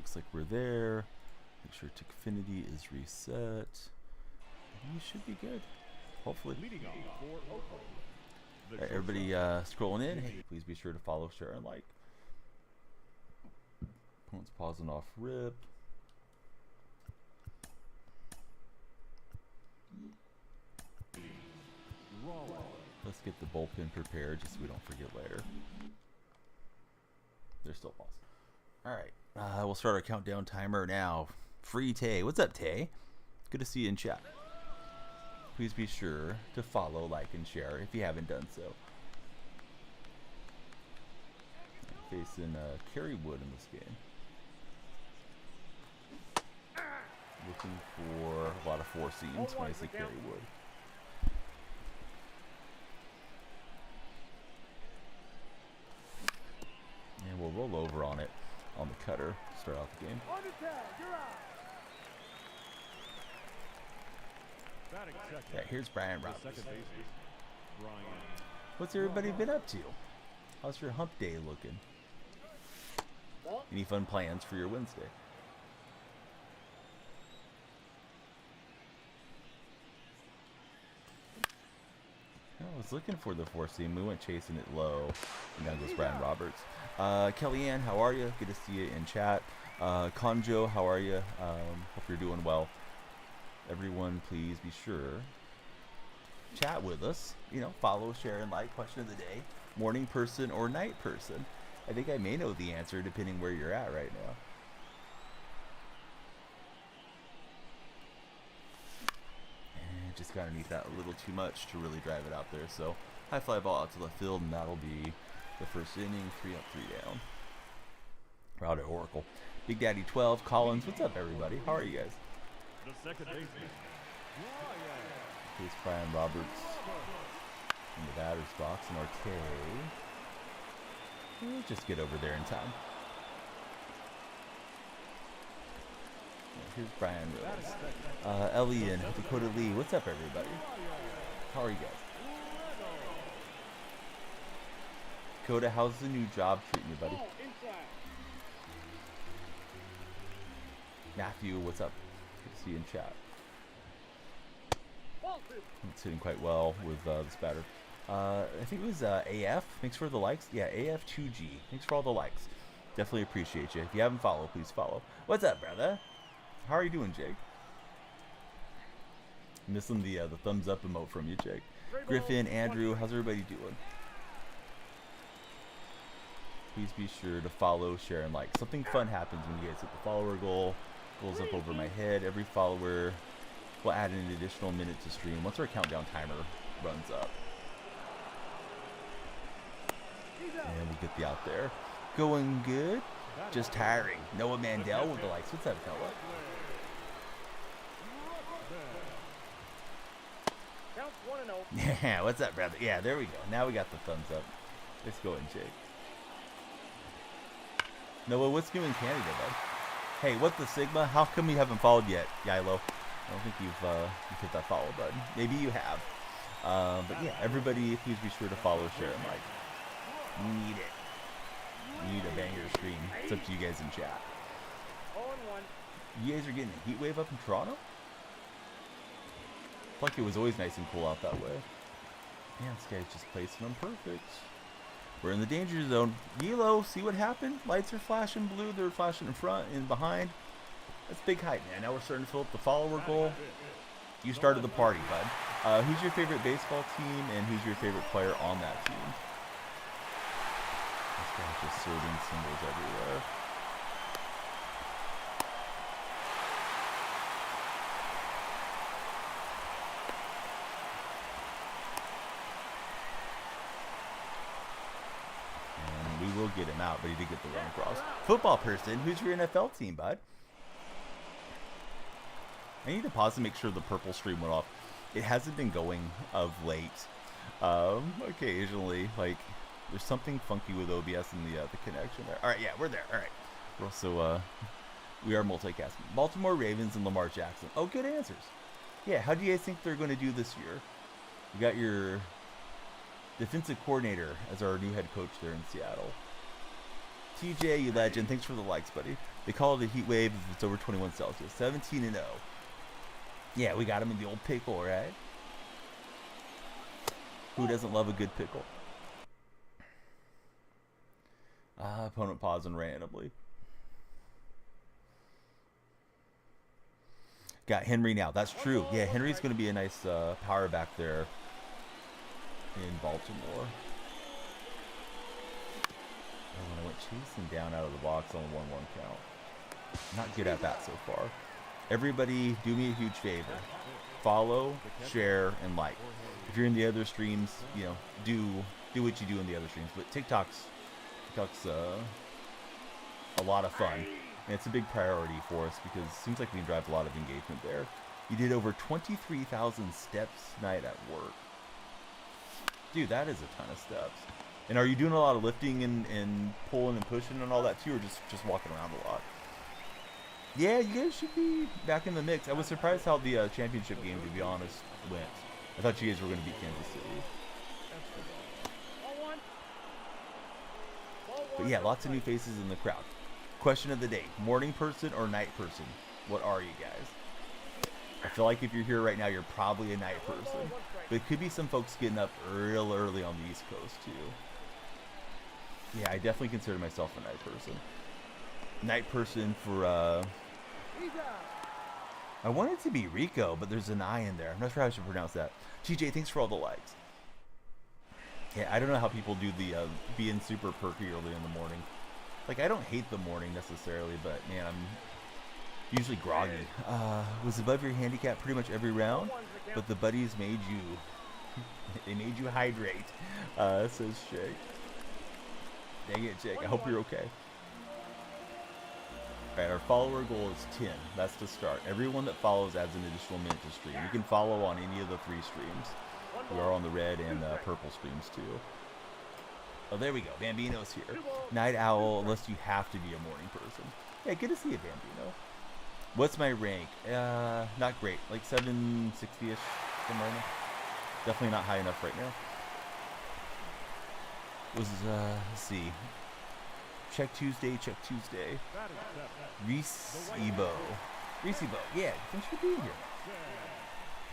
Looks like we're there. Make sure Tickfinity is reset. We should be good. Hopefully. All right, everybody scrolling in. Hey, please be sure to follow, share, and like. Opponent's pausing off rip. Let's get the bullpen prepared just so we don't forget later. They're still paused. All right, we'll start our countdown timer now. Free Tay. What's up, Tay? Good to see you in chat. Please be sure to follow, like, and share if you haven't done so. Facing Kerry Wood in this game. Looking for a lot of four seams when I say Kerry Wood. And we'll roll over on it on the cutter to start out the game. Yeah, here's Brian Roberts. What's everybody been up to? How's your hump day looking? Any fun plans for your Wednesday? I was looking for the four seam. We went chasing it low. And down goes Brian Roberts. Kellyanne, how are you? Good to see you in chat. Conjo, how are you? Hope you're doing well. Everyone, please be sure. Chat with us. You know, follow, share, and like. Question of the day. Morning person or night person? I think I may know the answer depending where you're at right now. And just gotta need that a little too much to really drive it out there. So high fly ball out to left field, and that'll be the first inning. 3 up, 3 down. We're out at Oracle. Big Daddy 12 Collins. What's up, everybody? How are you guys? The second baseman. Here's Brian Roberts in the batter's box, and Arte. We'll just get over there in time. Here's Brian Rose. Ellie and Dakota Lee. What's up, everybody? How are you guys? Dakota, how's the new job treating you, buddy? Matthew, what's up? Good to see you in chat. It's hitting quite well with this batter. I think it was AF. Thanks for the likes. Yeah, AF2G. Thanks for all the likes. Definitely appreciate you. If you haven't followed, please follow. What's up, brother? How are you doing, Jake? Missing the thumbs up emote from you, Jake. Griffin, Andrew, how's everybody doing? Please be sure to follow, share, and like. Something fun happens when you guys hit the follower goal. Goes up over my head. Every follower will add an additional minute to stream once our countdown timer runs up. And we get the out there. Going good. Just tiring. Noah Mandel with the likes. What's up, Noah? Yeah, what's up, brother? Yeah, there we go. Now we got the thumbs up. Let's go and Jake. Noah, what's new in Canada, bud? Hey, what the Sigma? How come you haven't followed yet, Yilo? I don't think you've hit that follow button. Maybe you have. But yeah, everybody, please be sure to follow, share, and like. Need it. Need a banger stream. It's up to you guys in chat. You guys are getting a heat wave up in Toronto? Like it was always nice and cool out that way. Man, this guy's just placing them perfect. We're in the danger zone. Yelo, see what happened? Lights are flashing blue. They're flashing in front and behind. That's big hype, man. Now we're starting to fill up the follower goal. You started the party, bud. Who's your favorite baseball team, and who's your favorite player on that team? This guy's just serving symbols everywhere. And we will get him out, but he did get the run across. Football person, who's your NFL team, bud? I need to pause to make sure the purple stream went off. It hasn't been going of late. Occasionally, like, there's something funky with OBS and the connection there. All right, yeah, we're there. All right. We're also, we are multicasting. Baltimore Ravens and Lamar Jackson. Oh, good answers. Yeah, how do you guys think they're going to do this year? You got your defensive coordinator as our new head coach there in Seattle. TJ, you legend. Thanks for the likes, buddy. They call it a heat wave if it's over 21 Celsius. 17 and 0. Yeah, we got him in the old pickle, right? Who doesn't love a good pickle? Opponent pausing randomly. Got Henry now. That's true. Yeah, Henry's going to be a nice power back there in Baltimore. And when I went chasing down out of the box on a 1-1 count. Not good at that so far. Everybody, do me a huge favor. Follow, share, and like. If you're in the other streams, you know, do what you do in the other streams. But TikTok's a lot of fun. And it's a big priority for us because it seems like we can drive a lot of engagement there. You did over 23,000 steps tonight at work. Dude, that is a ton of steps. And are you doing a lot of lifting and pulling and pushing and all that too, or just walking around a lot? Yeah, you guys should be back in the mix. I was surprised how the championship game, to be honest, went. I thought you guys were going to beat Kansas City. But yeah, lots of new faces in the crowd. Question of the day, morning person or night person? What are you guys? I feel like if you're here right now, you're probably a night person. But it could be some folks getting up real early on the East Coast too. Yeah, I definitely consider myself a night person. Night person for, I want it to be Rico, but there's an I in there. I'm not sure how I should pronounce that. TJ, thanks for all the likes. Yeah, I don't know how people do the being super perky early in the morning. Like, I don't hate the morning necessarily, but man, I'm usually groggy. Was above your handicap pretty much every round, but the buddies made you, they made you hydrate, says Shake. Dang it, Jake, I hope you're okay. Alright, our follower goal is 10. That's to start. Everyone that follows adds an additional minute to stream. You can follow on any of the 3 streams. We are on the red and purple streams too. Oh, there we go. Bambino's here. Night owl, unless you have to be a morning person. Yeah, good to see you, Bambino. What's my rank? Not great. Like 760-ish somewhere now. Definitely not high enough right now. Was, let's see. Check Tuesday. Reese Ebo. Yeah, thanks for being here.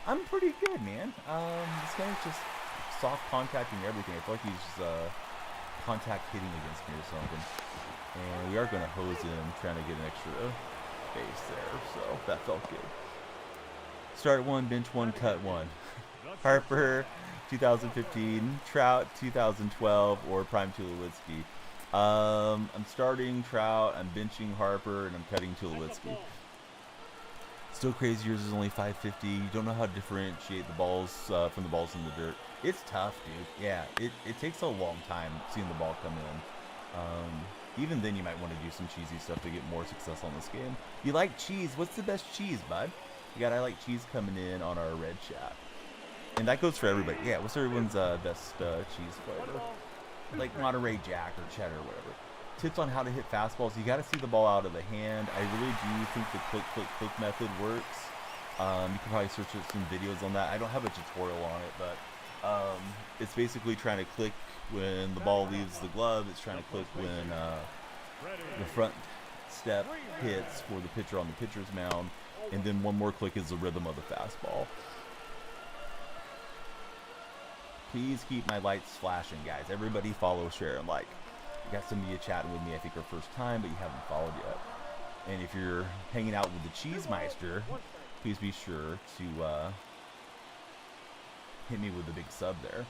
I'm pretty good, man. This guy's just soft contacting everything. I feel like he's contact hitting against me or something. And we are going to hose him, trying to get an extra base there. So that felt good. Start 1, bench 1, cut 1. Harper, 2015. Trout, 2012. Or Prime Tulowitzki. I'm starting Trout, I'm benching Harper, and I'm cutting Tulowitzki. Still crazy, yours is only 550. You don't know how to differentiate the balls from the balls in the dirt. It's tough, dude. Yeah, it takes a long time seeing the ball come in. Even then, you might want to do some cheesy stuff to get more success on this game. You like cheese? What's the best cheese, bud? You got I like cheese coming in on our red chat. And that goes for everybody. Yeah, what's everyone's best cheese flavor? Like Monterey Jack or cheddar or whatever. Tips on how to hit fastballs. You got to see the ball out of the hand. I really do think the click method works. You can probably search some videos on that. I don't have a tutorial on it, but it's basically trying to click when the ball leaves the glove. It's trying to click when the front step hits for the pitcher on the pitcher's mound. And then one more click is the rhythm of the fastball. Please keep my lights flashing, guys. Everybody follow, share, and like. You got some of you chatting with me, I think, our first time, but you haven't followed yet. And if you're hanging out with the Cheese Meister, please be sure to hit me with a big sub there.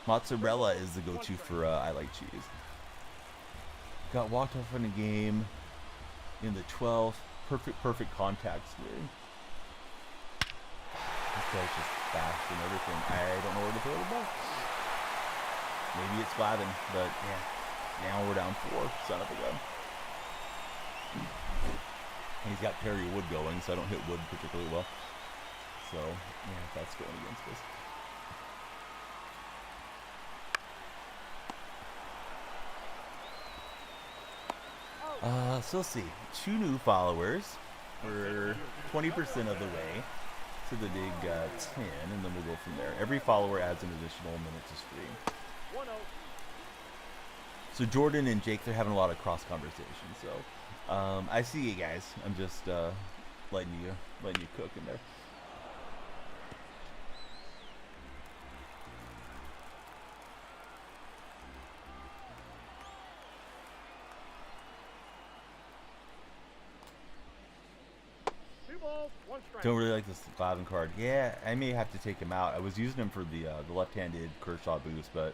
Mozzarella is the go-to for I like cheese. Got walked off in a game in the 12th. Perfect contact swing. This guy's just fast and everything. I don't know where to throw the ball. Maybe it's Flavin, but yeah. Now we're down 4. Son of a gun. And he's got Perry Wood going, so I don't hit Wood particularly well. So, yeah, that's going against us. So let's see. 2 new followers. We're 20% of the way to the big 10, and then we'll go from there. Every follower adds an additional minute to stream. So Jordan and Jake, they're having a lot of cross conversations. So I see you guys. I'm just letting you cook in there. Don't really like this Glavine card. Yeah, I may have to take him out. I was using him for the left-handed Kershaw boost, but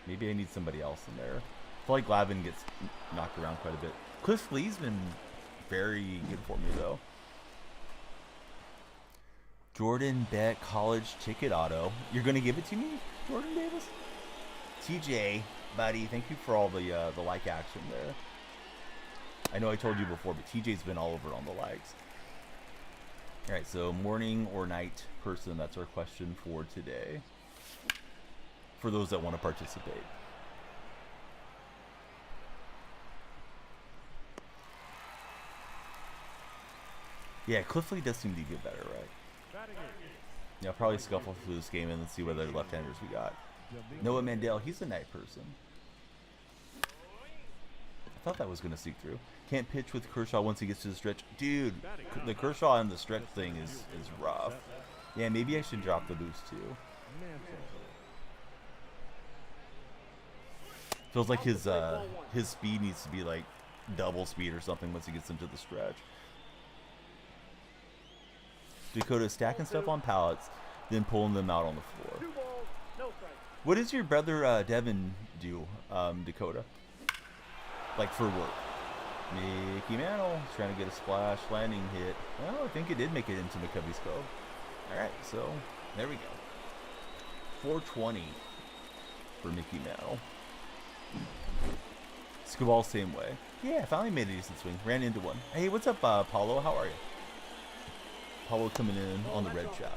maybe I need somebody else in there. I feel like Glavine gets knocked around quite a bit. Cliff Lee's been very good for me, though. Jordan Bet College Ticket Auto. You're going to give it to me, Jordan Davis? TJ, buddy, thank you for all the like action there. I know I told you before, but TJ's been all over on the likes. All right, so morning or night person, that's our question for today. For those that want to participate. Yeah, Cliff Lee does seem to get better, right? Yeah, probably scuffle through this game and then see what other left-handers we got. Noah Mandel, he's a night person. I thought that was going to seek through. Can't pitch with Kershaw once he gets to the stretch. Dude, the Kershaw and the stretch thing is rough. Yeah, maybe I should drop the boost too. Feels like his speed needs to be like double speed or something once he gets into the stretch. Dakota stacking stuff on pallets, then pulling them out on the floor. What does your brother Devin do, Dakota? Like for work? Mickey Mantle trying to get a splash landing hit. Well, I think it did make it into McCovey's Cove. Alright, so there we go. 420 for Mickey Mantle. Skubal same way. Yeah, finally made a decent swing. Ran into one. Hey, what's up, Paulo? How are you? Paulo coming in on the red chat.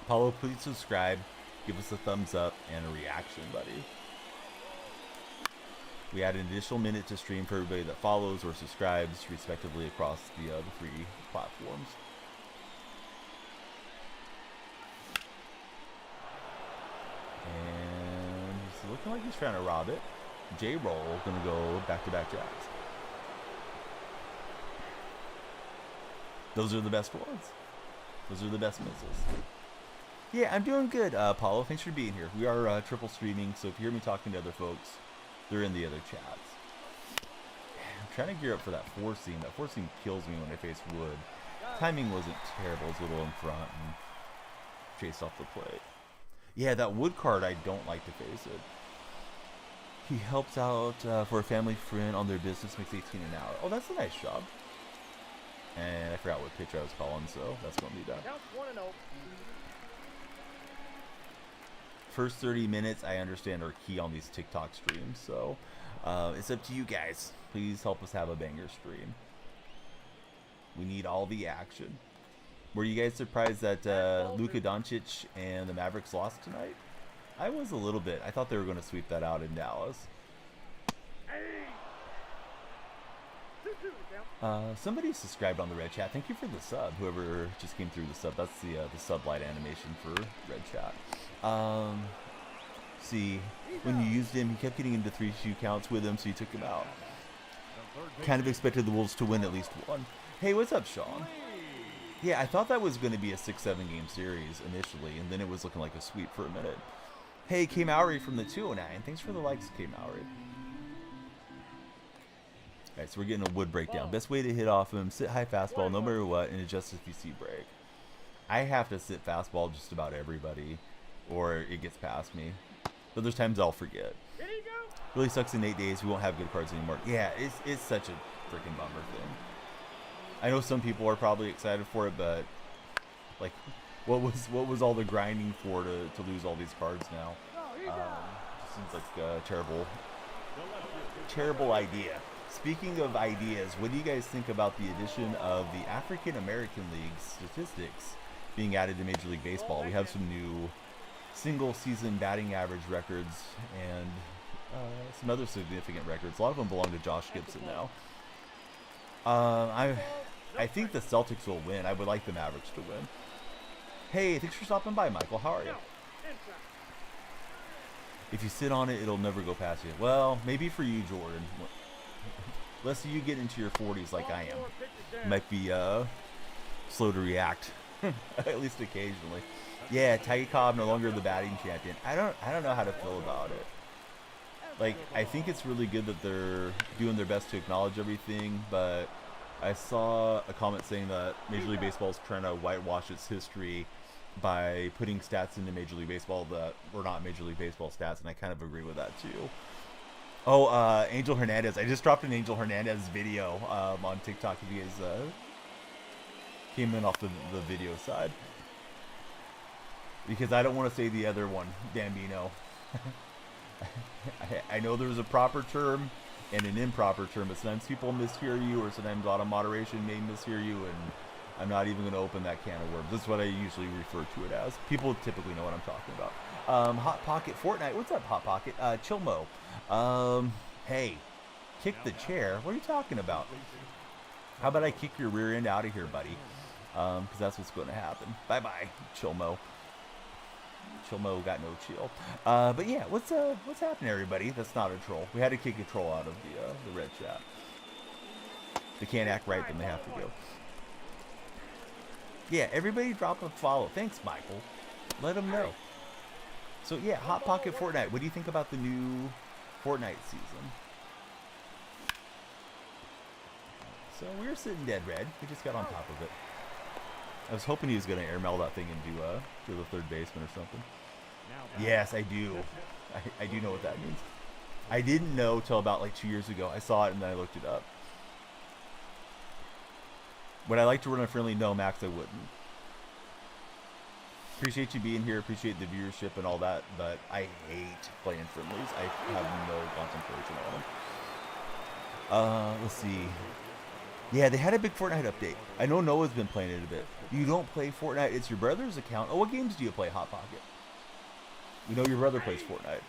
Paulo, please subscribe. Give us a thumbs up and a reaction, buddy. We add an additional minute to stream for everybody that follows or subscribes, respectively, across the 3 platforms. And he's looking like he's trying to rob it. J-Roll gonna go back-to-back jacks. Those are the best ones. Those are the best missiles. Yeah, I'm doing good, Paulo. Thanks for being here. We are triple streaming, so if you hear me talking to other folks, they're in the other chats. I'm trying to gear up for that 4-seam. That 4-seam kills me when I face wood. Timing wasn't terrible. It was a little in front and chased off the plate. Yeah, that wood card, I don't like to face it. He helps out for a family friend on their business, makes 18 an hour. Oh, that's a nice job. And I forgot what pitch I was calling, so that's going to be done. First 30 minutes, I understand, are key on these TikTok streams, so it's up to you guys. Please help us have a banger stream. We need all the action. Were you guys surprised that Luka Doncic and the Mavericks lost tonight? I was a little bit. I thought they were going to sweep that out in Dallas. Somebody subscribed on the red chat. Thank you for the sub. Whoever just came through the sub. That's the sub light animation for red chat. See, when you used him, he kept getting into 3-2 counts with him, so you took him out. Kind of expected the Wolves to win at least one. Hey, what's up, Sean? Yeah, I thought that was going to be a 6-7 game series initially, and then it was looking like a sweep for a minute. Hey, K. Mowry from the 209. Thanks for the likes, K. Mowry. Alright, so we're getting a wood breakdown. Best way to hit off him, sit high fastball no matter what, and adjust if you see break. I have to sit fastball just about everybody, or it gets past me. But there's times I'll forget. Really sucks in 8 days. We won't have good cards anymore. Yeah, it's such a freaking bummer thing. I know some people are probably excited for it, but like, what was all the grinding for to lose all these cards now? Seems like a terrible idea. Speaking of ideas, what do you guys think about the addition of the African American League statistics being added to Major League Baseball? We have some new single season batting average records and some other significant records. A lot of them belong to Josh Gibson now. I think the Celtics will win. I would like the Mavericks to win. Hey, thanks for stopping by, Michael. How are you? If you sit on it, it'll never go past you. Well, maybe for you, Jordan. Let's see you get into your 40s like I am. Might be slow to react, at least occasionally. Yeah, Ty Cobb no longer the batting champion. I don't know how to feel about it. Like, I think it's really good that they're doing their best to acknowledge everything, but I saw a comment saying that Major League Baseball is trying to whitewash its history by putting stats into Major League Baseball that were not Major League Baseball stats, and I kind of agree with that too. Oh, Angel Hernandez. I just dropped an Angel Hernandez video on TikTok if you guys came in off the video side. Because I don't want to say the other one, Bambino. I know there's a proper term and an improper term, but sometimes people mishear you, or sometimes auto moderation may mishear you, and I'm not even going to open that can of worms. That's what I usually refer to it as. People typically know what I'm talking about. Hot Pocket Fortnite. What's up, Hot Pocket? Chilmo. Hey, kick the chair. What are you talking about? How about I kick your rear end out of here, buddy? Because that's what's going to happen. Bye-bye, Chilmo. Chilmo got no chill. But yeah, what's happening, everybody? That's not a troll. We had to kick a troll out of the red chat. They can't act right, then they have to go. Yeah, everybody drop a follow. Thanks, Michael. Let them know. So yeah, Hot Pocket Fortnite. What do you think about the new Fortnite season? So we were sitting dead red. We just got on top of it. I was hoping he was going to airmail that thing into to the third baseman or something. Yes, I do. I do know what that means. I didn't know till about like 2 years ago. I saw it and then I looked it up. Would I like to run a friendly? No, Max, I wouldn't. Appreciate you being here. Appreciate the viewership and all that, but I hate playing friendlies. I have no concentration on them. Let's see. Yeah, they had a big Fortnite update. I know Noah's been playing it a bit. You don't play Fortnite. It's your brother's account. Oh, what games do you play, Hot Pocket? We know your brother plays Fortnite.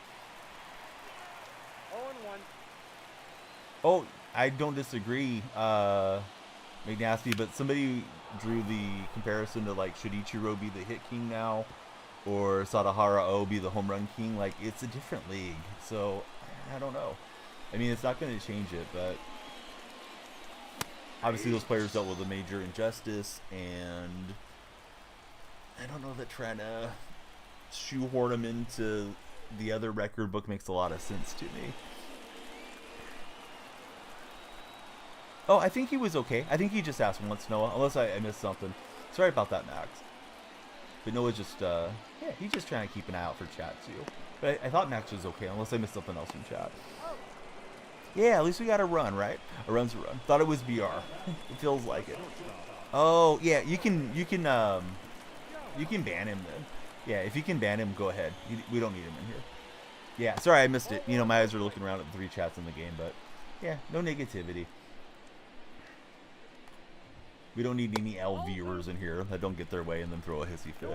0-1. Oh, I don't disagree, McNasty, but somebody drew the comparison to, like, should Ichiro be the hit king now? Or Sadahara O be the home run king? Like, it's a different league. So, I don't know. I mean, it's not going to change it, but obviously those players dealt with a major injustice, and I don't know that trying to shoehorn them into the other record book makes a lot of sense to me. Oh, I think he was okay. I think he just asked once, Noah, unless I missed something. Sorry about that, Max. But Noah just, yeah, he's just trying to keep an eye out for chat, too. But I thought Max was okay, unless I missed something else in chat. Yeah, at least we got a run, right? A run's a run. Thought it was BR. It feels like it. Oh, yeah, you can ban him then. Yeah, if you can ban him, go ahead. We don't need him in here. Yeah, sorry I missed it. You know, my eyes are looking around at the 3 chats in the game, but yeah, no negativity. We don't need any L viewers in here that don't get their way and then throw a hissy fit.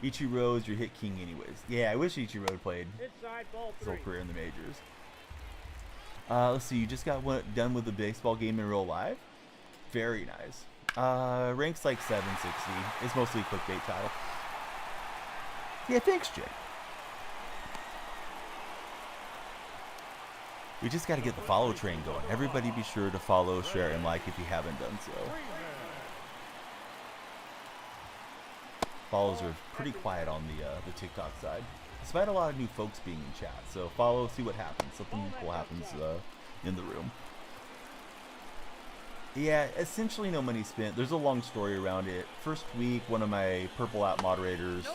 Ichiro is your hit king anyways. Yeah, I wish Ichiro played his whole career in the majors. Let's see, you just got done with the baseball game in real life? Very nice. Ranks like 760. It's mostly a clickbait title. Yeah, thanks, Jay. We just got to get the follow train going. Everybody be sure to follow, share, and like if you haven't done so. Follows are pretty quiet on the TikTok side, despite a lot of new folks being in chat. So follow, see what happens. Something cool happens in the room. Yeah, essentially no money spent. There's a long story around it. First week, one of my Purple app moderators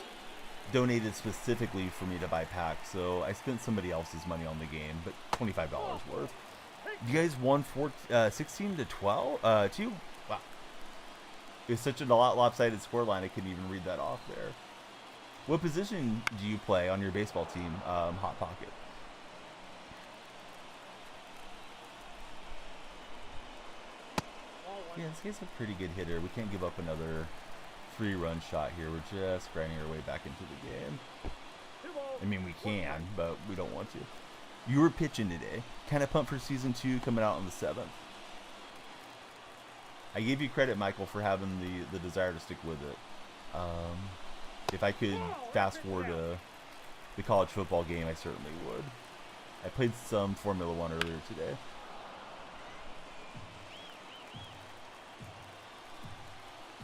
donated specifically for me to buy packs, so I spent somebody else's money on the game, but $25 worth. You guys won 16 to 12? 2? Wow. It's such a lopsided scoreline, I couldn't even read that off there. What position do you play on your baseball team, Hot Pocket? Yeah, this guy's a pretty good hitter. We can't give up another 3-run shot here. We're just grinding our way back into the game. I mean, we can, but we don't want to. You were pitching today. Kind of pumped for season 2 coming out on the 7th. I gave you credit, Michael, for having the desire to stick with it. If I could fast forward to the college football game, I certainly would. I played some Formula One earlier today.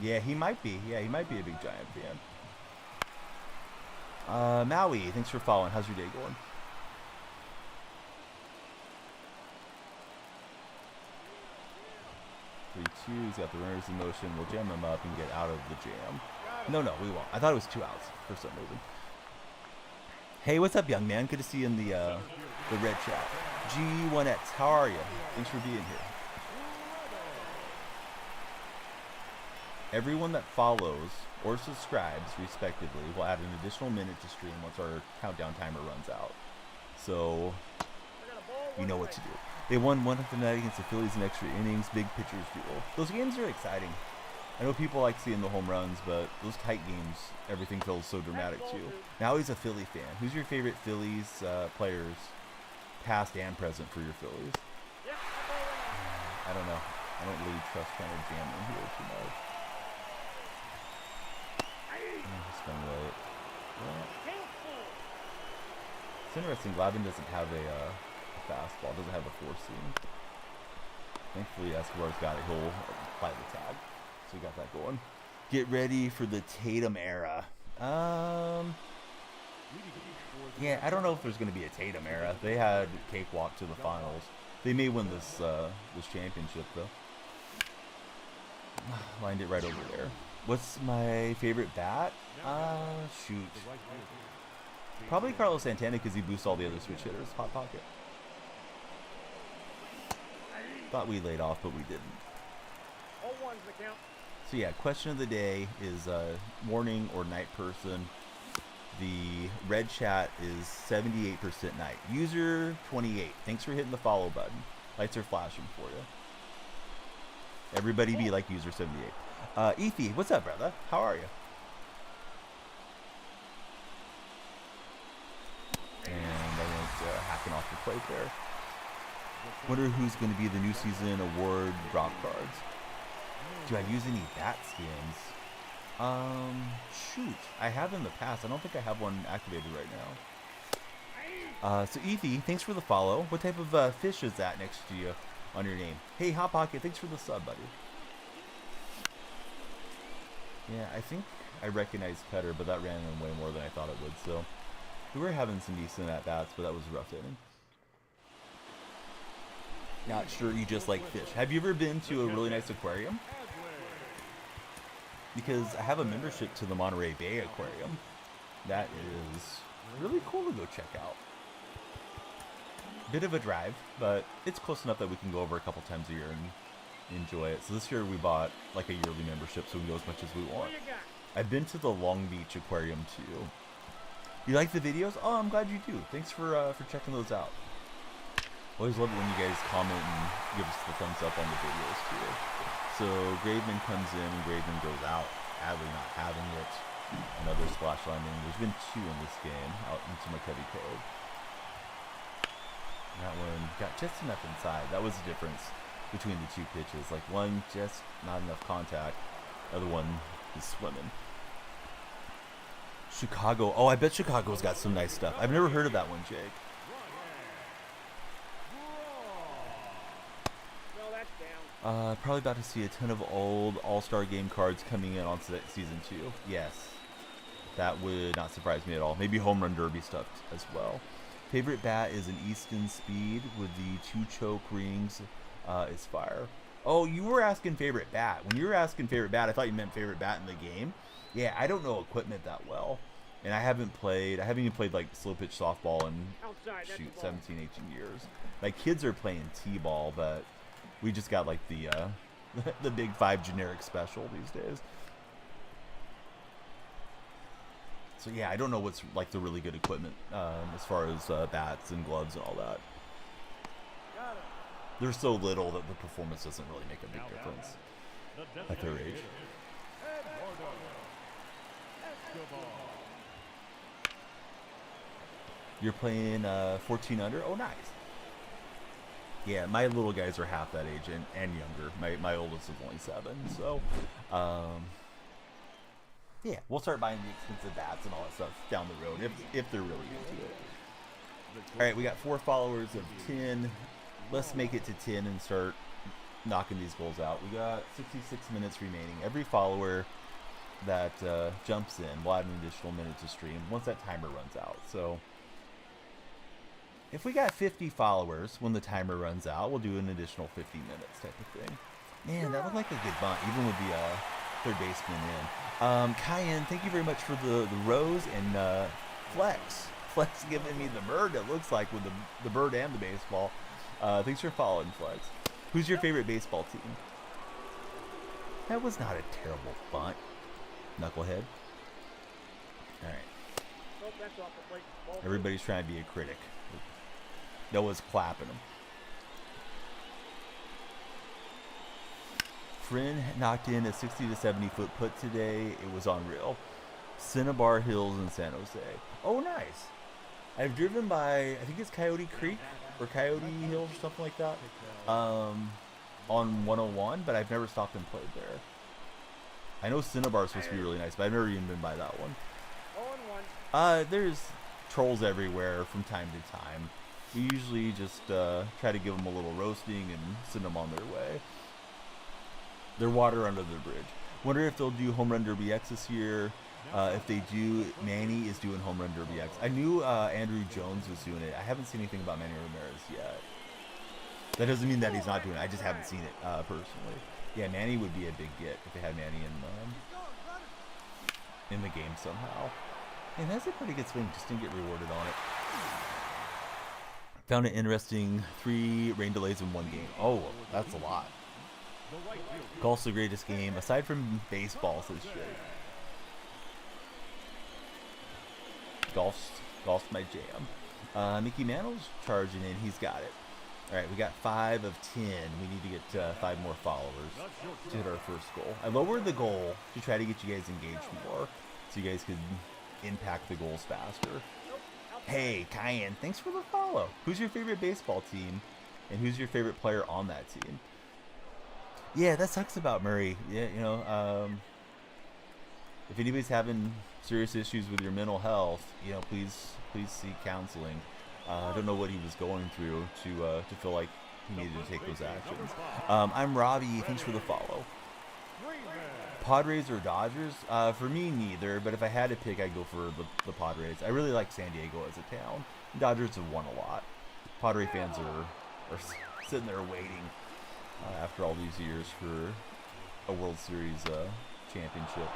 Yeah, he might be. Yeah, he might be a big Giant fan. Maui, thanks for following. How's your day going? 3-2. He's got the runners in motion. We'll jam him up and get out of the jam. No, we won't. I thought it was 2 outs for some reason. Hey, what's up, young man? Good to see you in the red chat. G1X, how are you? Thanks for being here. Everyone that follows or subscribes, respectively, will add an additional minute to stream once our countdown timer runs out. So, you know what to do. They won 100 night against the Phillies in extra innings, big pitchers duel. Those games are exciting. I know people like seeing the home runs, but those tight games, everything feels so dramatic too. Now he's a Philly fan. Who's your favorite Phillies players, past and present, for your Phillies? I don't know. I don't really trust kind of jamming here too much. It's interesting. Glavine doesn't have a fastball. Doesn't have a four seam. Thankfully, Escobar's got it. He'll fight the tag. So we got that going. Get ready for the Tatum era. Yeah, I don't know if there's going to be a Tatum era. They had cakewalk to the finals. They may win this this championship though. Lined it right over there. What's my favorite bat? Shoot. Probably Carlos Santana because he boosts all the other switch hitters. Hot pocket. Thought we laid off, but we didn't. So yeah, question of the day is morning or night person. The red chat is 78% night. User 28. Thanks for hitting the follow button. Lights are flashing for you. Everybody be like user 78. Ethy, what's up, brother? How are you? And I went hacking off the plate there. Wonder who's going to be the new season award drop cards. Do I use any bat skins? Shoot. I have in the past. I don't think I have one activated right now. So Ethy, thanks for the follow. What type of fish is that next to you on your name? Hey, Hot Pocket, thanks for the sub, buddy. Yeah, I think I recognized Cutter, but that ran in way more than I thought it would, so we were having some decent at-bats, but that was a rough inning. Not sure you just like fish. Have you ever been to a really nice aquarium? Because I have a membership to the Monterey Bay Aquarium. That is really cool to go check out. Bit of a drive, but it's close enough that we can go over a couple times a year and enjoy it. So this year we bought like a yearly membership so we can go as much as we want. I've been to the Long Beach Aquarium too. You like the videos? Oh, I'm glad you do. Thanks for checking those out. Always love it when you guys comment and give us the thumbs up on the videos too. So Graveman comes in and Graveman goes out. Adley not having it. Another splash landing. There's been 2 in this game out into McCovey Cove. That one got just enough inside. That was the difference between the 2 pitches. Like one just not enough contact. The other one is swimming. Chicago. Oh, I bet Chicago's got some nice stuff. I've never heard of that one, Jake. Probably about to see a ton of old All-Star Game cards coming in on Season 2. Yes. That would not surprise me at all. Maybe Home Run Derby stuff as well. Favorite bat is an Easton Speed with the 2 choke rings. Is fire. Oh, you were asking favorite bat. When you were asking favorite bat, I thought you meant favorite bat in the game. Yeah, I don't know equipment that well. And I haven't even played like slow pitch softball in, shoot, 17, 18 years. My kids are playing T-ball, but we just got like the the big 5 generic special these days. So yeah, I don't know what's like the really good equipment as far as bats and gloves and all that. They're so little that the performance doesn't really make a big difference at their age. You're playing 14 under? Oh, nice. Yeah, my little guys are half that age and younger. My oldest is only 7, so Yeah, we'll start buying the expensive bats and all that stuff down the road if they're really into it. All right, we got 4 followers of 10. Let's make it to 10 and start knocking these goals out. We got 66 minutes remaining. Every follower that jumps in will add an additional minute to stream once that timer runs out. So if we got 50 followers when the timer runs out, we'll do an additional 50 minutes type of thing. Man, that looked like a good bunt, even with the third baseman in. Cayenne, thank you very much for the rose, and Flex. Flex giving me the bird, it looks like, with the bird and the baseball. Thanks for following, Flex. Who's your favorite baseball team? That was not a terrible bunt, Knucklehead. All right. Everybody's trying to be a critic. Noah's clapping him. Friend knocked in a 60 to 70 foot put today. It was unreal. Cinnabar Hills in San Jose. Oh, nice. I've driven by, I think it's Coyote Creek or Coyote Hill or something like that, on 101, but I've never stopped and played there. I know Cinnabar is supposed to be really nice, but I've never even been by that one. There's trolls everywhere from time to time. We usually just try to give them a little roasting and send them on their way. They're water under the bridge. Wonder if they'll do Home Run Derby X this year. If they do, Manny is doing Home Run Derby X. I knew Andrew Jones was doing it. I haven't seen anything about Manny Ramirez yet. That doesn't mean that he's not doing it. I just haven't seen it personally. Yeah, Manny would be a big get if they had Manny in the game somehow. And that's a pretty good swing. Just didn't get rewarded on it. Found it interesting. 3 rain delays in 1 game. Oh, that's a lot. Golf's the greatest game aside from baseball, says Shay. Golf's my jam. Mickey Mantle's charging in. He's got it. All right, we got 5 of 10. We need to get 5 more followers to hit our first goal. I lowered the goal to try to get you guys engaged more, so you guys could impact the goals faster. Hey, Cayenne, thanks for the follow. Who's your favorite baseball team, and who's your favorite player on that team? Yeah, that sucks about Murray. Yeah, you know, if anybody's having serious issues with your mental health, you know, please seek counseling. I don't know what he was going through to feel like he needed to take those actions. I'm Robbie. Thanks for the follow. Padres or Dodgers? For me, neither. But if I had to pick, I'd go for the Padres. I really like San Diego as a town. Dodgers have won a lot. Padre fans are sitting there waiting after all these years for a World Series championship.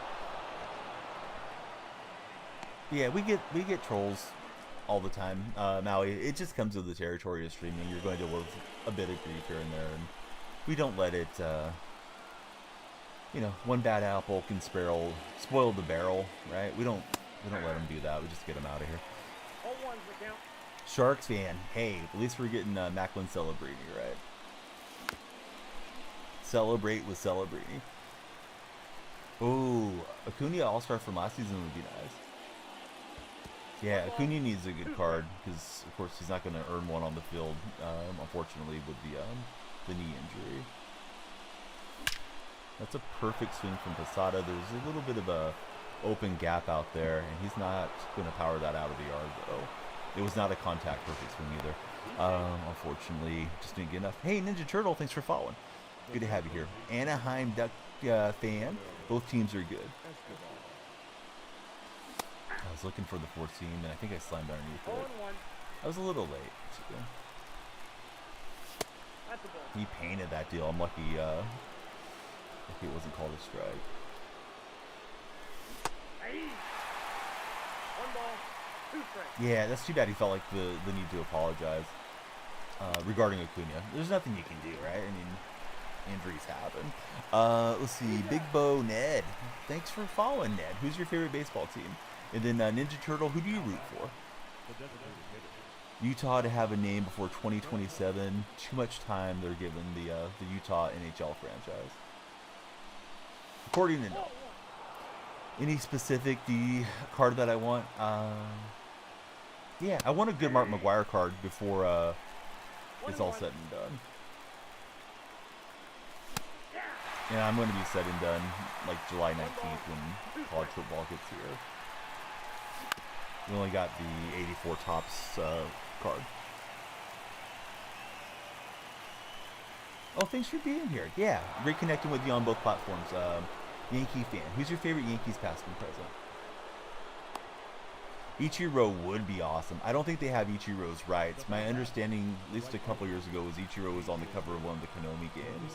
Yeah, we get trolls all the time. Maui, it just comes with the territory of streaming. You're going to deal with a bit of grief here and there, and we don't let it. You know, one bad apple can spoil the barrel, right? We don't let them do that. We just get them out of here. Sharks fan, hey, at least we're getting Macklin Celebrini, right? Celebrate with Celebrini. Ooh, Acuna All-Star from last season would be nice. Yeah, Acuna needs a good card because, of course, he's not going to earn one on the field, unfortunately, with the knee injury. That's a perfect swing from Posada. There's a little bit of a open gap out there, and he's not going to power that out of the yard, though. It was not a contact perfect swing either. Unfortunately, just didn't get enough. Hey, Ninja Turtle, thanks for following. Good to have you here. Anaheim Duck fan. Both teams are good. I was looking for the 4 seam, and I think I slammed underneath it. I was a little late. So. He painted that deal. I'm lucky it wasn't called a strike. Yeah, that's too bad he felt like the need to apologize regarding Acuna. There's nothing you can do, right? I mean, injuries happen. Let's see. Big Bo Ned. Thanks for following, Ned. Who's your favorite baseball team? And then Ninja Turtle, who do you root for? Utah to have a name before 2027. Too much time they're giving the Utah NHL franchise. According to no. Any specific card that I want? Yeah, I want a good Mark McGwire card before it's all said and done. Yeah, I'm going to be said and done like July 19th when college football gets here. We only got the 84 tops card. Oh, thanks for being here. Yeah, reconnecting with you on both platforms. Yankee fan. Who's your favorite Yankees past and present? Ichiro would be awesome. I don't think they have Ichiro's rights. My understanding, at least a couple years ago, was Ichiro was on the cover of one of the Konami games.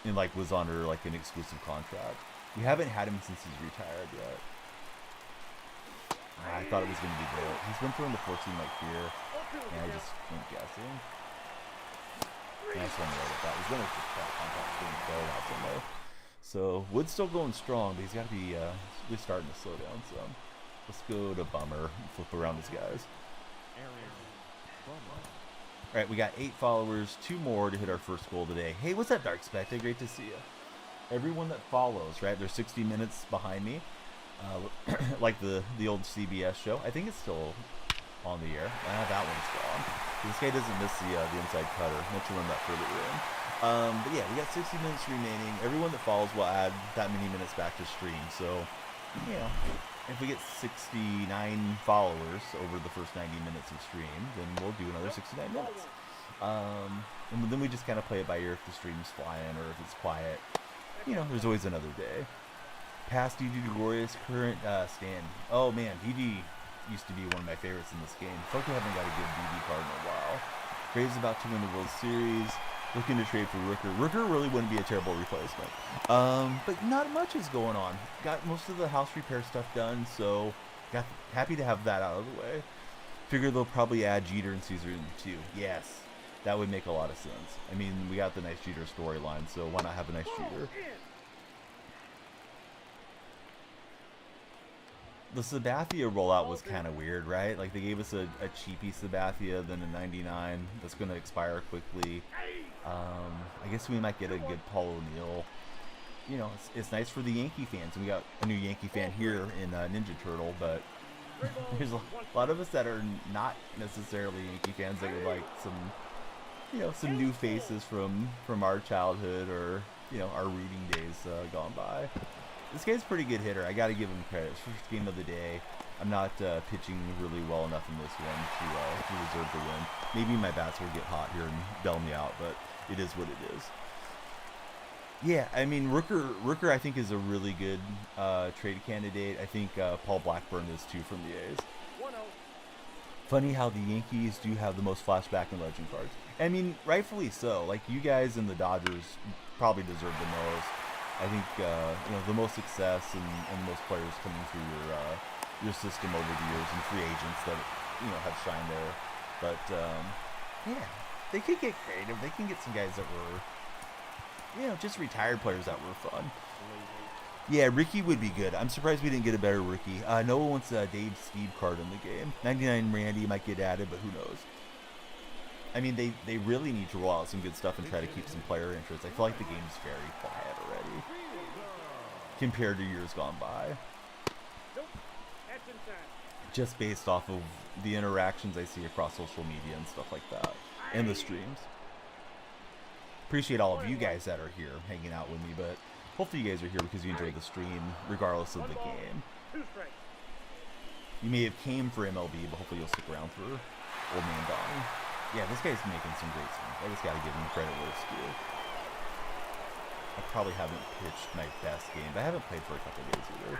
And like was under like an exclusive contract. We haven't had him since he's retired yet. I thought it was going to be good. He's been throwing the 14 like here. And I just went guessing. Nice one right at that. He's going to just try to contact being failed out somewhere. So Wood's still going strong, but he's got to be really starting to slow down some. Let's go to Bummer and flip around these guys. Alright, we got 8 followers, 2 more to hit our first goal today. Hey, what's up, Dark Spectre? Great to see you. Everyone that follows, right? They're 60 minutes behind me. Like the old CBS show. I think it's still on the air. That one's gone. This guy doesn't miss the inside cutter. Much to run that further in. But yeah, we got 60 minutes remaining. Everyone that follows will add that many minutes back to stream. So, you know, if we get 69 followers over the first 90 minutes of stream, then we'll do another 69 minutes. And then we just kind of play it by ear if the stream's flying or if it's quiet. You know, there's always another day. Past DD Glorious, current Stan. Oh man, DD used to be one of my favorites in this game. I feel like we haven't got a good DD card in a while. Graves about to win the World Series. Looking to trade for Rooker. Rooker really wouldn't be a terrible replacement. But not much is going on. Got most of the house repair stuff done, so happy to have that out of the way. Figure they'll probably add Jeter and Caesar too. Yes, that would make a lot of sense. I mean, we got the nice Jeter storyline, so why not have a nice Jeter? The Sabathia rollout was kind of weird, right? Like, they gave us a cheapy Sabathia, then a 99 that's going to expire quickly. I guess we might get a good Paul O'Neill. You know, it's nice for the Yankee fans. And we got a new Yankee fan here in Ninja Turtle, but there's a lot of us that are not necessarily Yankee fans that would like some, you know, some new faces from our childhood or, you know, our rooting days gone by. This guy's a pretty good hitter. I got to give him credit. It's first game of the day. I'm not pitching really well enough in this one to deserve the win. Maybe my bats will get hot here and bail me out, but it is what it is. Yeah, I mean, Rooker I think is a really good trade candidate. I think Paul Blackburn is too from the A's. Funny how the Yankees do have the most flashback and legend cards. I mean, rightfully so. Like, you guys and the Dodgers probably deserve the most. I think you know, the most success and the most players coming through your system over the years and free agents that, you know, have shined there. But yeah, they could get creative. They can get some guys that were, you know, just retired players that were fun. Yeah, Ricky would be good. I'm surprised we didn't get a better rookie. Noah wants a Dave Steve card in the game. 99 Randy might get added, but who knows? I mean, they really need to roll out some good stuff and try to keep some player interest. I feel like the game's very quiet already compared to years gone by. Just based off of the interactions I see across social media and stuff like that, and the streams. Appreciate all of you guys that are here hanging out with me, but hopefully you guys are here because you enjoyed the stream regardless of the game. You may have came for MLB, but hopefully you'll stick around for Old Man Donnie. Yeah, this guy's making some great swings. I just gotta give him credit where it's due. I probably haven't pitched my best game, but I haven't played for a couple days either.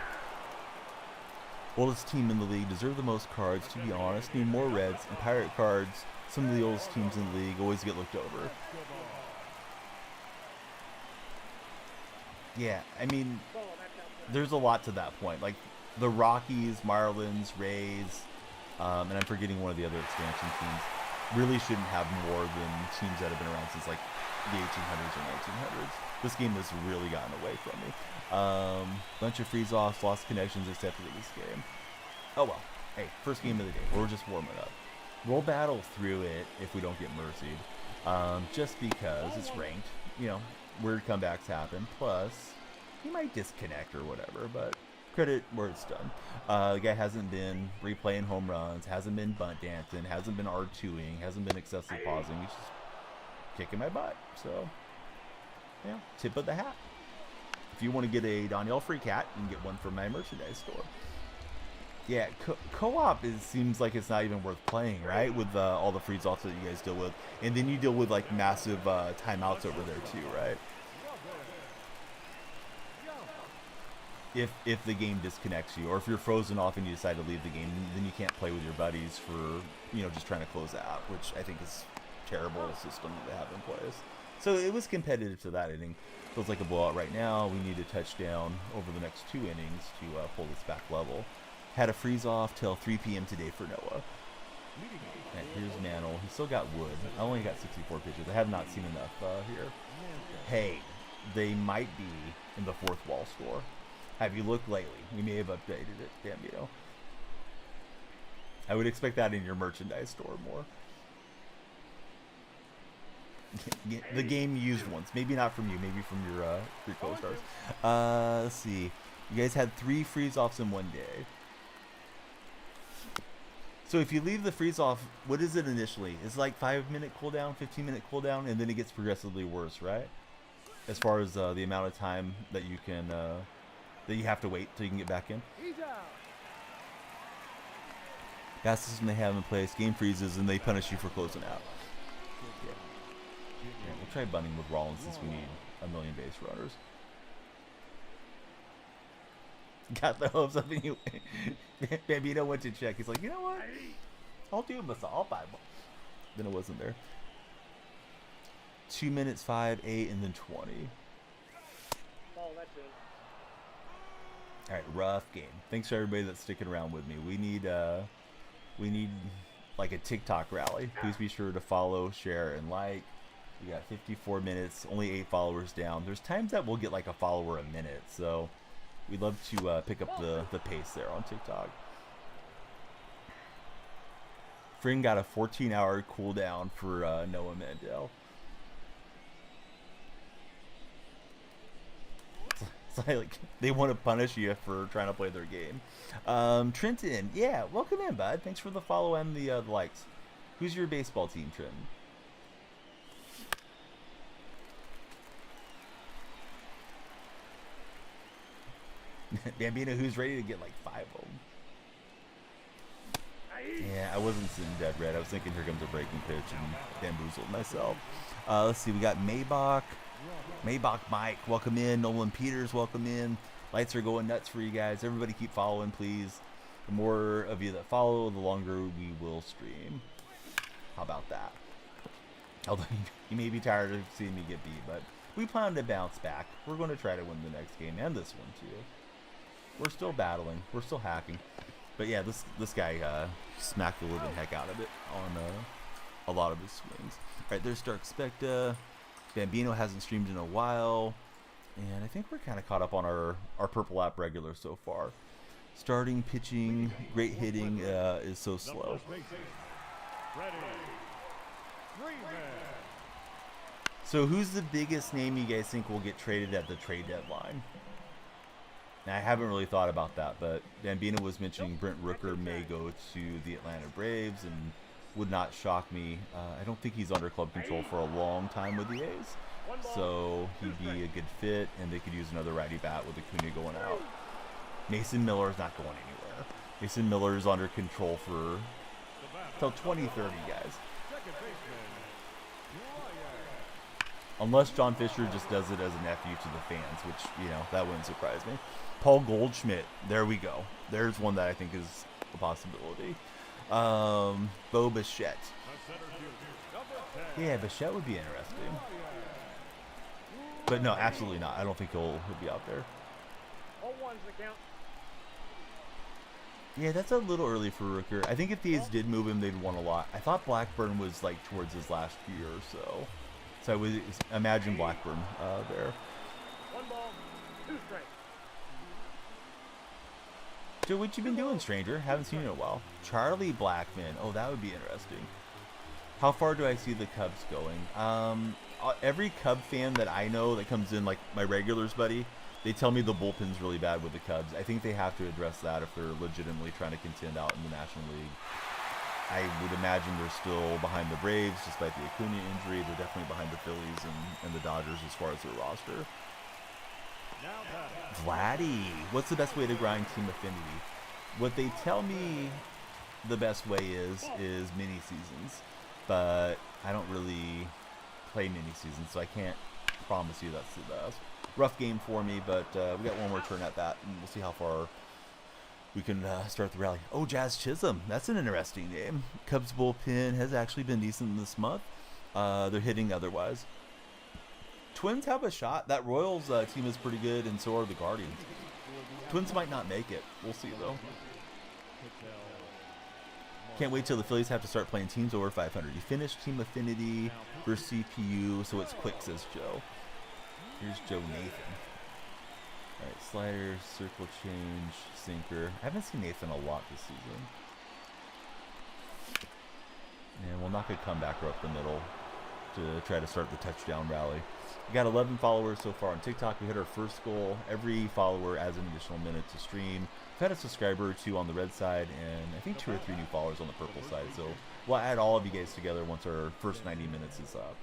Oldest team in the league, deserve the most cards, to be honest. Need more Reds and Pirate cards. Some of the oldest teams in the league always get looked over. Yeah, I mean, there's a lot to that point. Like, the Rockies, Marlins, Rays, and I'm forgetting one of the other expansion teams, really shouldn't have more than teams that have been around since, like, the 1800s or 1900s. This game has really gotten away from me. Bunch of freeze-offs, lost connections, except for this game. Oh well. Hey, first game of the day. We're just warming up. We'll battle through it if we don't get mercied. Just because it's ranked. You know, weird comebacks happen. Plus, he might disconnect or whatever, but credit where it's done. The guy hasn't been replaying home runs, hasn't been bunt dancing, hasn't been R2ing, hasn't been excessive pausing. He's just kicking my butt. So, tip of the hat. If you want to get a Danielle free cat, you can get one from my merchandise store. Yeah, co-op seems like it's not even worth playing, right? With all the freeze-offs that you guys deal with. And then you deal with, like, massive timeouts over there, too, right? If the game disconnects you, or if you're frozen off and you decide to leave the game, then you can't play with your buddies for, just trying to close the app, which I think is a terrible system to have in place. So it was competitive to that inning. Feels like a blowout right now. We need a touchdown over the next 2 innings to pull this back level. Had a freeze off till 3 p.m. today for Noah. And here's Mantle. He still got wood. I only got 64 pitches. I have not seen enough here. Hey, they might be in the fourth wall store. Have you looked lately? We may have updated it, Bambino. I would expect that in your merchandise store more. The game used once. Maybe not from you. Maybe from your co-stars. Let's see. You guys had 3 freeze-offs in one day. So if you leave the freeze-off, what is it initially? It's like 5-minute cooldown, 15-minute cooldown, and then it gets progressively worse, right? As far as the amount of time that you can, that you have to wait till you can get back in. That's the system they have in place. Game freezes, and they punish you for closing out. Yeah, we'll try bunting with Rollins since we need a million base runners. Got the hopes up in you. Bambino went to check. He's like, you know what? I'll do it, I'll buy one. Then it wasn't there. 2 minutes, 5, 8, and then 20. All right, rough game. Thanks for everybody that's sticking around with me. We need like a TikTok rally. Please be sure to follow, share, and like. We got 54 minutes, only 8 followers down. There's times that we'll get like a follower a minute, so we'd love to pick up the pace there on TikTok. Fring got a 14-hour cooldown for Noah Mandel. It's like they want to punish you for trying to play their game. Trenton, yeah, welcome in, bud. Thanks for the follow and the likes. Who's your baseball team, Trenton? Bambino, who's ready to get like 5 of them? Yeah, I wasn't sitting dead red. I was thinking here comes a breaking pitch and bamboozled myself. Let's see, we got Maybach. Maybach Mike, welcome in. Nolan Peters, welcome in. Lights are going nuts for you guys. Everybody keep following, please. The more of you that follow, the longer we will stream. How about that? Although you may be tired of seeing me get beat, but we plan to bounce back. We're going to try to win the next game and this one too. We're still battling. We're still hacking. But yeah, this guy smacked the living heck out of it on a lot of his swings. All right, there's Stark Specta. Bambino hasn't streamed in a while. And I think we're kind of caught up on our Purple app regular so far. Starting, pitching, great hitting is so slow. So who's the biggest name you guys think will get traded at the trade deadline? Now, I haven't really thought about that, but Bambino was mentioning Brent Rooker may go to the Atlanta Braves and would not shock me. I don't think he's under club control for a long time with the A's, so he'd be a good fit, and they could use another righty bat with Acuna going out. Mason Miller is not going anywhere. Mason Miller is under control for till 2030, guys. Unless John Fisher just does it as a nephew to the fans, which, that wouldn't surprise me. Paul Goldschmidt, there we go. There's one that I think is a possibility. Bo Bichette. Yeah, Bichette would be interesting. But no, absolutely not. I don't think he'll be out there. Yeah, that's a little early for Rooker. I think if the A's did move him, they'd want a lot. I thought Blackburn was like towards his last year or so. So I would imagine Blackburn there. So what you been doing, stranger? Haven't seen you in a while. Charlie Blackmon. Oh, that would be interesting. How far do I see the Cubs going? Every Cub fan that I know that comes in, like my regulars buddy, they tell me the bullpen's really bad with the Cubs. I think they have to address that if they're legitimately trying to contend out in the National League. I would imagine they're still behind the Braves despite the Acuna injury. They're definitely behind the Phillies and the Dodgers as far as their roster. Vladdy, what's the best way to grind Team Affinity? What they tell me the best way is mini seasons, but I don't really play mini seasons, so I can't promise you that's the best. Rough game for me, but we got one more turn at that, and we'll see how far we can start the rally. Oh, Jazz Chisholm. That's an interesting name. Cubs bullpen has actually been decent this month. They're hitting otherwise. Twins have a shot. That Royals team is pretty good, and so are the Guardians. Twins might not make it. We'll see, though. Can't wait till the Phillies have to start playing teams over 500. You finished Team Affinity versus CPU, so it's quick, says Joe. Here's Joe Nathan. Alright, slider, circle change, sinker. I haven't seen Nathan a lot this season. And we'll knock a comebacker up the middle to try to start the touchdown rally. We got 11 followers so far on TikTok. We hit our first goal. Every follower adds an additional minute to stream. We've had a subscriber or two on the red side, and I think 2 or 3 new followers on the purple side. So we'll add all of you guys together once our first 90 minutes is up.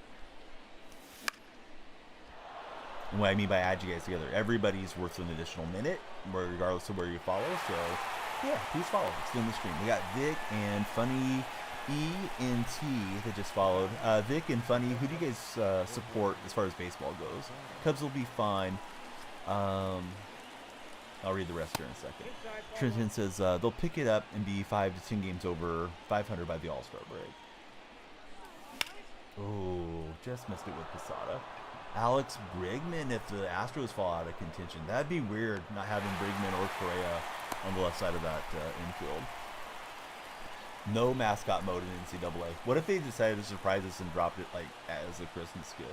And what I mean by add you guys together, everybody's worth an additional minute, regardless of where you follow. So, yeah, please follow. Extend the stream. We got Vic and Funny ENT that just followed. Vic and Funny, who do you guys support as far as baseball goes? Cubs will be fine. I'll read the rest here in a second. Trenton says they'll pick it up and be 5 to 10 games over 500 by the All-Star break. Oh, just missed it with Posada. Alex Bregman if the Astros fall out of contention. That'd be weird not having Bregman or Correa on the left side of that infield. No mascot mode in NCAA. What if they decided to surprise us and dropped it like as a Christmas gift?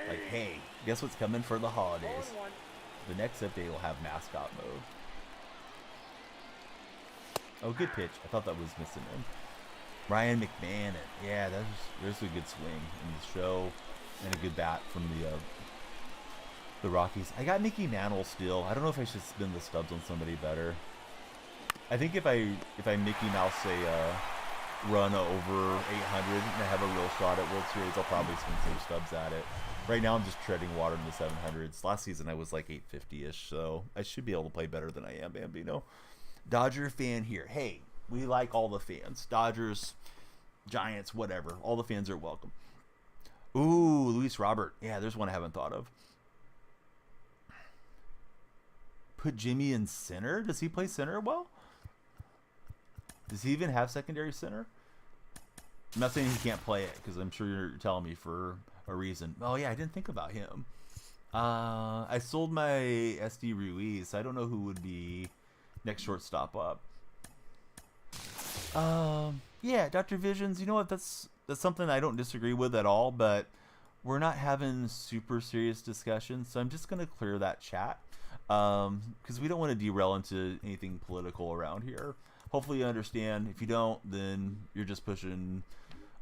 Like, hey, guess what's coming for the holidays? The next update will have mascot mode. Oh, good pitch. I thought that was missing him. Ryan McMahon. Yeah, there's a good swing in the show. And a good bat from the Rockies. I got Mickey Mantle still. I don't know if I should spin the stubs on somebody better. I think if I Mickey Mouse a run over 800 and I have a real shot at World Series, I'll probably spin some stubs at it. Right now I'm just treading water in the 700s. Last season I was like 850-ish, so I should be able to play better than I am, Bambino. Dodger fan here. Hey, we like all the fans. Dodgers, Giants, whatever. All the fans are welcome. Ooh, Luis Robert. Yeah, there's one I haven't thought of. Put Jimmy in center? Does he play center well? Does he even have secondary center? I'm not saying he can't play it, because I'm sure you're telling me for a reason. Oh, yeah, I didn't think about him. I sold my SD Ruiz. I don't know who would be next shortstop up. Yeah, Dr. Visions, you know what? That's something I don't disagree with at all, but we're not having super serious discussions, so I'm just going to clear that chat because we don't want to derail into anything political around here. Hopefully you understand. If you don't, then you're just pushing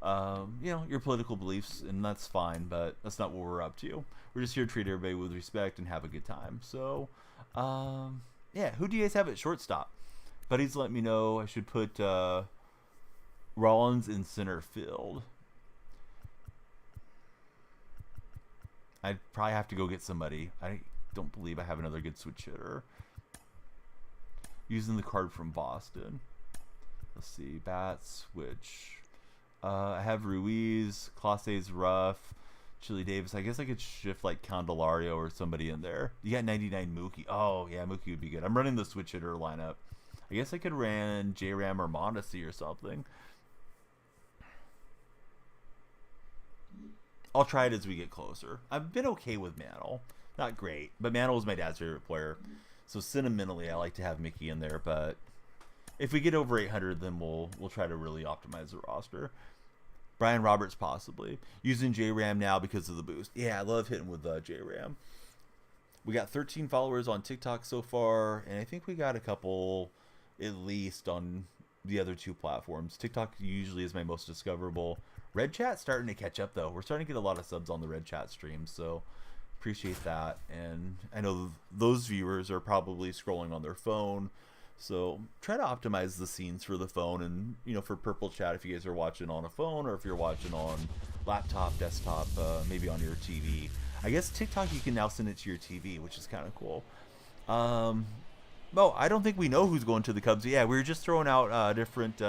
your political beliefs, and that's fine, but that's not what we're up to. We're just here to treat everybody with respect and have a good time. So, yeah, who do you guys have at shortstop? Buddies, let me know. I should put Rollins in center field. I'd probably have to go get somebody. I don't believe I have another good switch hitter. Using the card from Boston. Let's see. Bat, switch. I have Ruiz. Clase's rough. Chili Davis. I guess I could shift like Candelario or somebody in there. You got 99 Mookie. Oh, yeah, Mookie would be good. I'm running the switch hitter lineup. I guess I could run J-Ram or Mondesi or something. I'll try it as we get closer. I've been okay with Mantle. Not great, but Mantle was my dad's favorite player. So sentimentally, I like to have Mickey in there, but if we get over 800, then we'll try to really optimize the roster. Brian Roberts possibly. Using J-Ram now because of the boost. Yeah, I love hitting with J-Ram. We got 13 followers on TikTok so far, and I think we got a couple at least on the other 2 platforms. TikTok usually is my most discoverable. Red Chat's starting to catch up, though. We're starting to get a lot of subs on the Red Chat stream, so appreciate that. And I know those viewers are probably scrolling on their phone, So try to optimize the scenes for the phone, and for Purple Chat, if you guys are watching on a phone or if you're watching on laptop, desktop, maybe on your TV. I guess TikTok you can now send it to your TV, which is kind of cool. Well, I don't think we know who's going to the Cubs. Yeah, we were just throwing out different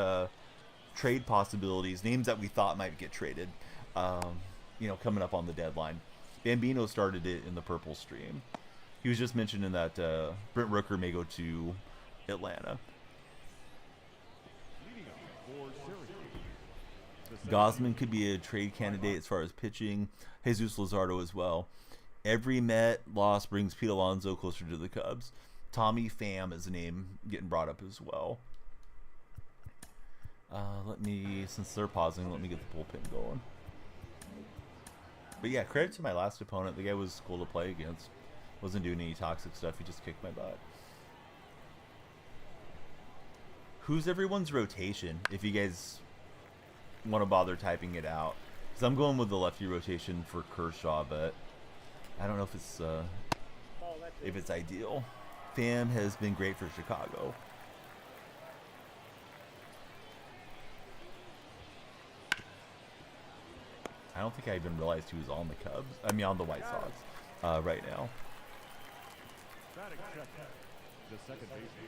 trade possibilities, names that we thought might get traded. Coming up on the deadline. Bambino started it in the Purple stream. He was just mentioning that Brent Rooker may go to Atlanta. Gosman could be a trade candidate as far as pitching. Jesus Luzardo as well. Every Met loss brings Pete Alonso closer to the Cubs. Tommy Pham is a name getting brought up as well. Since they're pausing, let me get the bullpen going. But yeah, credit to my last opponent. The guy was cool to play against. Wasn't doing any toxic stuff. He just kicked my butt. Who's everyone's rotation, if you guys want to bother typing it out? Because I'm going with the lefty rotation for Kershaw, but I don't know if it's ideal. Pham has been great for Chicago. I don't think I even realized he was on the Cubs. I mean, on the White Sox right now. The second baseman,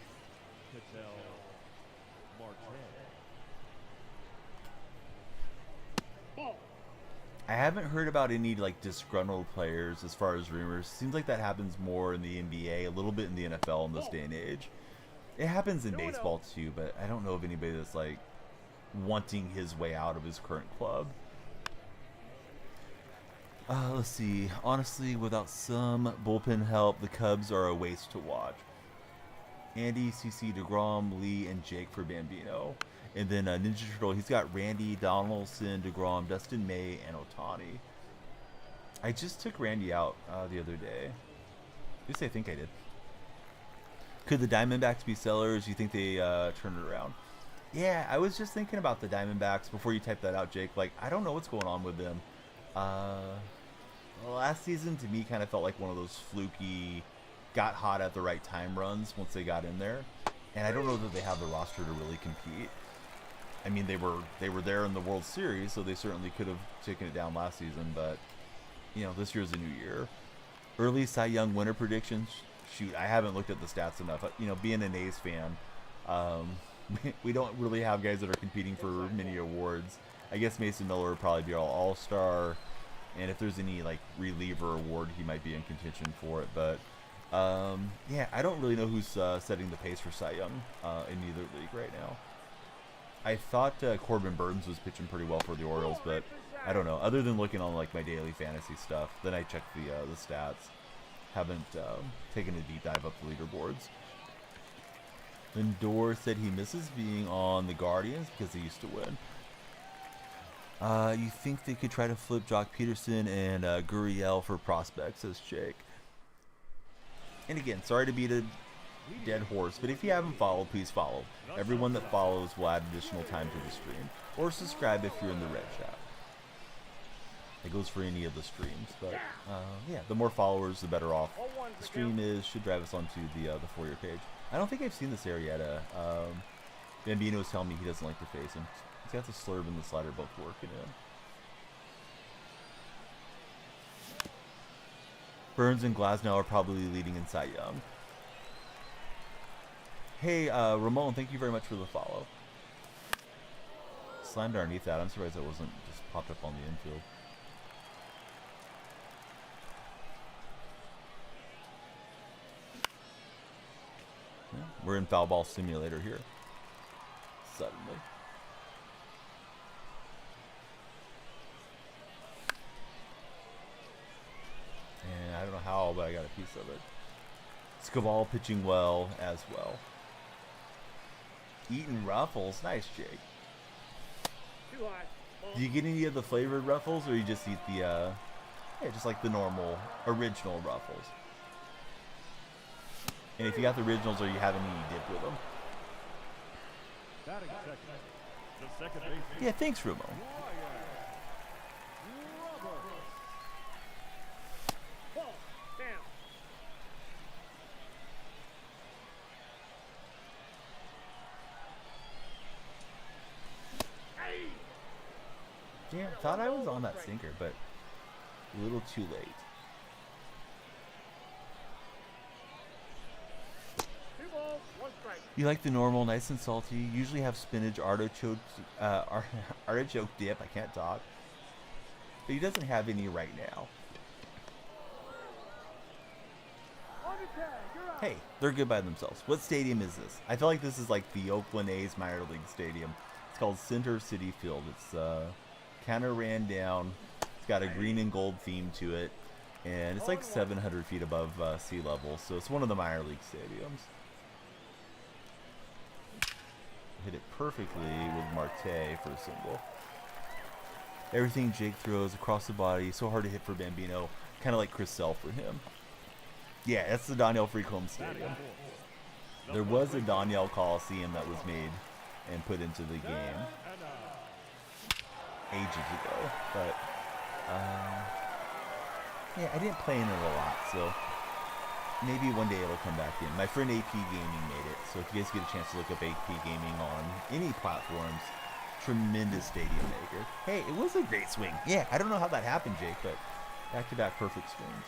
Ketel Marte. I haven't heard about any disgruntled players as far as rumors. Seems like that happens more in the NBA, a little bit in the NFL in this day and age. It happens in baseball too, but I don't know of anybody that's wanting his way out of his current club. Let's see. Honestly, without some bullpen help, the Cubs are a waste to watch. Andy, CC, DeGrom, Lee, and Jake for Bambino. And then Ninja Turtle, he's got Randy, Donaldson, DeGrom, Dustin May, and Ohtani. I just took Randy out the other day. At least I think I did. Could the Diamondbacks be sellers? You think they turn it around? Yeah, I was just thinking about the Diamondbacks before you type that out, Jake. I don't know what's going on with them. Last season to me kind of felt like one of those fluky, got hot at the right time runs once they got in there, and I don't know that they have the roster to really compete. I mean, they were there in the World Series, so they certainly could have taken it down last season, but this year's a new year. Early Cy Young winner predictions. Shoot, I haven't looked at the stats enough. Being an A's fan, we don't really have guys that are competing for many awards. I guess Mason Miller would probably be our All-Star, and if there's any reliever award, he might be in contention for it. But yeah, I don't really know who's setting the pace for Cy Young in either league right now. I thought Corbin Burns was pitching pretty well for the Orioles, but I don't know. Other than looking on my daily fantasy stuff, then I checked the stats. Haven't taken a deep dive up the leaderboards. Lindor said he misses being on the Guardians because they used to win. You think they could try to flip Jock Peterson and Gurriel for prospects, says Jake. And again, sorry to beat a dead horse, but if you haven't followed, please follow. Everyone that follows will add additional time to the stream. Or subscribe if you're in the red chat. It goes for any of the streams, but yeah, the more followers, the better off the stream is. Should drive us onto the For You page. I don't think I've seen this Arrieta. Bambino's telling me he doesn't like to face him. He's got the slurb and the slider both working in. Burns and Glasnow are probably leading in Cy Young. Hey, Ramon, thank you very much for the follow. Slammed underneath that. I'm surprised that wasn't just popped up on the infield. Yeah, we're in foul ball simulator here. Suddenly. And I don't know how, but I got a piece of it. Scaval pitching well as well. Eating Ruffles. Nice, Jake. Too high. Do you get any of the flavored Ruffles, or you just eat the, yeah, just like the normal, original Ruffles? And if you got the originals, are you having any dip with them? The second baseman. Yeah, thanks, Rumo. Ball. Down. Yeah, thought I was on that sinker, but a little too late. 2 balls, 1 strike. You like the normal, nice and salty. Usually have spinach, artichoke, artichoke dip. I can't talk. But he doesn't have any right now. On the tag, you're out. Hey, they're good by themselves. What stadium is this? I feel like this is like the Oakland A's minor league stadium. It's called Center City Field. It's kind of ran down. It's got a green and gold theme to it. And it's like 700 feet above sea level. So it's one of the minor league stadiums. Hit it perfectly with Marte for a single. Everything Jake throws across the body. So hard to hit for Bambino. Kind of like Chris Sell for him. Yeah, that's the Daniel Freecombe Stadium. There was a Daniel Coliseum that was made and put into the game ages ago, but yeah, I didn't play in it a lot, so maybe one day it'll come back in. My friend AP Gaming made it, so if you guys get a chance to look up AP Gaming on any platforms, tremendous stadium maker. Hey, it was a great swing. Yeah, I don't know how that happened, Jake, but back-to-back perfect swings.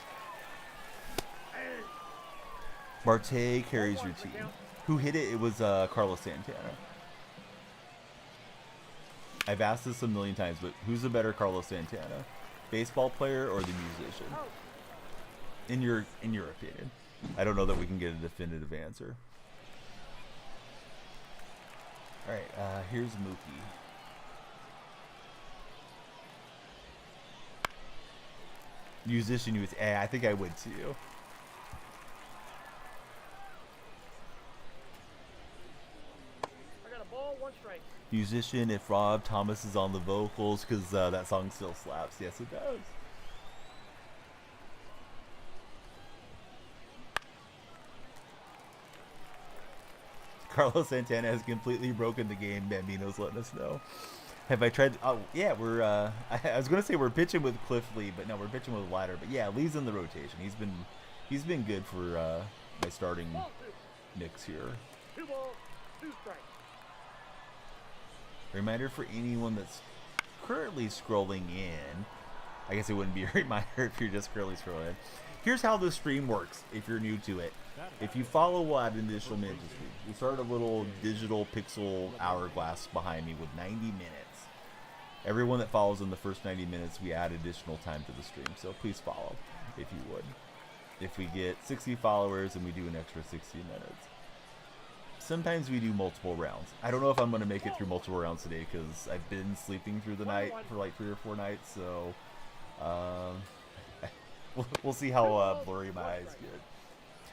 Marte carries your team. Who hit it? It was Carlos Santana. I've asked this a million times, but who's the better Carlos Santana? Baseball player or the musician? In your opinion. I don't know that we can get a definitive answer. Alright, here's Mookie. Musician, you would say, I think I would too. I got a ball, 1 strike. Musician, if Rob Thomas is on the vocals, because that song still slaps. Yes, it does. Carlos Santana has completely broken the game. Bambino's letting us know. Have I tried? Oh, yeah, we're. I was gonna say we're pitching with Cliff Lee, but no, we're pitching with Leiter. But yeah, Lee's in the rotation. He's been good for my starting Ball 2. mix here. 2 balls, 2 strikes. Reminder for anyone that's currently scrolling in. I guess it wouldn't be a reminder if you're just currently scrolling. Here's how the stream works if you're new to it. If you follow at Initial Minutes Stream, we start a little digital pixel hourglass behind me with 90 minutes. Everyone that follows in the first 90 minutes, we add additional time to the stream. So please follow if you would. If we get 60 followers, then we do an extra 60 minutes. Sometimes we do multiple rounds. I don't know if I'm going to make it through multiple rounds today because I've been sleeping through the night for like 3 or 4 nights. So we'll see how blurry my eyes get.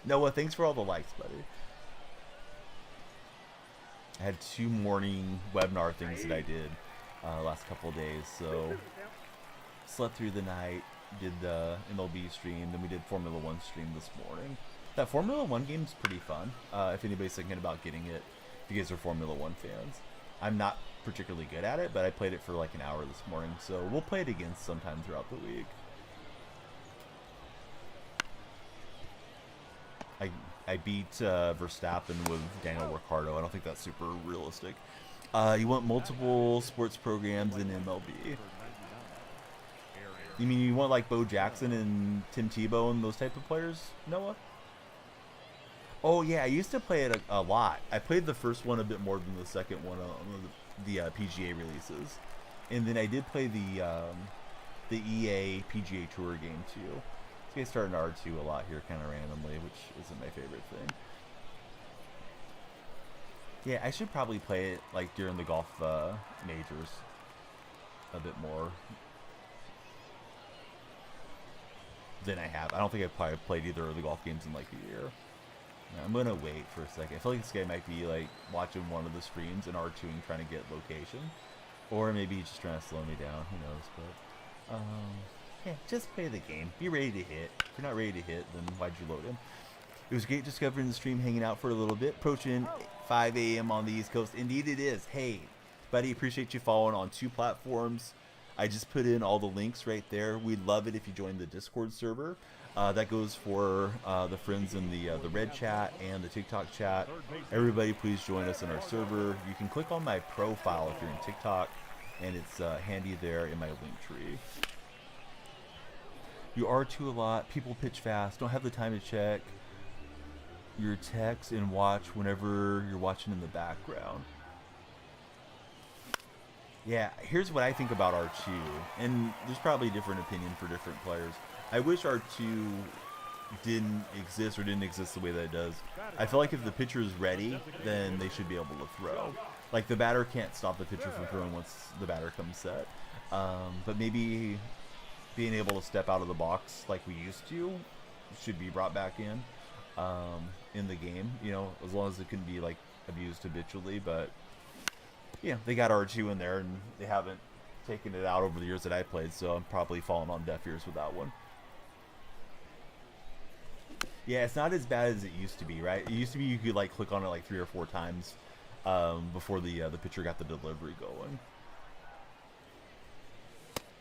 Noah, thanks for all the likes, buddy. I had 2 morning webinar things that I did last couple of days. So slept through the night, did the MLB stream, then we did Formula 1 stream this morning. That Formula 1 game's pretty fun, if anybody's thinking about getting it, if you guys are Formula 1 fans. I'm not particularly good at it, but I played it for like an hour this morning, so we'll play it again sometime throughout the week. I beat Verstappen with Daniel Ricciardo. I don't think that's super realistic. You want multiple sports programs in MLB. You mean you want like Bo Jackson and Tim Tebow and those type of players, Noah? Oh yeah, I used to play it a lot. I played the first one a bit more than the second one on the PGA releases, and then I did play the EA PGA Tour game too. So I started in R2 a lot here, kind of randomly, which isn't my favorite thing. Yeah, I should probably play it like during the golf majors a bit more than I have. I don't think I've probably played either of the golf games in like a year. I'm gonna wait for a second. I feel like this guy might be like watching one of the streams in R2 and trying to get location, or maybe he's just trying to slow me down. Who knows? But yeah, just play the game. Be ready to hit. If you're not ready to hit, then why'd you load him? It was great discovering the stream, hanging out for a little bit. Approaching 5 a.m. on the East Coast. Indeed, it is. Hey, buddy, appreciate you following on 2 platforms. I just put in all the links right there. We'd love it if you join the Discord server. That goes for the friends in the Red chat and the TikTok chat. Everybody, please join us in our server. You can click on my profile if you're in TikTok. and it's handy there in my link tree. You R2 a lot. People pitch fast. Don't have the time to check your text and watch whenever you're watching in the background. Yeah, here's what I think about R2, and there's probably a different opinion for different players. I wish R2 didn't exist or didn't exist the way that it does. I feel like if the pitcher is ready, then they should be able to throw. Like, the batter can't stop the pitcher from throwing once the batter comes set. But maybe being able to step out of the box like we used to should be brought back in the game, you know, as long as it can be, like, abused habitually. But, yeah, they got R2 in there, and they haven't taken it out over the years that I played, so I'm probably falling on deaf ears with that one. Yeah, it's not as bad as it used to be, right? It used to be you could, like, click on it like 3 or 4 times before the pitcher got the delivery going.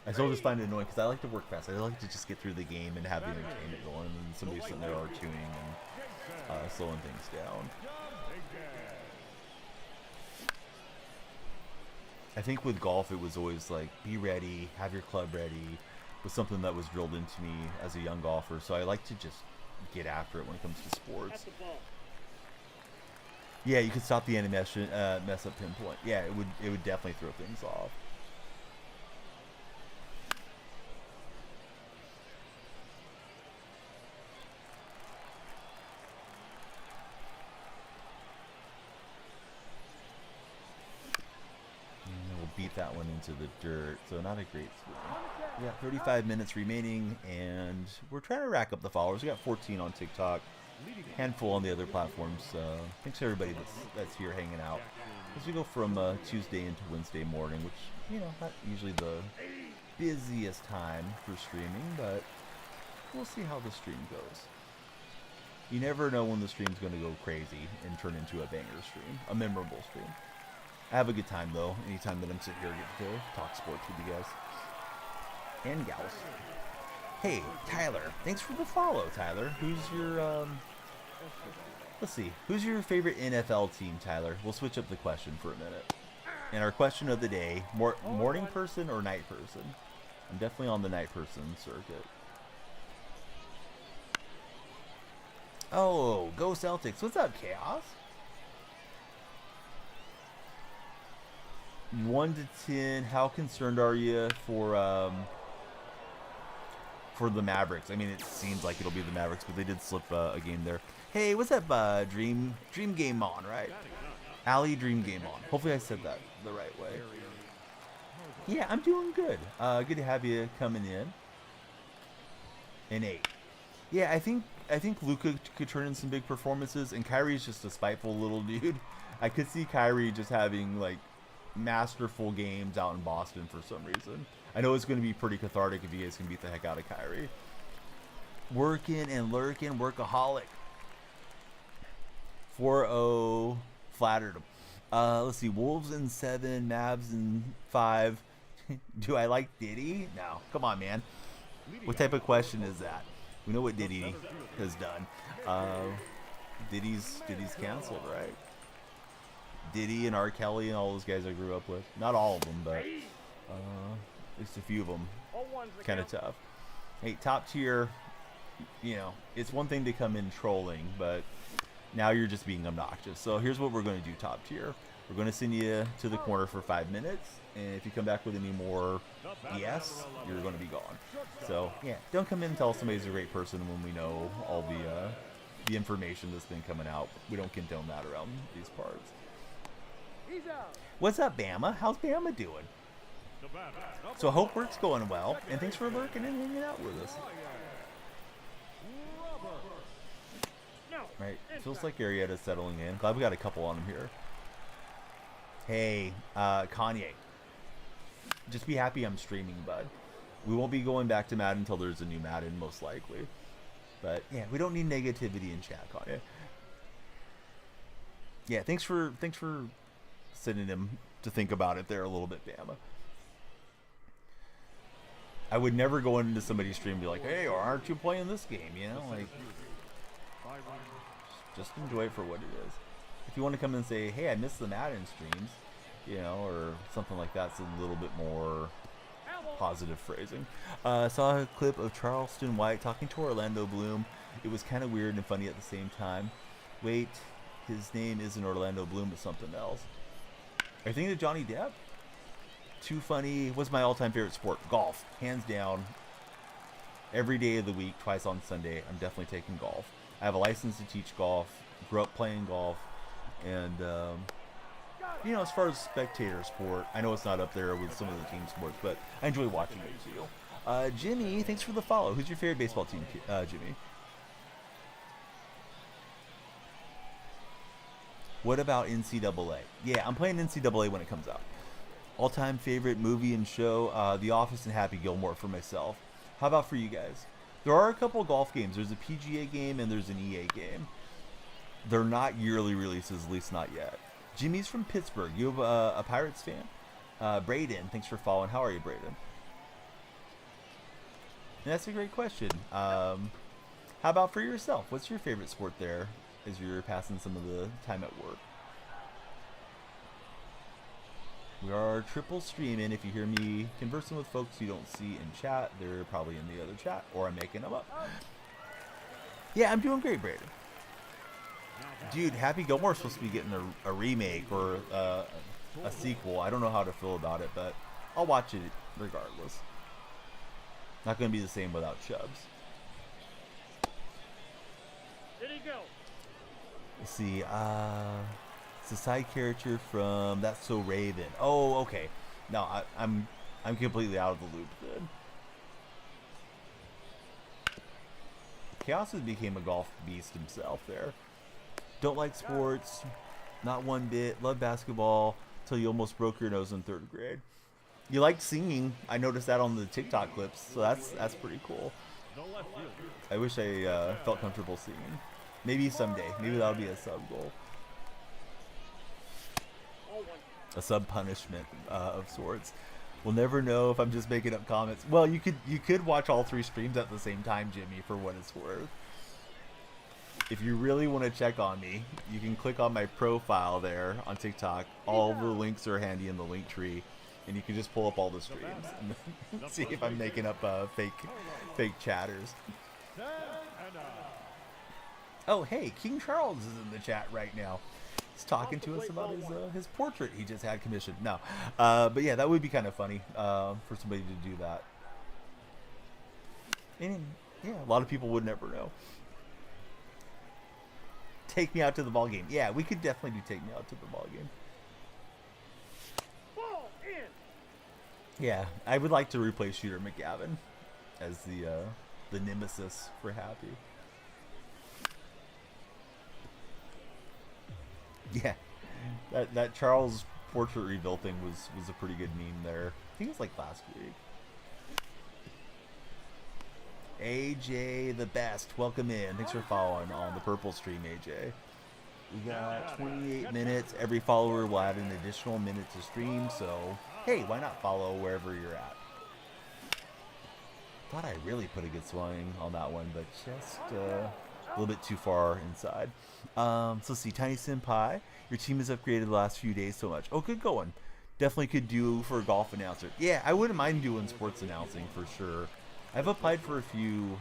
I still just find it annoying because I like to work fast. I like to just get through the game and have the entertainment going, and somebody's sitting there R2ing and slowing things down. I think with golf, it was always like, be ready, have your club ready, was something that was drilled into me as a young golfer. So I like to just get after it when it comes to sports. Yeah, you could stop the animation, mess up pinpoint. Yeah, it would definitely throw things off. Beat that one into the dirt, so not a great swing. We got 35 minutes remaining, and we're trying to rack up the followers. We got 14 on TikTok, handful on the other platforms. Thanks to everybody that's here hanging out as we go from Tuesday into Wednesday morning, which, you know, not usually the busiest time for streaming, but we'll see how the stream goes. You never know when the stream's going to go crazy and turn into a banger stream, a memorable stream. I have a good time, though, anytime that I'm sitting here getting to talk sports with you guys. And gals. Hey, Tyler. Thanks for the follow, Tyler. Who's your, let's see. Who's your favorite NFL team, Tyler? We'll switch up the question for a minute. And our question of the day, morning person or night person? I'm definitely on the night person circuit. Oh, go Celtics. What's up, Chaos? 1 to 10, how concerned are you for the Mavericks? I mean, it seems like it'll be the Mavericks, but they did slip a game there. Hey, what's up, Dream Game On, right? Ali Dream Game On. Hopefully I said that the right way. Yeah, I'm doing good. Good to have you coming in. An 8. Yeah, I think Luka could turn in some big performances, and Kyrie's just a spiteful little dude. I could see Kyrie just having, like, masterful games out in Boston for some reason. I know it's going to be pretty cathartic if you guys can beat the heck out of Kyrie. Working and lurking, workaholic. 4-0, flattered him. Let's see, Wolves in 7, Mavs in 5. Do I like Diddy? No, come on, man. What type of question is that? We know what Diddy has done. Diddy's canceled, right? Diddy and R. Kelly and all those guys I grew up with. Not all of them, but at least a few of them. Kind of tough. Hey, top tier, you know, it's one thing to come in trolling, but now you're just being obnoxious. So here's what we're going to do, top tier. We're going to send you to the corner for 5 minutes, and if you come back with any more BS, you're going to be gone. So, yeah, don't come in and tell somebody's a great person when we know all the information that's been coming out. We don't condone that around these parts. What's up, Bama? How's Bama doing? So I hope work's going well, and thanks for lurking and hanging out with us. Right, feels like Arietta's settling in. Glad we got a couple on him here. Hey, Kanye. Just be happy I'm streaming, bud. We won't be going back to Madden until there's a new Madden, most likely. But yeah, we don't need negativity in chat, Kanye. Yeah, thanks for sending him to think about it there a little bit, Bama. I would never go into somebody's stream and be like, hey, aren't you playing this game? You know, like, just enjoy it for what it is. If you want to come and say, hey, I missed the Madden streams, you know, or something like that's a little bit more Foul ball. positive phrasing. Saw a clip of Charleston White talking to Orlando Bloom. It was kind of weird and funny at the same time. Wait, his name isn't Orlando Bloom, but something else. Are you thinking of Johnny Depp? Too funny. What's my all-time favorite sport? Golf, hands down. Every day of the week, twice on Sunday, I'm definitely taking golf. I have a license to teach golf. Grew up playing golf, and you know, as far as spectator sport, I know it's not up there with some of the team sports, but I enjoy watching it too. Jimmy, thanks for the follow. Who's your favorite baseball team, Jimmy? What about NCAA? Yeah, I'm playing NCAA when it comes out. All-time favorite movie and show, The Office and Happy Gilmore for myself. How about for you guys? There are a couple of golf games. There's a PGA game and there's an EA game. They're not yearly releases, at least not yet. Jimmy's from Pittsburgh. You have a Pirates fan? Braden, thanks for following. How are you, Braden? And that's a great question. How about for yourself? What's your favorite sport there as you're passing some of the time at work? We are triple streaming. If you hear me conversing with folks you don't see in chat, they're probably in the other chat, or I'm making them up. Yeah, I'm doing great, Braden. Dude, Happy Gilmore's supposed to be getting a remake or a sequel. I don't know how to feel about it, but I'll watch it regardless. Not going to be the same without Chubbs. Did he go? Let's see. It's a side character from That's So Raven. Oh, okay. No, I'm completely out of the loop then. Chaos has became a golf beast himself there. Don't like sports, not one bit. Love basketball till you almost broke your nose in 3rd grade. You like singing. I noticed that on the TikTok clips, so that's pretty cool. The left fielder. I wish I felt comfortable singing. Maybe someday. Maybe that'll be a sub goal. All one. A sub punishment of sorts. We'll never know if I'm just making up comments. Well, you could watch all 3 streams at the same time, Jimmy, for what it's worth. If you really want to check on me, you can click on my profile there on TikTok. All the links are handy in the link tree, and you can just pull up all the streams and see if I'm making up fake chatters. Oh, hey, King Charles is in the chat right now. He's talking to us about his portrait he just had commissioned. No, but yeah, that would be kind of funny for somebody to do that. And yeah, a lot of people would never know. Take me out to the ball game. Yeah, we could definitely do take me out to the ball game. Ball in. Yeah, I would like to replace Shooter McGavin as the nemesis for Happy. Yeah, that Charles portrait rebuild thing was a pretty good meme there. I think it was like last week. AJ the best, welcome in. Thanks for following on the purple stream, AJ. We got 28 minutes. Every follower will add an additional minute to stream, so hey, why not follow wherever you're at? Thought I really put a good swing on that one, but just a little bit too far inside. So let's see, Tiny Senpai, your team has upgraded the last few days so much. Oh, good going. Definitely could do for a golf announcer. Yeah, I wouldn't mind doing sports announcing for sure. I've applied for a few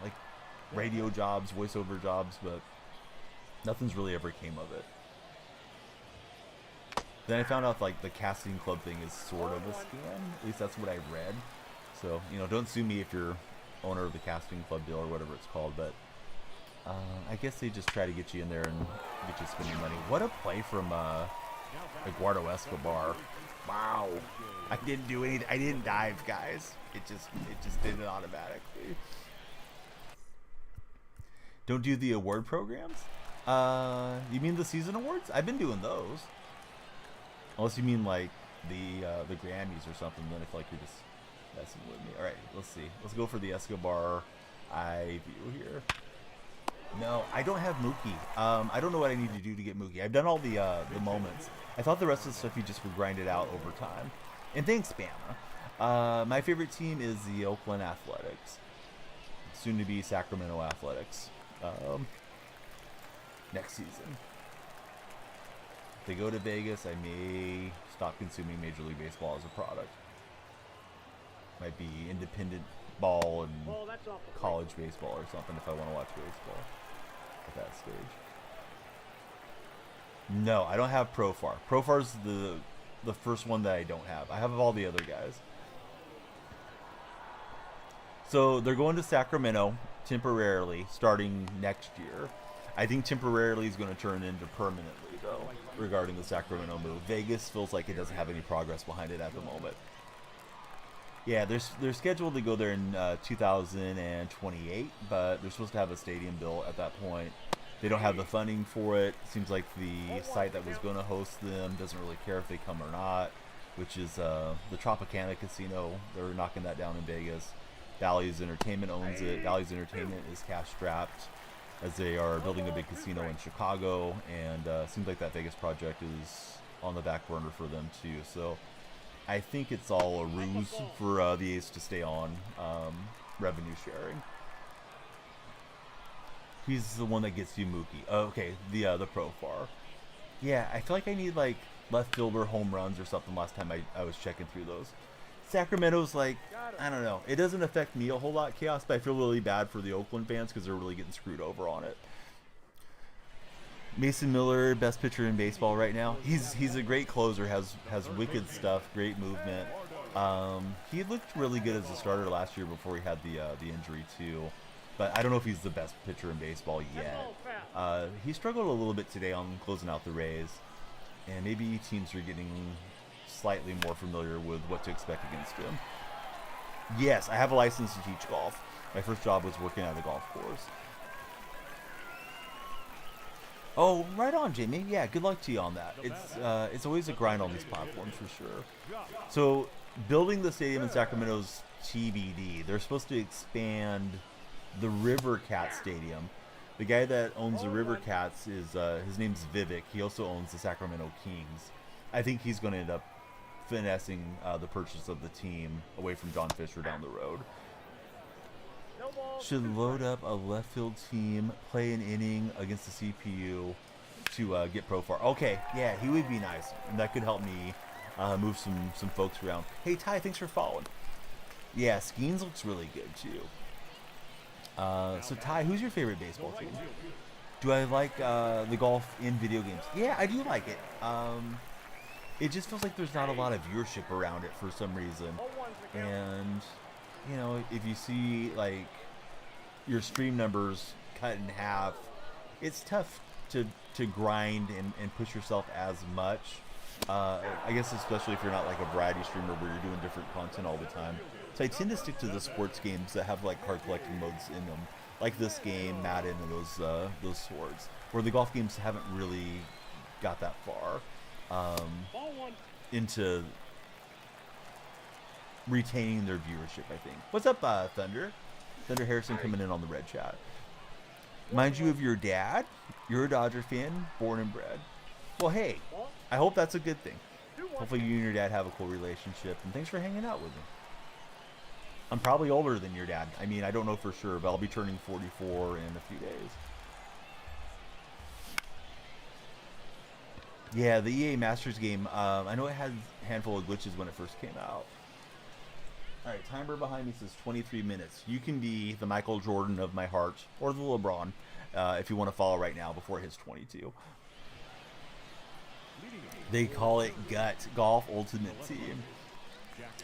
like radio jobs, voiceover jobs, but nothing's really ever came of it. Then I found out like the casting club thing is sort of a scam. At least that's what I've read. So, you know, don't sue me if you're owner of the casting club deal or whatever it's called, but I guess they just try to get you in there and get you spending money. What a play from Eduardo Escobar. Wow. I didn't do anything. I didn't dive, guys. It just did it automatically. Don't do the award programs? You mean the season awards? I've been doing those. Unless you mean like the Grammys or something, then I feel like you're just messing with me. Alright, let's see. Let's go for the Escobar eye view here. No, I don't have Mookie. I don't know what I need to do to get Mookie. I've done all the moments. I thought the rest of the stuff you just would grind it out over time. And thanks, Bama. My favorite team is the Oakland Athletics. Soon to be Sacramento Athletics. Next season. they go to Vegas, I may stop consuming Major League Baseball as a product. Might be independent ball and Ball, that's off the plate. college baseball or something if I want to watch baseball at that stage. No, I don't have Profar. Profar's the first one that I don't have. I have all the other guys. So they're going to Sacramento temporarily starting next year. I think temporarily is going to turn into permanently, though, regarding the Sacramento move. Vegas feels like it doesn't have any progress behind it at the moment. Yeah, they're scheduled to go there in 2028, but they're supposed to have a stadium built at that point. They don't have the funding for it. Seems like the site that was going to host them doesn't really care if they come or not, which is the Tropicana Casino. They're knocking that down in Vegas. Bally's Entertainment owns it. Bally's Entertainment is cash strapped as they are building a big casino in Chicago, and seems like that Vegas project is on the back burner for them too. So I think it's all a ruse for the A's to stay on revenue sharing. He's the one that gets you Mookie. Oh, okay, the Profar. Yeah, I feel like I need like left fielder home runs or something last time I was checking through those. Sacramento's like, I don't know. It doesn't affect me a whole lot, Chaos, but I feel really bad for the Oakland fans because they're really getting screwed over on it. Mason Miller, best pitcher in baseball right now. He's a great closer, has wicked stuff, great movement. He looked really good as a starter last year before he had the injury too. But I don't know if he's the best pitcher in baseball yet. He struggled a little bit today on closing out the Rays, and maybe teams are getting slightly more familiar with what to expect against him. Yes, I have a license to teach golf. My first job was working at a golf course. Oh, right on, Jamie. Yeah, good luck to you on that. It's always a grind on these platforms for sure. So, building the stadium in Sacramento's TBD. They're supposed to expand the River Cat Stadium. The guy that owns the River Cats is his name's Vivek. He also owns the Sacramento Kings. I think he's going to end up finessing the purchase of the team away from John Fisher down the road. Should load up a left field team, play an inning against the CPU to get Profar. Okay, yeah, he would be nice, and that could help me move some folks around. Hey Ty, thanks for following. Yeah, Skeens looks really good too. So Ty, who's your favorite baseball team? Do I like the golf in video games? Yeah, I do like it. It just feels like there's not a lot of viewership around it for some reason. And, you know, if you see, like, your stream numbers cut in half, it's tough to grind and push yourself as much. I guess especially if you're not like a variety streamer where you're doing different content all the time. So I tend to stick to the sports games that have like card collecting modes in them, like this game, Madden, and those sorts. Where the golf games haven't really got that far into retaining their viewership, I think. What's up, Thunder? Thunder Harrison coming in on the red chat. Mind you of your dad, you're a Dodger fan, born and bred. Well, hey, I hope that's a good thing. Hopefully you and your dad have a cool relationship, and thanks for hanging out with me. I'm probably older than your dad. I mean, I don't know for sure, but I'll be turning 44 in a few days. Yeah, the EA Masters game, I know it had a handful of glitches when it first came out. Alright, timer behind me says 23 minutes. You can be the Michael Jordan of my heart, or the LeBron, if you want to follow right now before it hits 22. They call it GUT, Golf Ultimate Team.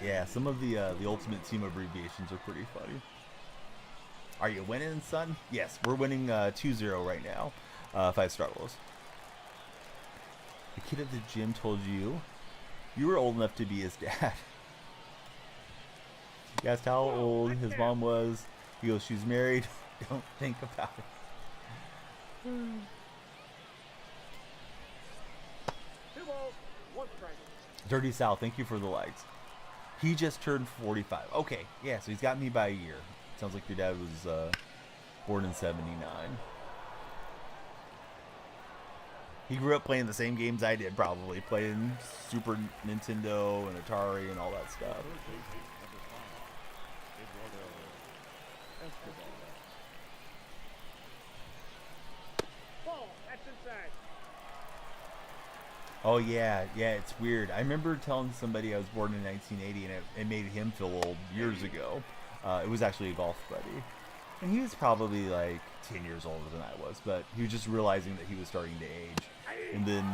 Yeah, some of the Ultimate Team abbreviations are pretty funny. Are you winning, son? Yes, we're winning 2-0 right now. 5-star rolls. The kid at the gym told you were old enough to be his dad. He asked how old his mom was. He goes, she's married. Don't think about it. Two balls, one strike. Dirty Sal, thank you for the likes. He just turned 45. Okay, yeah, so he's got me by a year. Sounds like your dad was born in 79. He grew up playing the same games I did, probably. Playing Super Nintendo and Atari and all that stuff. Ball, that's inside. Oh yeah, yeah, it's weird. I remember telling somebody I was born in 1980, and it made him feel old years ago. It was actually a golf buddy, and he was probably like 10 years older than I was, but he was just realizing that he was starting to age. And then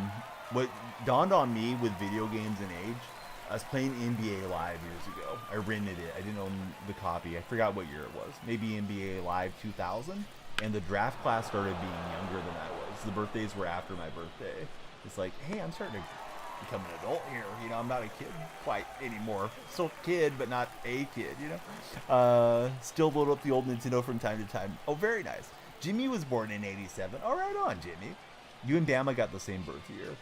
what dawned on me with video games and age, I was playing NBA Live years ago. I rented it. I didn't own the copy. I forgot what year it was. Maybe NBA Live 2000. And the draft class started being younger than I was. The birthdays were after my birthday. It's like, hey, I'm starting to become an adult here. You know, I'm not a kid quite anymore. Still a kid, but not a kid, you know? Still load up the old Nintendo from time to time. Oh, very nice. Jimmy was born in 87. All right on, Jimmy. You and Bama got the same birth year.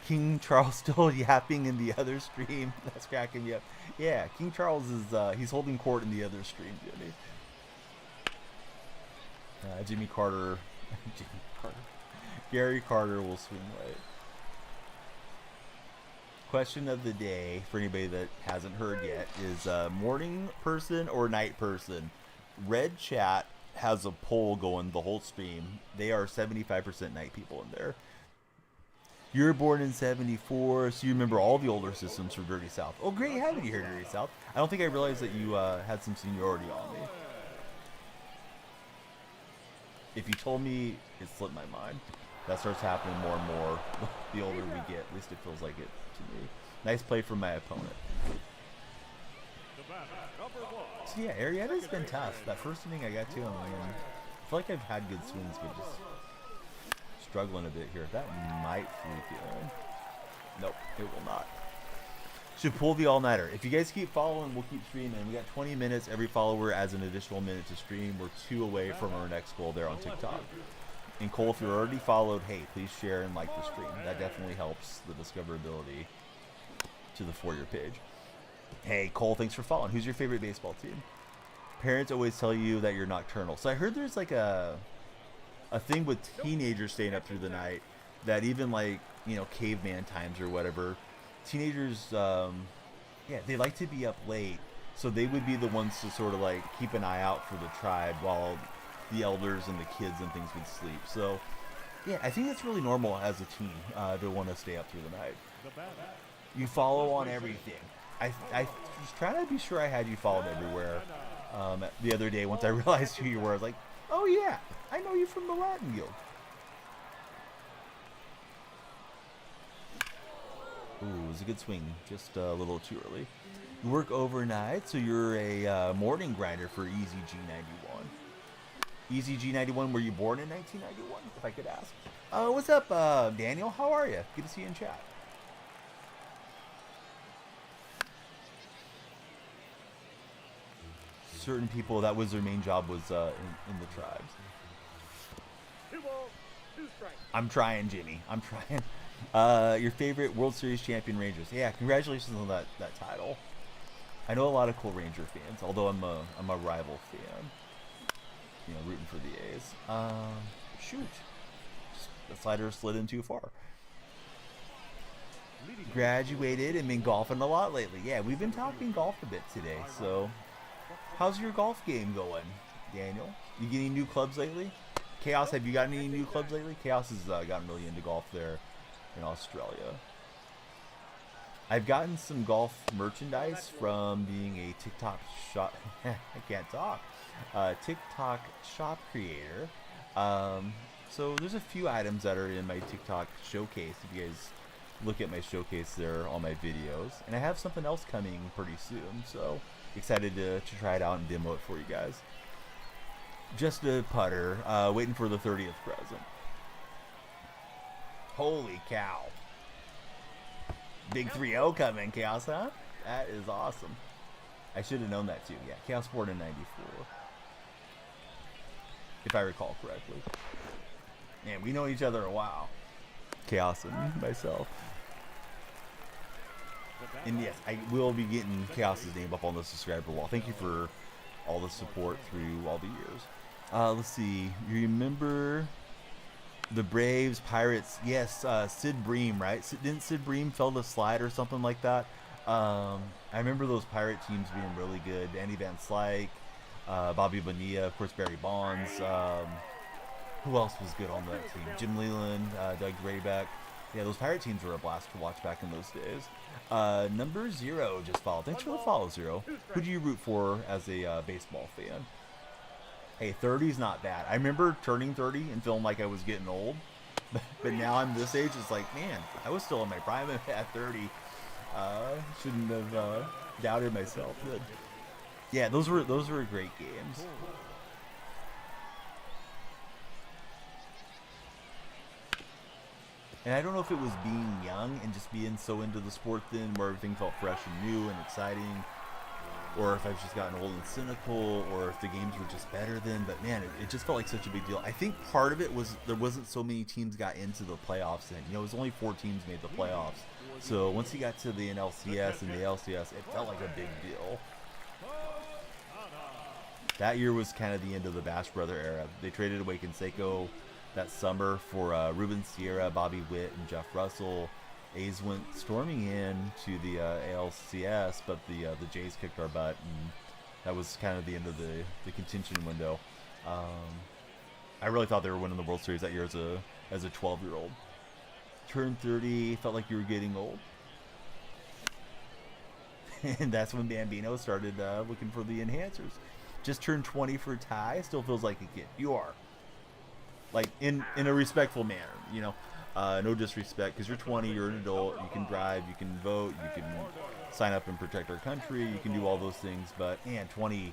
King Charles still yapping in the other stream. That's cracking me up. Yeah, King Charles is, he's holding court in the other stream, Jimmy. Jimmy Carter. Jimmy Carter. Gary Carter will swing late. Question of the day for anybody that hasn't heard yet is morning person or night person? Red Chat has a poll going the whole stream. They are 75% night people in there. You're born in 74, so you remember all the older systems from Dirty South. Oh, great having you here, Dirty South. I don't think I realized that you had some seniority on me. If you told me, it slipped my mind. That starts happening more and more the older we get. At least it feels like it to me. Nice play from my opponent. So yeah, Arietta's been tough. That first inning I got to him, I feel like I've had good swings, but just struggling a bit here. That might fluke in. Nope, it will not. Should pull the all-nighter. If you guys keep following, we'll keep streaming. We got 20 minutes. Every follower adds an additional minute to stream. We're 2 away from our next goal there on TikTok. And Cole, if you're already followed, hey, please share and like the stream. That definitely helps the discoverability to the For Your page. Hey, Cole, thanks for following. Who's your favorite baseball team? Parents always tell you that you're nocturnal. So I heard there's like a thing with teenagers staying up through the night that even like, you know, caveman times or whatever, teenagers, yeah, they like to be up late. So they would be the ones to sort of like keep an eye out for the tribe while the elders and the kids and things would sleep. So yeah, I think that's really normal as a teen to want to stay up through the night. You follow on everything. I was trying to be sure I had you followed everywhere. The other day, once I realized who you were, I was like, oh yeah, I know you from the Latin Guild. Ooh, it was a good swing, just a little too early. You work overnight, so you're a morning grinder for Easy G91. Easy G91, were you born in 1991, if I could ask? What's up, Daniel? How are you? Good to see you in chat. Certain people, that was their main job, was in the tribes. 2 balls, 2 strikes. I'm trying, Jimmy. I'm trying. Your favorite World Series champion Rangers. Yeah, congratulations on that title. I know a lot of cool Ranger fans, although I'm a rival fan. You know, rooting for the A's. Shoot. The slider slid in too far. Graduated and been golfing a lot lately. Yeah, we've been talking golf a bit today, so how's your golf game going, Daniel? You getting new clubs lately? Chaos, have you gotten any new clubs lately? Chaos has gotten really into golf there in Australia. I've gotten some golf merchandise from being a TikTok shop. I can't talk. TikTok shop creator. So there's a few items that are in my TikTok showcase. If you guys look at my showcase there, all my videos, and I have something else coming pretty soon. So excited to try it out and demo it for you guys. Just a putter, waiting for the 30th present. Holy cow. Big 3-0 coming, Chaos, huh? That is awesome. I should have known that too. Yeah, Chaos born in 94. If I recall correctly. Man, we know each other a while. Chaos and myself. And yes, I will be getting Chaos's name up on the subscriber wall. Thank you for all the support through all the years. Let's see. You remember the Braves, Pirates? Yes, Sid Bream, right? Didn't Sid Bream fell to slide or something like that? I remember those Pirate teams being really good. Andy Van Slyke, Bobby Bonilla, of course, Barry Bonds. Who else was good on that team? Jim Leland, Doug Graybeck. Yeah, those Pirate teams were a blast to watch back in those days. Number 0 just followed. Thanks for the follow, 0. Who do you root for as a baseball fan? Hey, 30's not bad. I remember turning 30 and feeling like I was getting old. But now I'm this age, it's like, man, I was still in my prime at 30. Shouldn't have doubted myself. But yeah, those were great games. And I don't know if it was being young and just being so into the sport then, where everything felt fresh and new and exciting, or if I've just gotten old and cynical, or if the games were just better then. But man, it just felt like such a big deal. I think part of it was there wasn't so many teams got into the playoffs then. You know, it was only 4 teams made the playoffs. So once you got to the NLCS and the LCS, it felt like a big deal. That year was kind of the end of the Bash Brother era. They traded away Canseco that summer for Ruben Sierra, Bobby Witt, and Jeff Russell. A's went storming in to the ALCS, but the Jays kicked our butt, and that was kind of the end of the contention window. I really thought they were winning the World Series that year as a 12-year-old. Turned 30, felt like you were getting old. And that's when Bambino started looking for the enhancers. Just turned 20 for Ty, still feels like a kid. You are. Like, in a respectful manner, you know. No disrespect, because you're 20, you're an adult, you can drive, you can vote, you can sign up and protect our country, you can do all those things, but man, 20,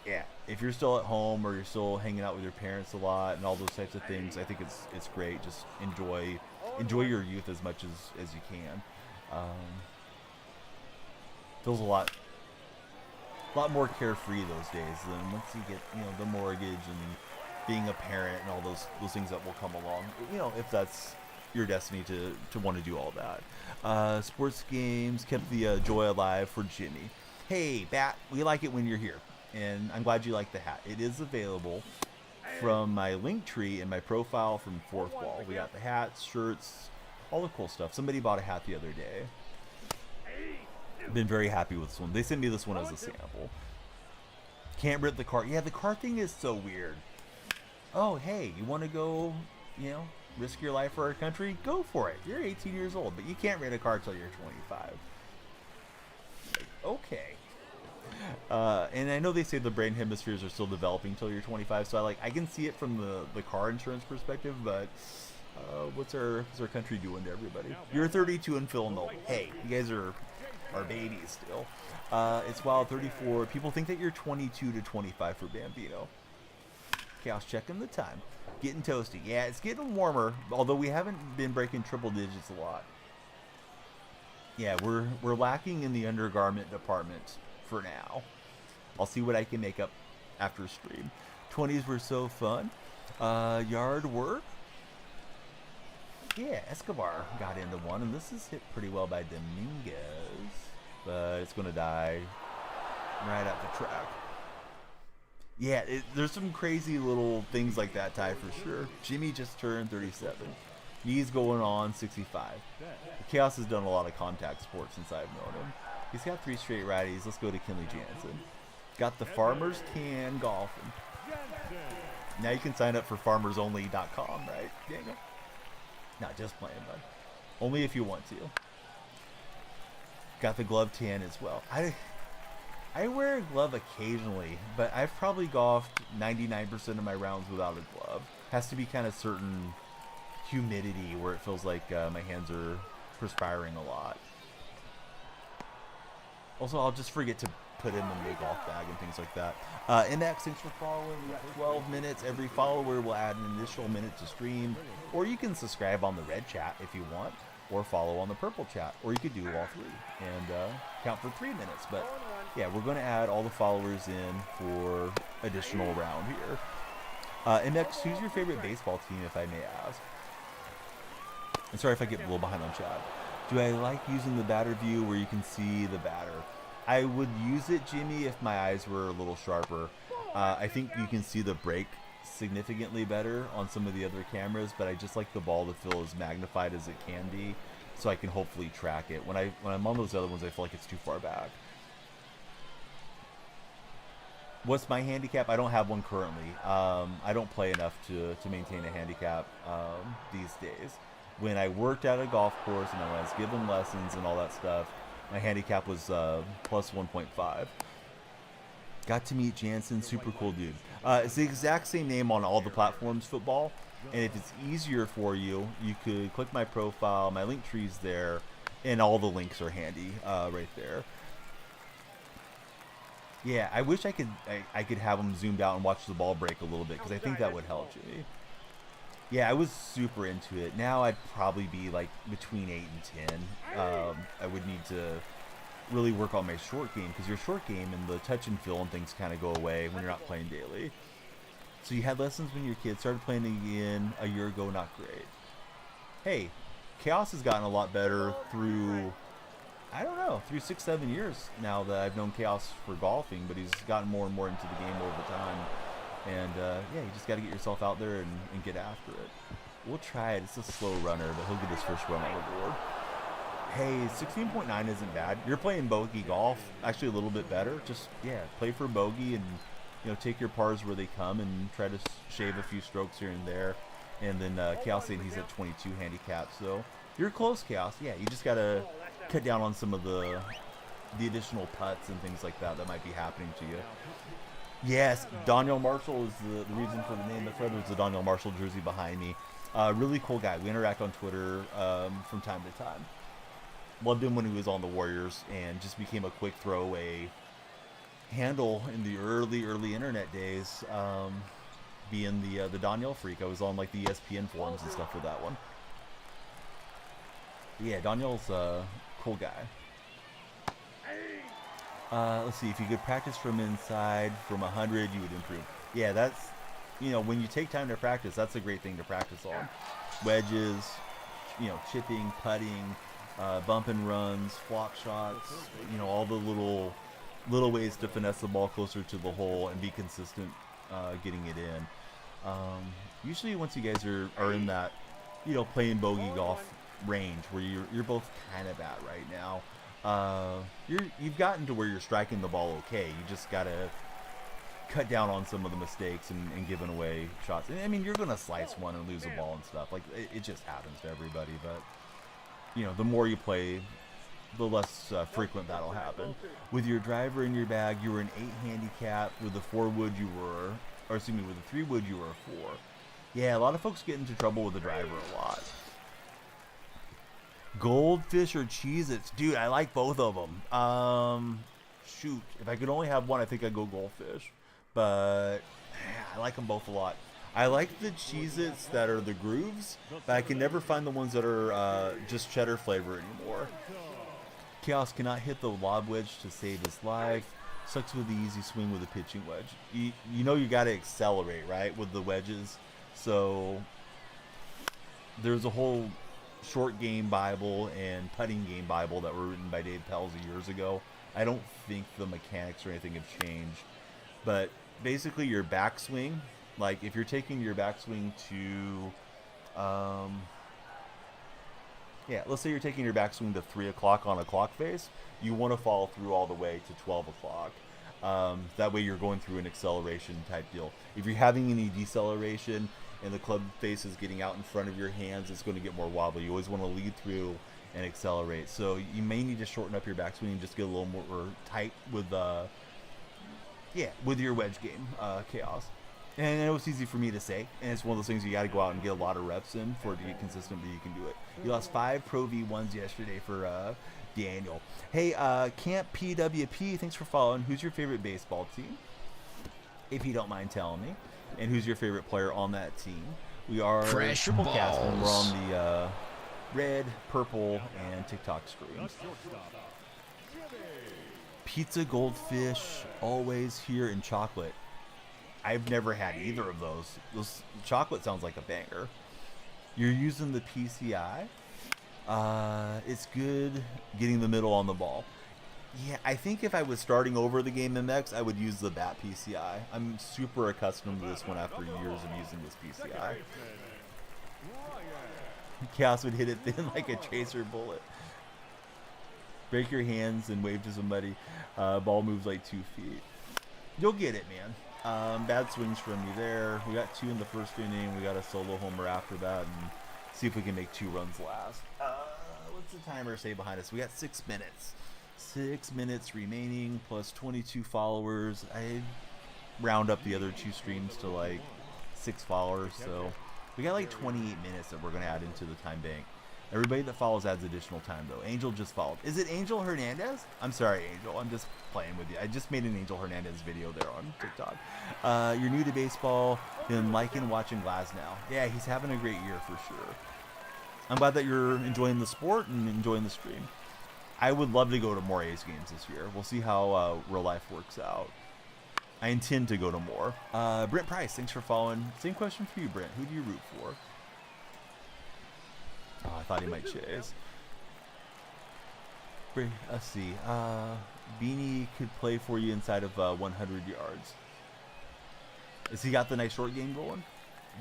yeah, if you're still at home or you're still hanging out with your parents a lot and all those types of things, I think it's great. Just enjoy your youth as much as you can. Feels a lot more carefree those days than once you get, you know, the mortgage and being a parent and all those things that will come along, you know, if that's your destiny to want to do all that. Sports games kept the joy alive for Jimmy. Hey, Bat, we like it when you're here, and I'm glad you like the hat. It is available from my link tree in my profile from Fourth Wall. We got the hats, shirts, all the cool stuff. Somebody bought a hat the other day. Been very happy with this one. They sent me this one as a sample. Can't rent the car. Yeah, the car thing is so weird. Oh, hey, you want to go, you know, risk your life for our country? Go for it. You're 18 years old, but you can't rent a car till you're 25. Like, okay. And I know they say the brain hemispheres are still developing till you're 25, so I can see it from the car insurance perspective, but what's our country doing to everybody? You're 32 and feeling old. Hey, you guys are babies still. It's Wild 34. People think that you're 22 to 25 for Bambino. Chaos checking the time. Getting toasty. Yeah, it's getting warmer, although we haven't been breaking triple digits a lot. Yeah, we're lacking in the undergarment department for now. I'll see what I can make up after stream. 20s were so fun. Yard work. Yeah, Escobar got into one, and this is hit pretty well by Dominguez, but it's going to die right at the track. Yeah, there's some crazy little things like that, Ty, for sure. Jimmy just turned 37. He's going on 65. Chaos has done a lot of contact sports since I've known him. He's got 3 straight righties. Let's go to Kenley Jansen. Got the Farmers Can golfing. Now you can sign up for farmersonly.com, right, Daniel? Not just playing, bud. Only if you want to. Got the glove tan as well. I wear a glove occasionally, but I've probably golfed 99% of my rounds without a glove. Has to be kind of certain humidity where it feels like my hands are perspiring a lot. Also, I'll just forget to put in the golf bag and things like that. MX, thanks for following. We got 12 minutes. Every follower will add an additional minute to stream. Or you can subscribe on the red chat if you want, or follow on the purple chat, or you could do all 3 and count for 3 minutes. But yeah, we're going to add all the followers in for additional round here. MX, who's your favorite baseball team, if I may ask? And sorry if I get a little behind on chat. Do I like using the batter view where you can see the batter? I would use it, Jimmy, if my eyes were a little sharper. I think you can see the break significantly better on some of the other cameras, but I just like the ball to feel as magnified as it can be, so I can hopefully track it. When I'm on those other ones, I feel like it's too far back. What's my handicap? I don't have one currently. I don't play enough to maintain a handicap these days. When I worked at a golf course and I was given lessons and all that stuff, my handicap was plus 1.5. Got to meet Jansen, super cool dude. It's the exact same name on all the platforms, football. And if it's easier for you, you could click my profile, my link tree's there, and all the links are handy right there. Yeah, I wish I could have them zoomed out and watch the ball break a little bit because I think that would help Jimmy. Yeah, I was super into it. Now I'd probably be like between 8 and 10. I would need to really work on my short game because your short game and the touch and feel and things kind of go away when you're not playing daily. So you had lessons when you were a kid, started playing again a year ago, not great. Hey, Chaos has gotten a lot better through, I don't know, through 6-7 years now that I've known Chaos for golfing, but he's gotten more and more into the game over time. And yeah, you just got to get yourself out there and get after it. We'll try it. It's a slow runner, but he'll get his first run on the board. Hey, 16.9 isn't bad. You're playing bogey golf, actually a little bit better. Just, yeah, play for bogey and, you know, take your pars where they come and try to shave a few strokes here and there. And then Chaos saying he's at 22 handicap, so you're close, Chaos. Yeah, you just got to cut down on some of the additional putts and things like that might be happening to you. Yes, Daniel Marshall is the reason for the name. That's why there's the Daniel Marshall jersey behind me. Really cool guy. We interact on Twitter from time to time. Loved him when he was on the Warriors and just became a quick throwaway handle in the early internet days. Being the Daniel freak. I was on like the ESPN forums and stuff for that one. Yeah, Daniel's a cool guy. Let's see, if you could practice from inside from 100, you would improve. Yeah, that's, you know, when you take time to practice, that's a great thing to practice on. Wedges, you know, chipping, putting, bump and runs, flop shots, you know, all the little ways to finesse the ball closer to the hole and be consistent getting it in. Usually once you guys are in that, you know, playing bogey golf range where you're both kind of at right now, you've gotten to where you're striking the ball okay. You just gotta cut down on some of the mistakes and giving away shots. I mean, you're gonna slice one and lose a ball and stuff. Like it just happens to everybody. But you know, the more you play, the less frequent that'll happen. With your driver in your bag, you were an 8 handicap. With the 4 wood, you were, or excuse me, with the 3 wood, you were a 4. Yeah, a lot of folks get into trouble with the driver a lot. Goldfish or Cheez-Its? Dude, I like both of them. Shoot, if I could only have one, I think I'd go Goldfish. But I like them both a lot. I like the Cheez-Its that are the grooves, but I can never find the ones that are just cheddar flavor anymore. Chaos cannot hit the lob wedge to save his life. Sucks with the easy swing with a pitching wedge. You know you got to accelerate, right, with the wedges. So there's a whole short game Bible and putting game Bible that were written by Dave Pelzy years ago. I don't think the mechanics or anything have changed. But basically your backswing, like if you're taking your backswing to, let's say you're taking your backswing to 3 o'clock on a clock face, you want to follow through all the way to 12 o'clock. That way you're going through an acceleration type deal. If you're having any deceleration and the club face is getting out in front of your hands, it's going to get more wobbly. You always want to lead through and accelerate. So you may need to shorten up your backswing and just get a little more tight with with your wedge game, Chaos. And I know it's easy for me to say, and it's one of those things you got to go out and get a lot of reps in for it to get consistent, but you can do it. You lost 5 Pro V1s yesterday for Daniel. Hey, Camp PWP, thanks for following. Who's your favorite baseball team? If you don't mind telling me. And who's your favorite player on that team? We are Fresh Triple balls. Cast, and we're on the red, purple, and TikTok streams. Pizza Goldfish, always here in chocolate. I've never had either of those. Those chocolate sounds like a banger. You're using the PCI. It's good getting the middle on the ball. Yeah, I think if I was starting over the game MX, I would use the bat PCI. I'm super accustomed to this one after years of using this PCI. Chaos would hit it thin like a tracer bullet. Break your hands and wave to somebody. Ball moves like 2 feet. You'll get it, man. Bad swings from you there. We got 2 in the first inning. We got a solo homer after that, and see if we can make 2 runs last. What's the timer say behind us? We got 6 minutes. 6 minutes remaining plus 22 followers. I round up the other 2 streams to like 6 followers, so we got like 28 minutes that we're gonna add into the time bank. Everybody that follows adds additional time though. Angel just followed. Is it Angel Hernandez? I'm sorry, Angel. I'm just playing with you. I just made an Angel Hernandez video there on TikTok. You're new to baseball. Been liking watching Glasnow. Yeah, he's having a great year for sure. I'm glad that you're enjoying the sport and enjoying the stream. I would love to go to more A's games this year. We'll see how real life works out. I intend to go to more. Brent Price, thanks for following. Same question for you, Brent. Who do you root for? Oh, I thought he might chase. Let's see. Beanie could play for you inside of 100 yards. Has he got the nice short game going?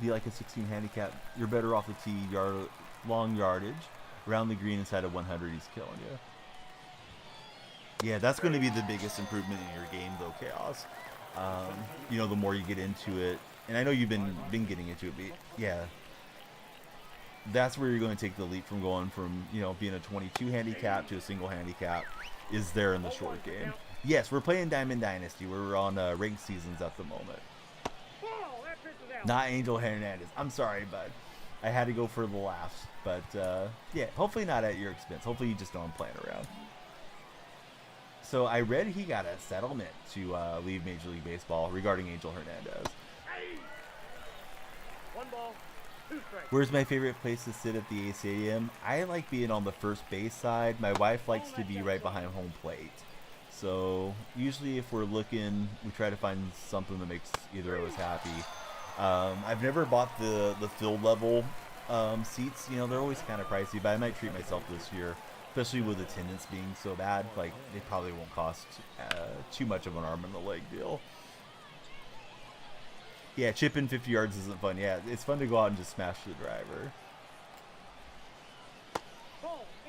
Be like a 16 handicap. You're better off the tee, long yardage. Around the green inside of 100, he's killing you. Yeah, that's going to be the biggest improvement in your game, though, Chaos. You know, the more you get into it, and I know you've been getting into it, but yeah, that's where you're going to take the leap from going from, you know, being a 22 handicap to a single handicap is there in the short game. Yes, we're playing Diamond Dynasty. We're on ranked seasons at the moment. Not Angel Hernandez. I'm sorry, bud. I had to go for the laughs. But, yeah, hopefully not at your expense. Hopefully you just know I'm playing around. So I read he got a settlement to leave Major League Baseball regarding Angel Hernandez. One ball, 2 strikes. Where's my favorite place to sit at the A Stadium? I like being on the first base side. My wife likes to be right behind home plate. So usually if we're looking, we try to find something that makes either of us happy. I've never bought the field level seats. You know, they're always kind of pricey, but I might treat myself this year. Especially with attendance being so bad, like it probably won't cost too much of an arm and a leg deal. Yeah, chipping 50 yards isn't fun. Yeah, it's fun to go out and just smash the driver.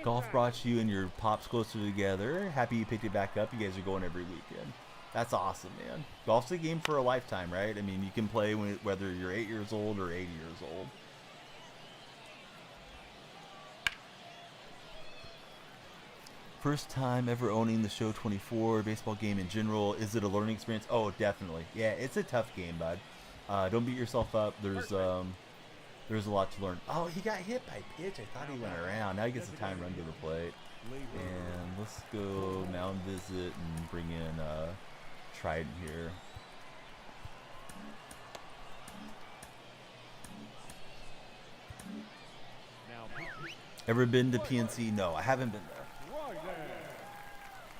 Golf brought you and your pops closer together. Happy you picked it back up. You guys are going every weekend. That's awesome, man. Golf's a game for a lifetime, right? I mean, you can play whether you're 8 years old or 80 years old. First time ever owning the Show 24 baseball game in general. Is it a learning experience? Oh, definitely. Yeah, it's a tough game, bud. Don't beat yourself up. There's a lot to learn. Oh, he got hit by pitch. I thought he went around. Now he gets a time run to the plate. And let's go mound visit and bring in Trident here. Ever been to PNC? No, I haven't been there.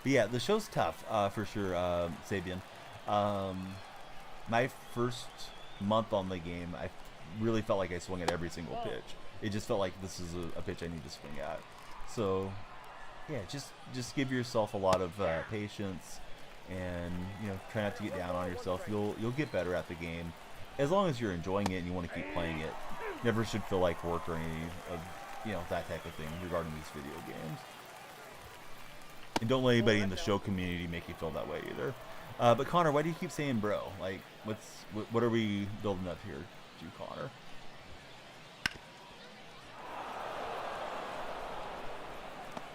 But yeah, the show's tough, for sure, Sabian. My first month on the game, I really felt like I swung at every single pitch. It just felt like this is a pitch I need to swing at. So, yeah, just give yourself a lot of patience, and you know, try not to get down on yourself. You'll get better at the game, as long as you're enjoying it and you want to keep playing it. Never should feel like work or any of that type of thing regarding these video games. And don't let anybody in the show community make you feel that way either. But Connor, why do you keep saying bro? Like, what are we building up here to, Connor?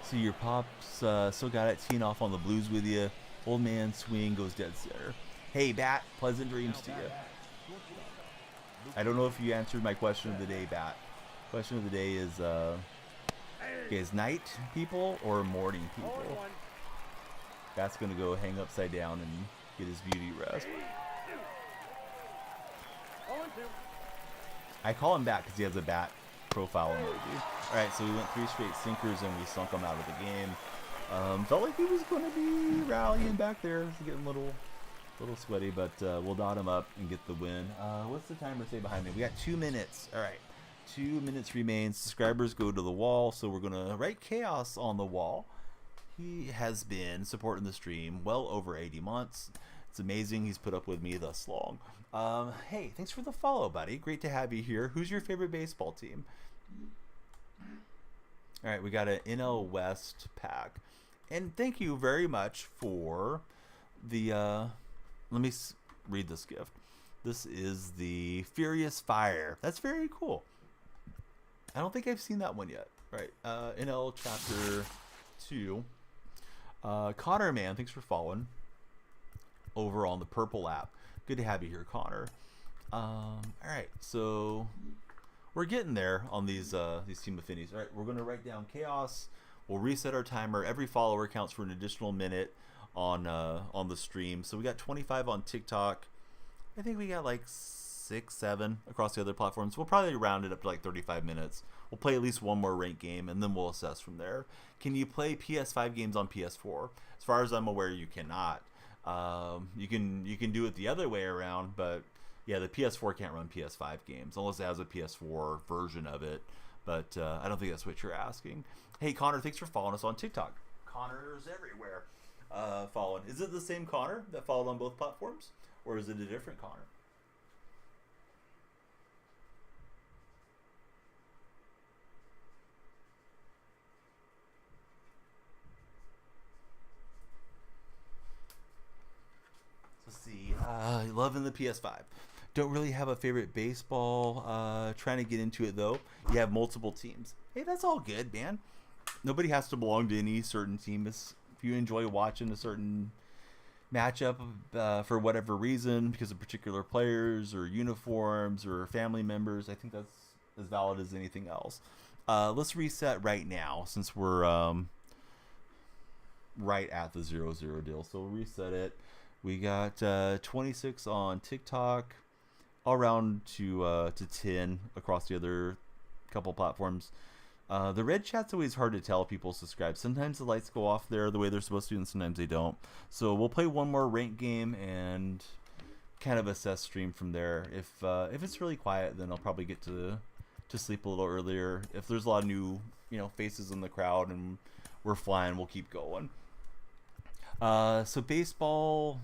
See, your pops still got it teeing off on the blues with you. Old man swing goes dead center. Hey, Bat, pleasant dreams to you. I don't know if you answered my question of the day, Bat. Question of the day is night people or morning people? Bat's gonna go hang upside down and get his beauty rest. I call him Bat because he has a bat profile emoji. Alright, so we went 3 straight sinkers and we sunk him out of the game. Felt like he was going to be rallying back there. He's getting a little sweaty, but we'll dot him up and get the win. What's the timer say behind me? We got 2 minutes. Alright, 2 minutes remain. Subscribers go to the wall, so we're going to write Chaos on the wall. He has been supporting the stream well over 80 months. It's amazing he's put up with me thus long. Hey, thanks for the follow, buddy. Great to have you here. Who's your favorite baseball team? All right, we got an NL West pack. And thank you very much for the let me read this gift. This is the Furious Fire. That's very cool. I don't think I've seen that one yet. Right. NL Chapter 2. Connor, man, thanks for following over on the Purple app. Good to have you here, Connor. All right, so we're getting there on these Team Affinities. All right, we're going to write down Chaos. We'll reset our timer. Every follower counts for an additional minute on the stream. So we got 25 on TikTok. I think we got like 6, 7 across the other platforms. We'll probably round it up to like 35 minutes. We'll play at least one more ranked game, and then we'll assess from there. Can you play PS5 games on PS4? As far as I'm aware, you cannot. You can do it the other way around, but yeah, the PS4 can't run PS5 games unless it has a PS4 version of it. But I don't think that's what you're asking. Hey, Connor, thanks for following us on TikTok. Connor's everywhere. Following. Is it the same Connor that followed on both platforms, or is it a different Connor? Let's see. Loving the PS5. Don't really have a favorite baseball. Trying to get into it though. You have multiple teams. Hey, that's all good, man. Nobody has to belong to any certain team. If you enjoy watching a certain matchup for whatever reason, because of particular players or uniforms or family members, I think that's as valid as anything else. Let's reset right now since we're right at the 0-0 deal. So we'll reset it. We got 26 on TikTok, all round to 10 across the other couple platforms. The red chat's always hard to tell if people subscribe. Sometimes the lights go off there the way they're supposed to, and sometimes they don't. So we'll play one more ranked game and kind of assess stream from there. If it's really quiet, then I'll probably get to sleep a little earlier. If there's a lot of new faces in the crowd and we're flying, we'll keep going. So baseball,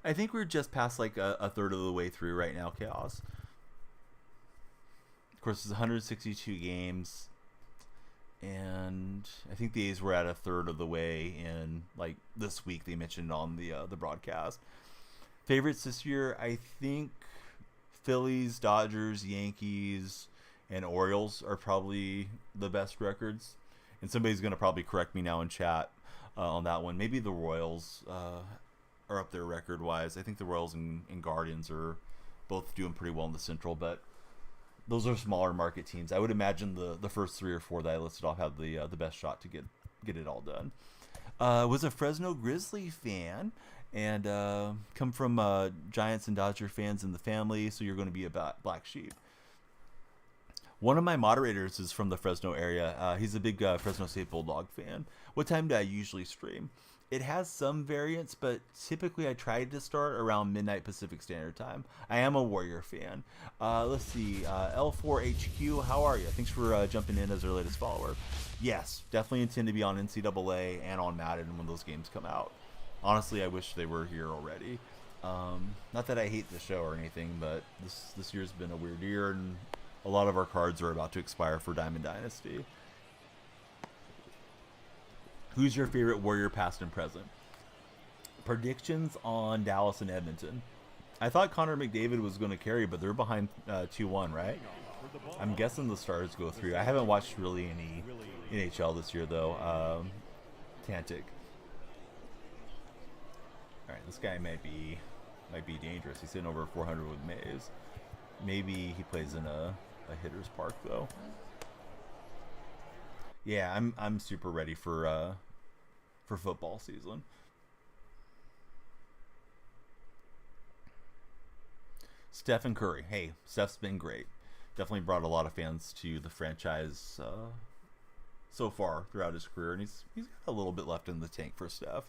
I think we're just past like a third of the way through right now, Chaos. Of course, it's 162 games. And I think the A's were at a third of the way in like this week. They mentioned on the broadcast. Favorites this year, I think Phillies, Dodgers, Yankees, and Orioles are probably the best records. And somebody's going to probably correct me now in chat on that one. Maybe the Royals are up there record-wise. I think the Royals and Guardians are both doing pretty well in the Central, but those are smaller market teams. I would imagine the first 3 or 4 that I listed off have the best shot to get it all done. Was a Fresno Grizzly fan, and come from Giants and Dodger fans in the family, so you're going to be a black sheep. One of my moderators is from the Fresno area. He's a big Fresno State Bulldog fan. What time do I usually stream? It has some variance, but typically I try to start around midnight Pacific Standard Time. I am a Warrior fan. Let's see. L4HQ, how are you? Thanks for jumping in as our latest follower. Yes, definitely intend to be on NCAA and on Madden when those games come out. Honestly, I wish they were here already. Not that I hate the show or anything, but this year's been a weird year, and a lot of our cards are about to expire for Diamond Dynasty. Who's your favorite Warrior past and present? Predictions on Dallas and Edmonton. I thought Connor McDavid was going to carry, but they're behind 2-1, right? I'm guessing the Stars go through. I haven't watched really any NHL this year, though. Tantic. All right, this guy might be dangerous. He's hitting over 400 with Mays. Maybe he plays in a hitter's park, though. Yeah, I'm super ready for football season. Stephen Curry. Hey, Steph's been great. Definitely brought a lot of fans to the franchise so far throughout his career, and he's got a little bit left in the tank for Steph.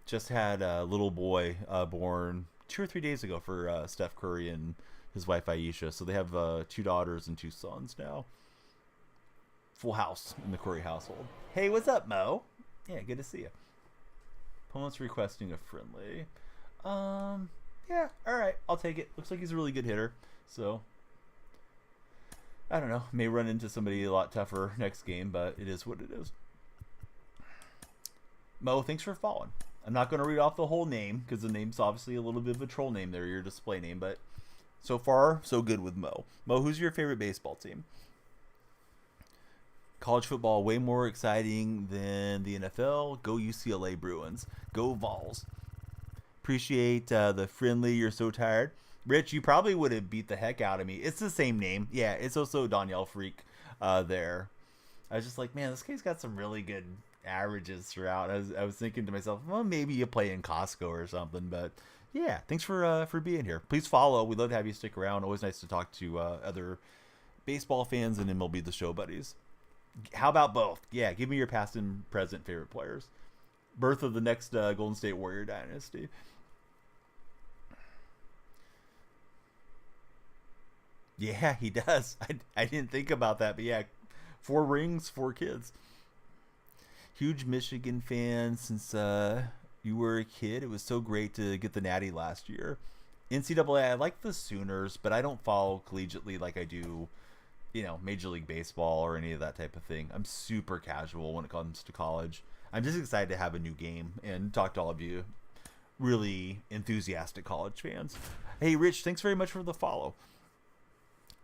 Just had a little boy born 2 or 3 days ago for Steph Curry and his wife Aisha. So they have 2 daughters and 2 sons now. Full house in the Curry household. Hey, what's up, Mo? Yeah, good to see you. Opponent's requesting a friendly. Yeah, all right, I'll take it. Looks like he's a really good hitter. So, I don't know. May run into somebody a lot tougher next game, but it is what it is. Mo, thanks for following. I'm not going to read off the whole name because the name's obviously a little bit of a troll name there, your display name, but so far, so good with Mo. Mo, who's your favorite baseball team? College football, way more exciting than the NFL. Go UCLA Bruins. Go Vols. Appreciate the friendly, you're so tired. Rich, you probably would have beat the heck out of me. It's the same name. Yeah, it's also Danielle Freak there. I was just like, man, this guy's got some really good averages throughout. I was thinking to myself, well, maybe you play in Costco or something, but yeah, thanks for being here. Please follow. We'd love to have you stick around. Always nice to talk to other baseball fans and MLB The Show buddies. How about both? Yeah, give me your past and present favorite players. Birth of the next Golden State Warrior dynasty. Yeah, he does. I didn't think about that, but yeah, 4 rings, 4 kids. Huge Michigan fan since you were a kid. It was so great to get the Natty last year. NCAA, I like the Sooners, but I don't follow collegiately like I do, Major League Baseball or any of that type of thing. I'm super casual when it comes to college. I'm just excited to have a new game and talk to all of you really enthusiastic college fans. Hey, Rich, thanks very much for the follow.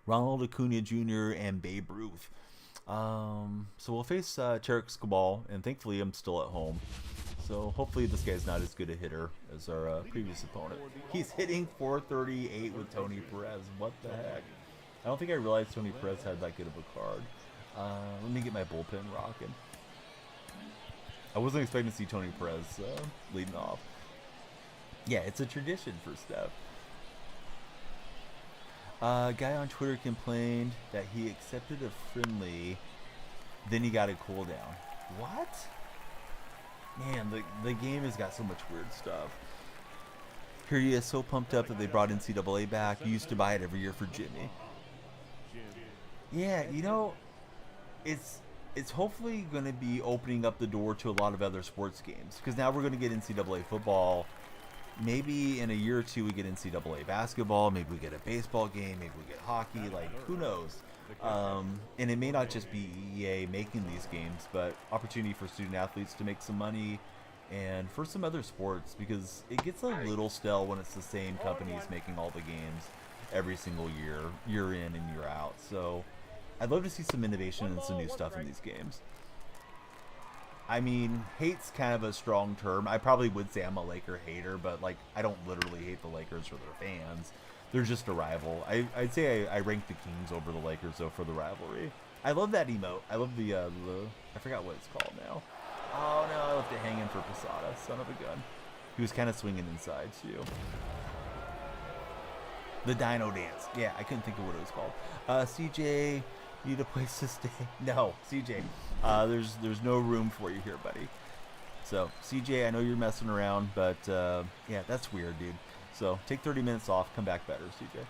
Ronald Acuna Jr. and Babe Ruth. So we'll face Tarek Skubal, and thankfully I'm still at home. So hopefully this guy's not as good a hitter as our previous opponent. He's hitting .438 with Tony Perez. What the heck? I don't think I realized Tony Perez had that good of a card. Let me get my bullpen rocking. I wasn't expecting to see Tony Perez leading off. Yeah, it's a tradition for Steph. Guy on Twitter complained that he accepted a friendly, then he got a cooldown. What? Man, the game has got so much weird stuff. Here he is, so pumped up that they brought NCAA back. He used to buy it every year for Jimmy. Yeah, it's hopefully going to be opening up the door to a lot of other sports games. Because now we're going to get NCAA football. Maybe in a year or two we get NCAA basketball. Maybe we get a baseball game. Maybe we get hockey. Like, who knows? And it may not just be EA making these games, but opportunity for student athletes to make some money and for some other sports, because it gets a little stale when it's the same companies making all the games every single year in and year out. So I'd love to see some innovation and some new stuff in these games. I mean, hate's kind of a strong term. I probably would say I'm a Laker hater, but like, I don't literally hate the Lakers or their fans. They're just a rival. I'd say I rank the Kings over the Lakers though for the rivalry. I love that emote. I love the I forgot what it's called now. Oh no, I left it hanging for Posada, son of a gun. He was kind of swinging inside too. The Dino Dance. Yeah, I couldn't think of what it was called. CJ, need a place to stay? No, CJ. There's no room for you here, buddy. So, CJ, I know you're messing around, but yeah, that's weird, dude. So, take 30 minutes off, come back better, CJ.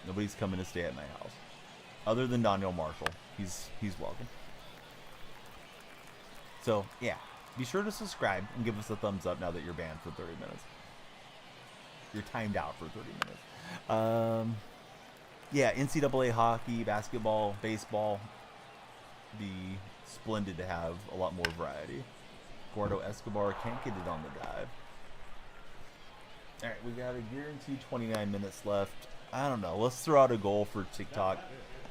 Nobody's coming to stay at my house. Other than Daniel Marshall. He's welcome. So, yeah. Be sure to subscribe and give us a thumbs up now that you're banned for 30 minutes. You're timed out for 30 minutes. Yeah, NCAA hockey, basketball, baseball. Be splendid to have a lot more variety. Gordo Escobar can't get it on the dive. Alright, we got a guaranteed 29 minutes left. I don't know. Let's throw out a goal for TikTok.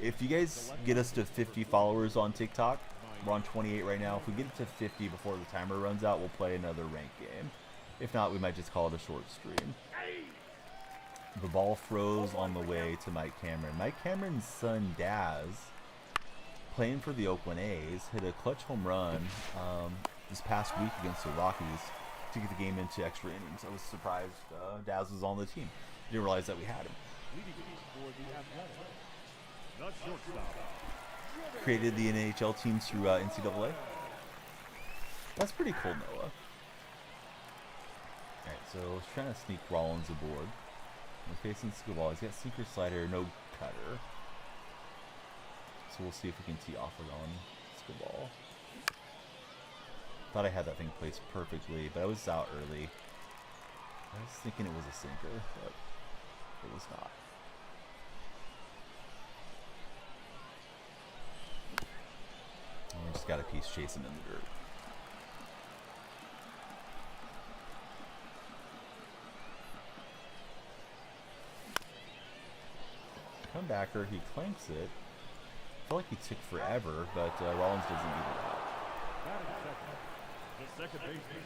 If you guys get us to 50 followers on TikTok, we're on 28 right now. If we get it to 50 before the timer runs out, we'll play another ranked game. If not, we might just call it a short stream. The ball froze on the way to Mike Cameron. Mike Cameron's son, Daz, playing for the Oakland A's, hit a clutch home run this past week against the Rockies to get the game into extra innings. I was surprised Daz was on the team. Didn't realize that we had him. Created the NHL teams through NCAA. That's pretty cool, Noah. Alright, so I was trying to sneak Rollins aboard. We're facing Skubal. He's got sinker slider, no cutter. So we'll see if we can tee off it on Skubal. Thought I had that thing placed perfectly, but I was out early. I was thinking it was a sinker, but it was not. And we just got a piece chasing in the dirt. linebacker. He clanks it. I feel like he took forever, but Rollins doesn't even out. Batting second. The second baseman.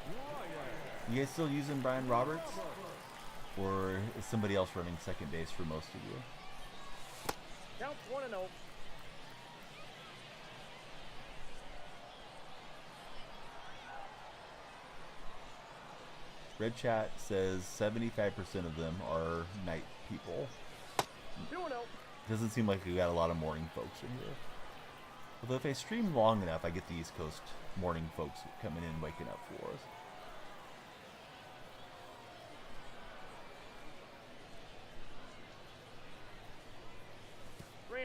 Ryan. You guys still using Brian Roberts? Or is somebody else running second base for most of you? Count 1-0. Red Chat says 75% of them are night people. 2-0. Doesn't seem like we got a lot of morning folks in here. Although if I stream long enough, I get the East Coast morning folks coming in, waking up for us.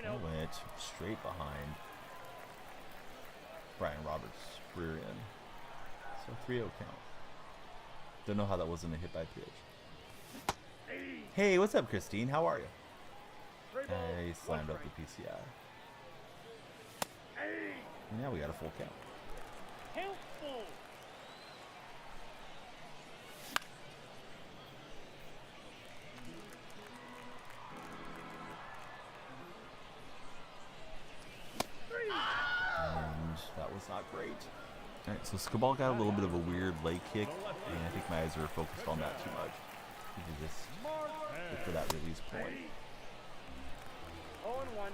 I went straight behind Brian Roberts' rear end. So 3-0 count. Don't know how that wasn't a hit by pitch. Hey, what's up, Christine? How are you? I slammed up the PCI. Now we got a full count. Count full. And that was not great. Alright, so Skabal got a little bit of a weird leg kick, and I think my eyes are focused on that too much. You can just look for that release point. 0-1.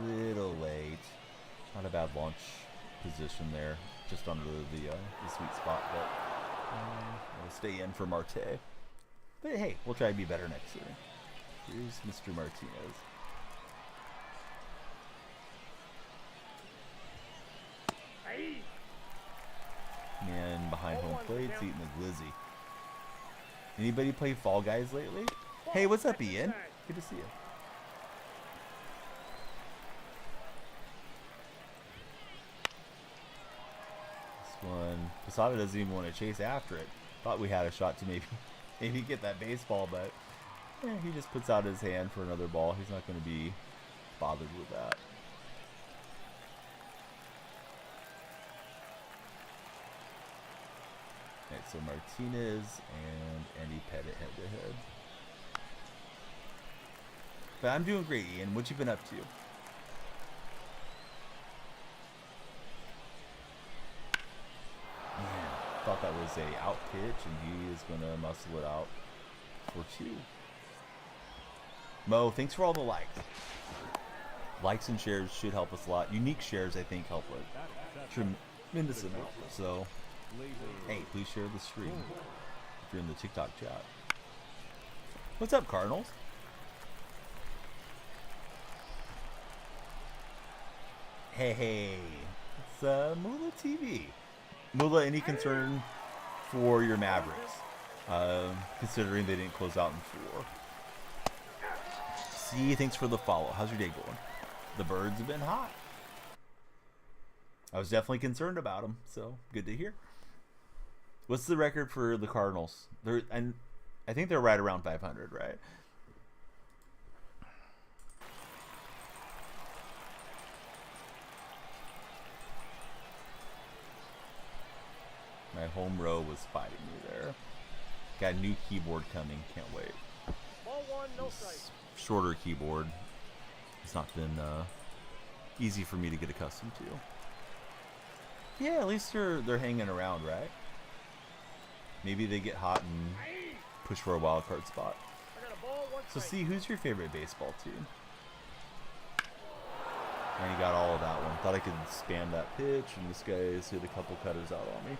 Little late. Not a bad launch position there, just under the sweet spot, but we'll stay in for Marte. But hey, we'll try to be better next year. Here's Mr. Martinez. Man behind home plate's eating a glizzy. Anybody play Fall Guys lately? Hey, what's up, Ian? Good to see you. This one, Posada doesn't even want to chase after it. Thought we had a shot to maybe get that baseball, but he just puts out his hand for another ball. He's not going to be bothered with that. Alright, so Martinez and Andy Pettit head to head. But I'm doing great, Ian. What you been up to? Man, thought that was a out pitch, and he is gonna muscle it out for 2. Mo, thanks for all the likes. Likes and shares should help us a lot. Unique shares, I think, help a tremendous amount. So, hey, please share the stream if you're in the TikTok chat. What's up, Cardinals? Hey, it's Moolah TV. Moolah, any concern for your Mavericks? Considering they didn't close out in 4. See, thanks for the follow. How's your day going? The birds have been hot. I was definitely concerned about them, so good to hear. What's the record for the Cardinals? I think they're right around 500, right? My home row was fighting me there. Got a new keyboard coming. Can't wait. Ball 1, no strike. Shorter keyboard. It's not been easy for me to get accustomed to. Yeah, at least they're hanging around, right? Maybe they get hot and push for a wild card spot. I got a ball, 1 So strike. see, who's your favorite baseball team? And he got all of that one. Thought I could spam that pitch, and this guy's hit a couple cutters out on me.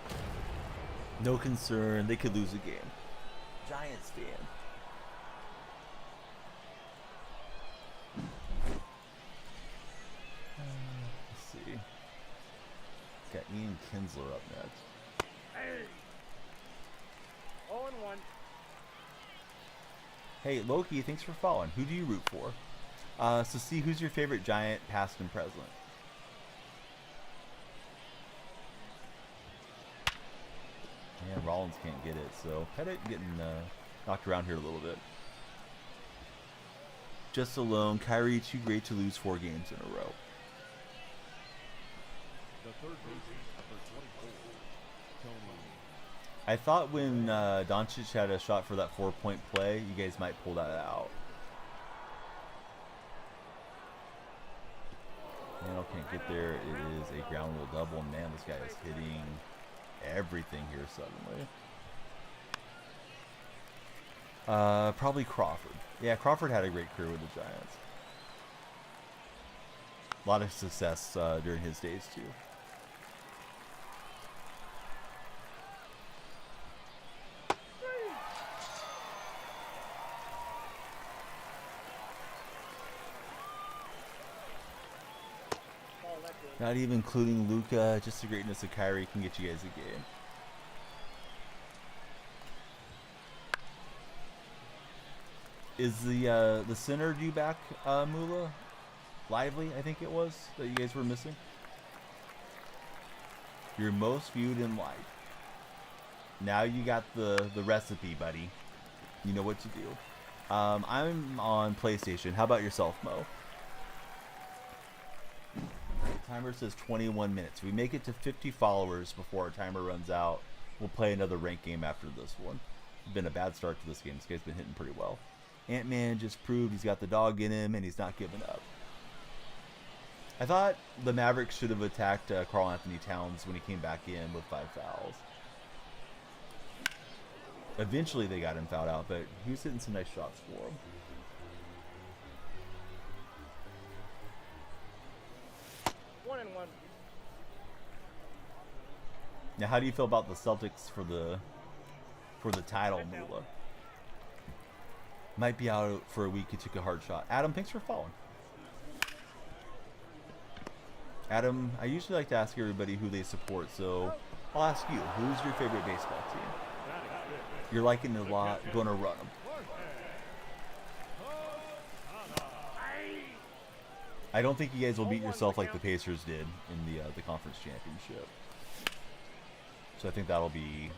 No concern, they could lose a game. Giants fan. Let's see. Got Ian Kinsler up next. Hey. 0-1. Hey, Loki, thanks for following. Who do you root for? So see, who's your favorite Giant, past and present? Yeah, Rollins can't get it, so Pettit getting knocked around here a little bit. Just alone, Kyrie too great to lose 4 games in a row. The third baseman, number 24, Tony. I thought when Doncic had a shot for that 4-point play, you guys might pull that out. Mantle can't get there. It is a ground rule double. Man, this guy is hitting everything here suddenly. Probably Crawford. Yeah, Crawford had a great career with the Giants. A lot of success during his days too. Ball that good. Not even including Luka, just the greatness of Kyrie can get you guys a game. Is the center due back, Mula? Lively, I think it was, that you guys were missing? Your most viewed in life. Now you got the recipe, buddy. You know what to do. I'm on PlayStation. How about yourself, Mo? Alright, timer says 21 minutes. We make it to 50 followers before our timer runs out. We'll play another ranked game after this one. It's been a bad start to this game. This guy's been hitting pretty well. Ant-Man just proved he's got the dog in him and he's not giving up. I thought the Mavericks should have attacked Karl Anthony Towns when he came back in with 5 fouls. Eventually they got him fouled out, but he was hitting some nice shots for him. One and one. Now, how do you feel about the Celtics for the title, Mula? Might be out for a week. He took a hard shot. Adam, thanks for following. Adam, I usually like to ask everybody who they support, so I'll ask you, who's your favorite baseball team? You're liking it a lot, gonna run them. I don't think you guys will beat yourself like the Pacers did in the conference championship. So I think that'll be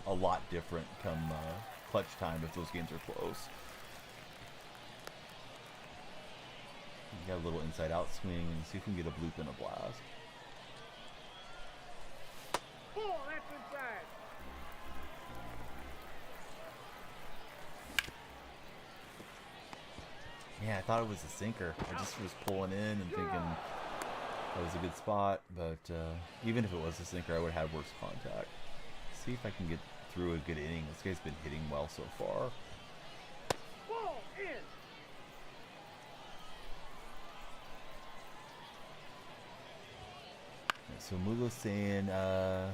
a lot different come clutch time if those games are close. You got a little inside out swing and see if we can get a bloop and a blast. Ball, that's inside. Yeah, I thought it was a sinker. I just was pulling in and thinking that was a good spot, but even if it was a sinker, I would have worse contact. See if I can get through a good inning. This guy's been hitting well so far. Ball in. So Mula's saying, you're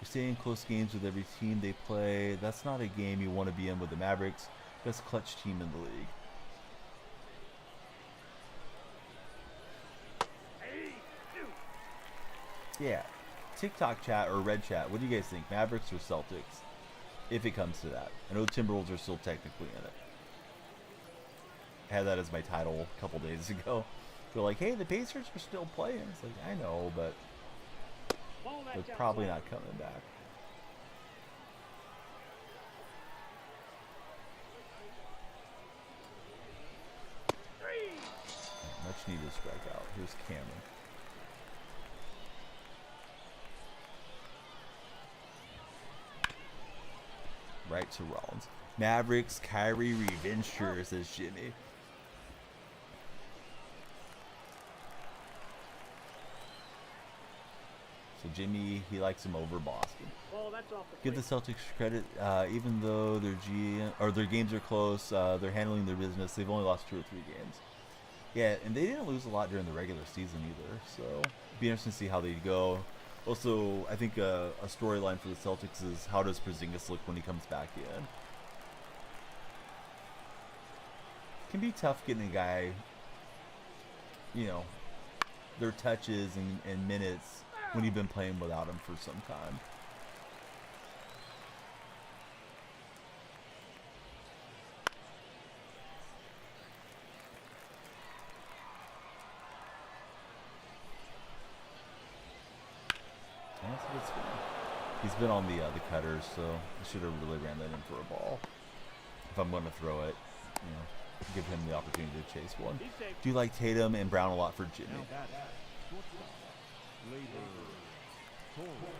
staying close games with every team they play. That's not a game you want to be in with the Mavericks. Best clutch team in the league. Yeah. TikTok chat or Red chat, what do you guys think? Mavericks or Celtics? If it comes to that. I know the Timberwolves are still technically in it. I had that as my title a couple days ago. They're like, hey, the Pacers are still playing. It's like, I know, but Ball, they're that's probably outside. not coming back. Three. Much needed strikeout. Here's Cameron. Right to Rollins. Mavericks, Kyrie revenge tour, says Jimmy. So Jimmy, he likes him over Boston. Ball, that's off the Give the plate. Celtics credit, even though their games are close, they're handling their business. They've only lost 2 or 3 games. Yeah, and they didn't lose a lot during the regular season either. So it'd be interesting to see how they go. Also, I think a storyline for the Celtics is how does Porzingis look when he comes back in? It can be tough getting a guy, you know, their touches and minutes when you've been playing without him for some time. That's a good spin. He's been on the cutters, so I should have really ran that in for a ball. If I'm going to throw it, you know, give him the opportunity to chase one. He's safe. Do you like Tatum and Brown a lot for Jimmy? Now batting, shortstop, Labor Torres.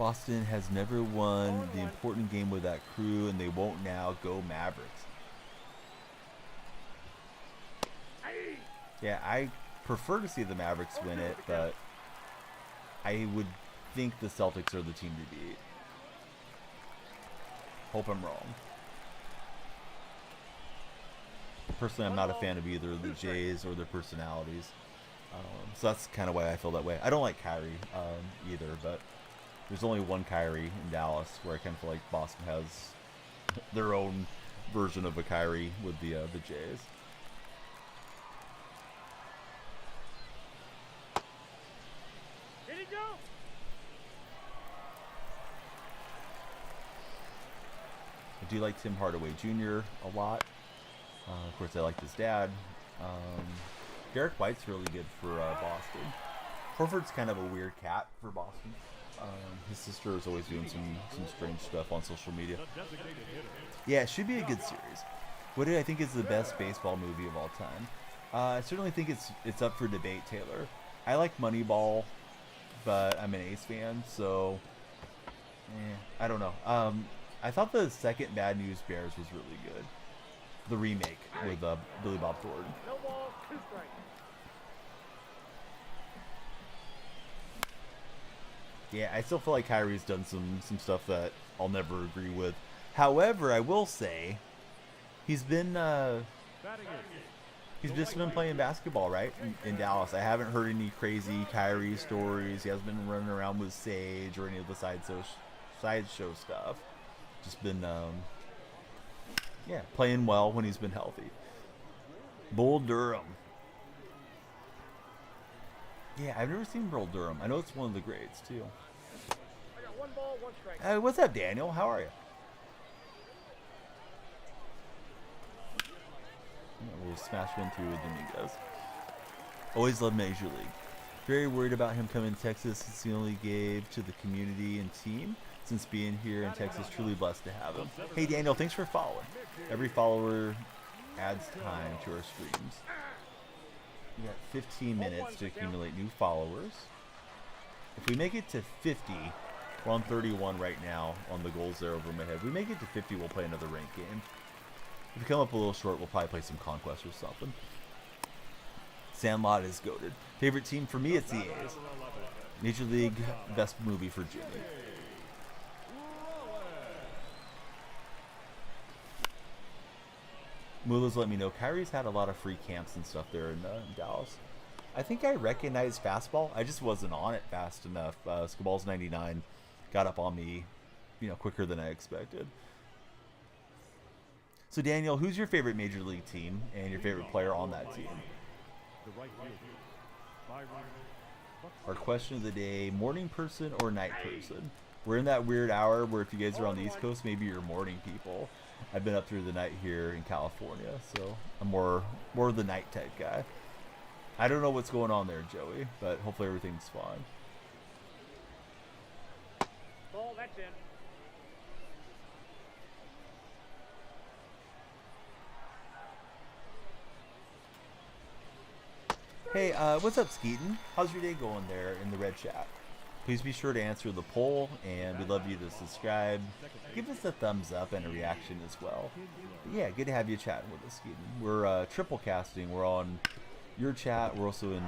Boston has never won the important game with that crew, and they won't now. Go Mavericks. Yeah, I prefer to see the Mavericks win it, but I would think the Celtics are the team to beat. Hope I'm wrong. Personally, I'm not a fan of either the Jays or their personalities. So that's kind of why I feel that way. I don't like Kyrie either, but there's only one Kyrie in Dallas, where I kind of feel like Boston has their own version of a Kyrie with the Jays. Did he go? I do like Tim Hardaway Jr. a lot. Of course, I like his dad. Derek White's really good for Boston. Horford's kind of a weird cat for Boston. His sister is always doing some strange stuff on social media. Yeah, it should be a good series. What do I think is the best baseball movie of all time? I certainly think it's up for debate, Taylor. I like Moneyball, but I'm an Ace fan, so I don't know. I thought the second Bad News Bears was really good. The remake with Billy Bob Thornton. No ball, 2 strikes. Yeah, I still feel like Kyrie's done some stuff that I'll never agree with. However, I will say he's been he's just been playing basketball, right, in Dallas. I haven't heard any crazy Kyrie stories. He hasn't been running around with Sage or any of the sideshow stuff. Just been playing well when he's been healthy. Bull Durham. Yeah, I've never seen Bull Durham. I know it's one of the greats too. I got 1 ball, 1 strike. What's up, Daniel? How are you? We'll smash one through with Dominguez. Always love Major League. Very worried about him coming to Texas. It's the only gave to the community and team. Since being here in Texas, truly blessed to have him. Hey, Daniel, thanks for following. Every follower adds time to our streams. We got 15 minutes to accumulate new followers. If we make it to 50, we're on 31 right now on the goals there over my head. If we make it to 50, we'll play another ranked game. If we come up a little short, we'll probably play some Conquest or something. Sandlot is goated. Favorite team for me, it's the A's. Major League, best movie for Jimmy. Mula's let me know Kyrie's had a lot of free camps and stuff there in Dallas. I think I recognized fastball. I just wasn't on it fast enough. Skabal's 99 got up on me, quicker than I expected. So Daniel, who's your favorite Major League team and your favorite player on that team? Our question of the day: morning person or night person? We're in that weird hour where if you guys are on the East Coast, maybe you're morning people. I've been up through the night here in California, so I'm more the night type guy. I don't know what's going on there, Joey, but hopefully everything's fine. Ball, that's in. Hey, what's up, Skeeton? How's your day going there in the red chat? Please be sure to answer the poll, and we'd love you to subscribe. Give us a thumbs up and a reaction as well. But yeah, good to have you chatting with us, Skeeton. We're triple casting. We're on your chat. We're also in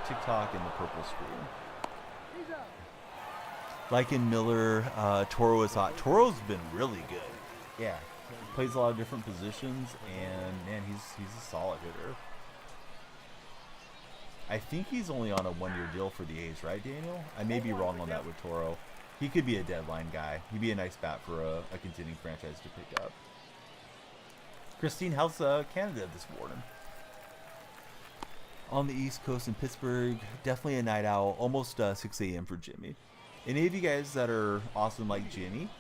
TikTok and the purple screen. He's out. Like in Miller, Toro is hot. Toro's been really good. Yeah, plays a lot of different positions, and man, he's a solid hitter. I think he's only on a 1-year deal for the A's, right, Daniel? I may be wrong on that with Toro. He could be a deadline guy. He'd be a nice bat for a contending franchise to pick up. Christine, how's Canada this morning? On the East Coast in Pittsburgh, definitely a night owl. Almost 6 a.m. for Jimmy. Any of you guys that are awesome like Jimmy,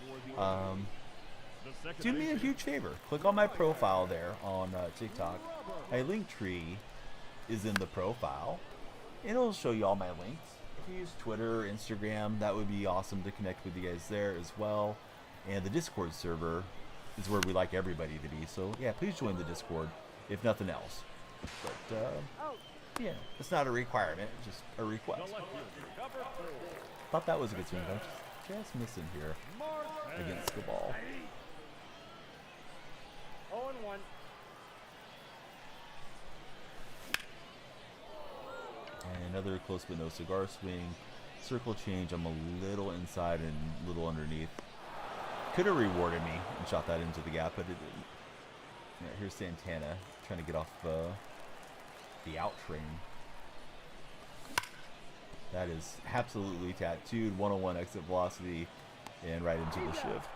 do me a huge favor. Click on my profile there on TikTok. My link tree is in the profile. It'll show you all my links. If you use Twitter or Instagram, that would be awesome to connect with you guys there as well. And the Discord server is where we like everybody to be. So yeah, please join the Discord if nothing else. But yeah, it's not a requirement, it's just a request. Thought that was a good swing, just missing here Marquez. against the ball. 0-1. And another close but no cigar swing. Circle change. I'm a little inside and a little underneath. Could have rewarded me and shot that into the gap, but it didn't. Yeah, here's Santana trying to get off the out train. That is absolutely tattooed. 101 exit velocity and right into the shift.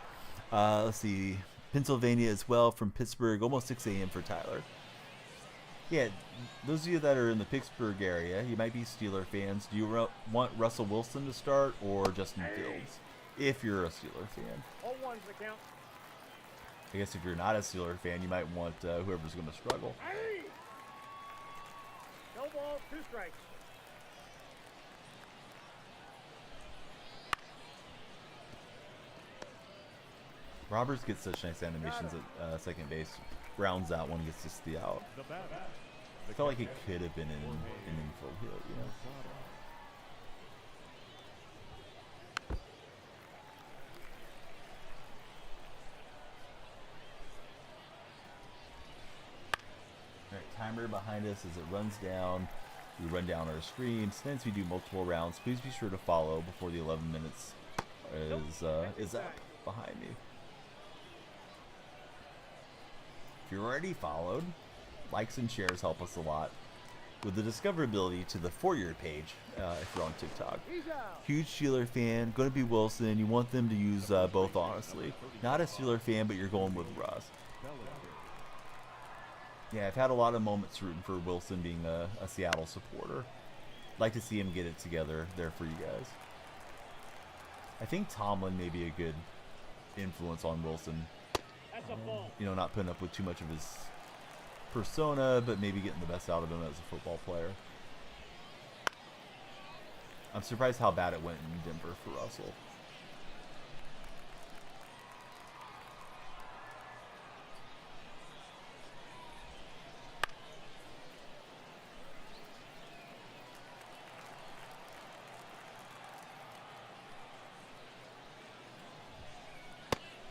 Let's see. Pennsylvania as well from Pittsburgh. Almost 6 a.m. for Tyler. Yeah, those of you that are in the Pittsburgh area, you might be Steeler fans. Do you want Russell Wilson to start or Justin Fields? If you're a Steeler fan. 0-1's the count. I guess if you're not a Steeler fan, you might want whoever's going to struggle. No ball, 2 strikes. Roberts gets such nice animations at second base. Rounds out one, gets just the out. The batter. I felt like it could have been an infield hit, you know. Alright, timer behind us as it runs down. We run down our screen. Since we do multiple rounds, please be sure to follow before the 11 minutes is up behind me. If you're already followed, likes and shares help us a lot with the discoverability to the For Your page if you're on TikTok. He's out. Huge Steeler fan, going to be Wilson. You want them to use both, honestly. Not a Steeler fan, but you're going with Russ. Yeah, I've had a lot of moments rooting for Wilson being a Seattle supporter. Like to see him get it together there for you guys. I think Tomlin may be a good influence on Wilson. That's a ball. You know, not putting up with too much of his persona, but maybe getting the best out of him as a football player. I'm surprised how bad it went in Denver for Russell.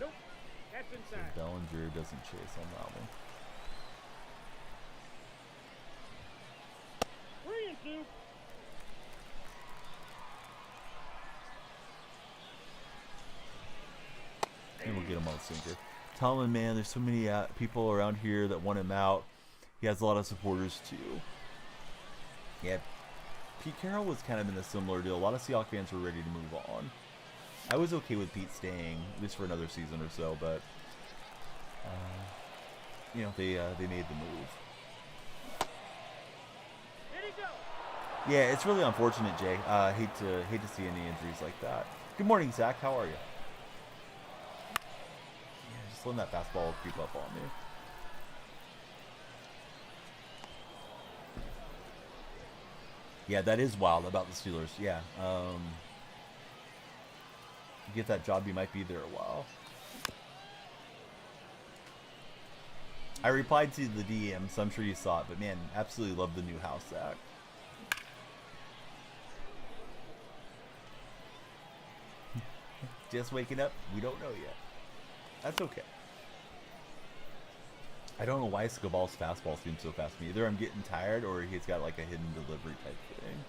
Nope. That's So inside. Bellinger doesn't chase on that one. 3-2. And we'll get him on sinker. Tomlin, man, there's so many people around here that want him out. He has a lot of supporters too. Yeah, Pete Carroll was kind of in a similar deal. A lot of Seahawks fans were ready to move on. I was okay with Pete staying, at least for another season or so, but you know, they made the move. Here he goes. Yeah, it's really unfortunate, Jay. Hate to see any injuries like that. Good morning, Zach. How are you? Yeah, just letting that fastball creep up on me. Yeah, that is wild about the Steelers. Yeah. You get that job, you might be there a while. I replied to the DM, so I'm sure you saw it, but man, absolutely love the new house, Zach. Just waking up? We don't know yet. That's okay. I don't know why Scabal's fastball seems so fast to me. Either I'm getting tired or he's got like a hidden delivery type thing.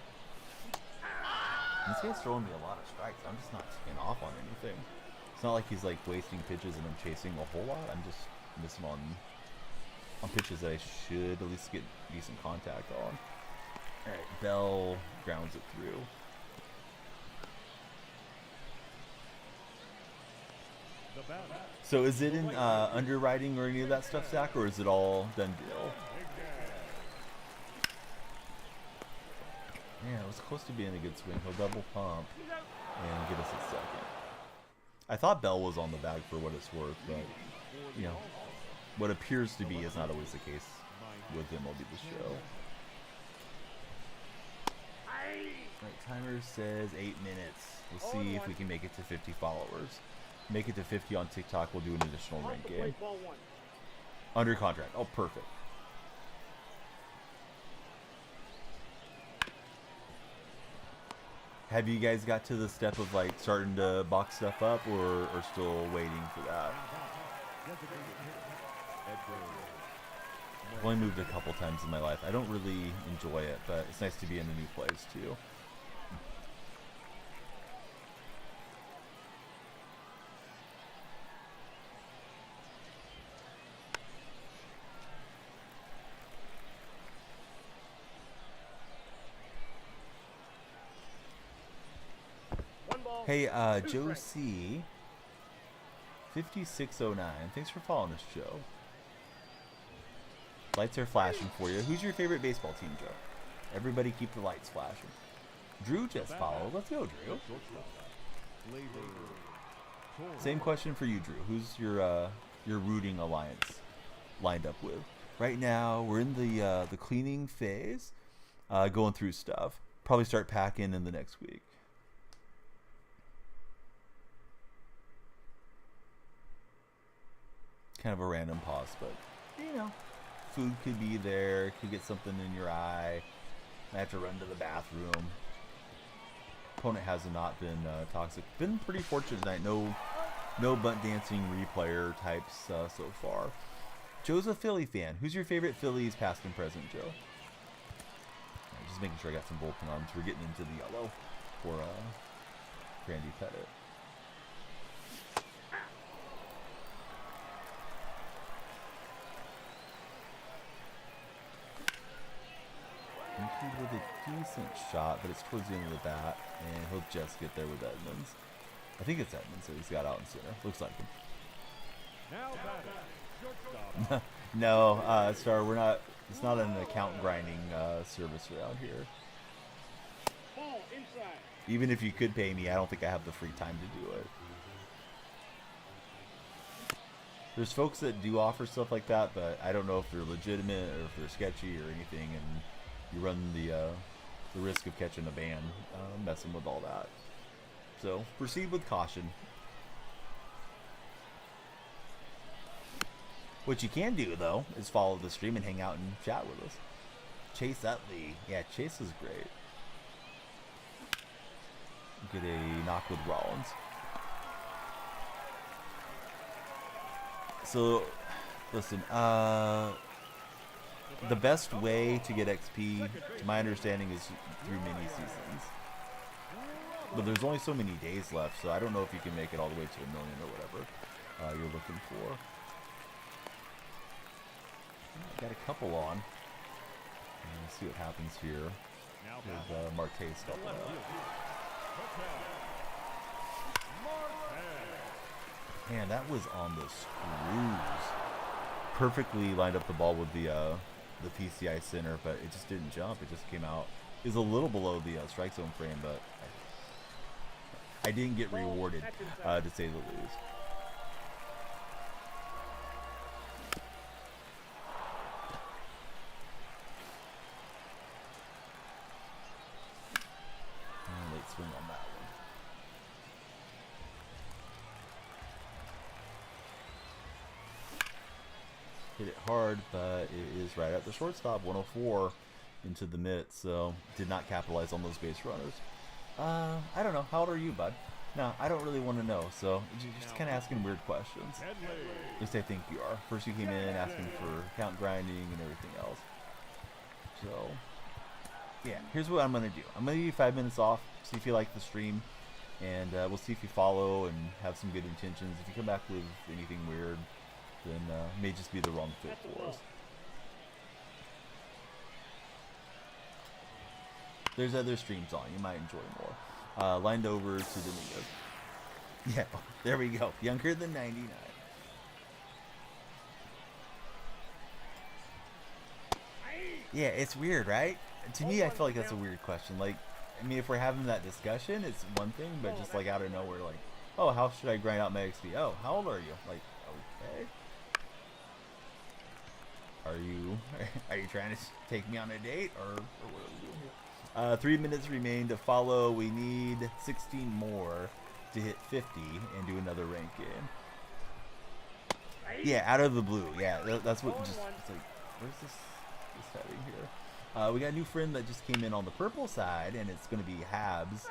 This guy's throwing me a lot of strikes. I'm just not taking off on anything. It's not like he's like wasting pitches and I'm chasing a whole lot. I'm just missing on pitches that I should at least get decent contact on. Alright, Bell grounds it through. The batter. So is it in underwriting or any of that stuff, Zach, or is it all done deal? Yeah, it was close to being a good swing. He'll double pump He's out. and get us a second. I thought Bell was on the bag for what it's worth, but, you know, what appears to be is not always the case with MLB The Show. Right, timer says 8 minutes. We'll see if we can make it to 50 followers. Make it to 50 on TikTok, we'll do an additional Off rank the game. plate, ball 1. Under contract. Oh, perfect. Have you guys got to the step of like starting to box stuff up, or still waiting for that? I've only moved a couple times in my life. I don't really enjoy it, but it's nice to be in a new place too. One ball. Hey, two Joe strikes. C. 5609. Thanks for following us, Joe. Lights are flashing for you. Who's your favorite baseball team, Joe? Everybody keep the lights flashing. Drew just followed. Let's go, Drew. Same question for you, Drew. Who's your rooting alliance lined up with? Right now, we're in the cleaning phase, going through stuff. Probably start packing in the next week. Kind of a random pause, but you know, food could be there, could get something in your eye. Might have to run to the bathroom. Opponent has not been toxic. Been pretty fortunate tonight. No butt dancing replayer types so far. Joe's a Philly fan. Who's your favorite Phillies past and present, Joe? Just making sure I got some bullpen arms. We're getting into the yellow for Randy Pettit. He with a decent shot, but it's towards the end of the bat, and he'll just get there with Edmonds. I think it's Edmonds that he's got out in center. Looks like him. Now batting, shortstop. No, Star, we're not. It's not an account grinding service around here. Ball inside. Even if you could pay me, I don't think I have the free time to do it. There's folks that do offer stuff like that, but I don't know if they're legitimate or if they're sketchy or anything, and you run the risk of catching a ban messing with all that. So proceed with caution. What you can do though is follow the stream and hang out and chat with us. Chase Utley, yeah, Chase is great. Get a knock with Rollins. So, listen, the best way to get XP, to my understanding, is through mini seasons. But there's only so many days left, so I don't know if you can make it all the way to 1 million or whatever you're looking for. I got a couple on. Let's see what happens here. Now With batting, Marte stuff. left field. Marte. Man, that was on the screws. Perfectly lined up the ball with the PCI center, but it just didn't jump. It just came out. It was a little below the strike zone frame, but I didn't get rewarded, to say the least. Late swing on that one. Hit it hard, but it is right at the shortstop, 104 into the mitt, so did not capitalize on those base runners. I don't know. How old are you, bud? No, I don't really want to know, so just kind of asking weird questions. Headley. At least I think you are. First you came in asking for count grinding and everything else. So, yeah, here's what I'm going to do. I'm going to give you 5 minutes off, see if you like the stream, and we'll see if you follow and have some good intentions. If you come back with anything weird, then it may just be the wrong fit for us. There's other streams on. You might enjoy more. Lined over to Dominguez. Yeah, there we go. Younger than 99. Yeah, it's weird, right? To me, I feel like that's a weird question. Like, I mean, if we're having that discussion, it's one thing, but just like out of nowhere, like, oh, how should I grind out my XP? Oh, how old are you? Like, okay. Are you trying to take me on a date, or what are we doing here? 3 minutes remain to follow. We need 16 more to hit 50 and do another rank game. Yeah, out of the blue. Yeah, that's what just, it's like, where's this heading here? We got a new friend that just came in on the purple side, and it's going to be Habs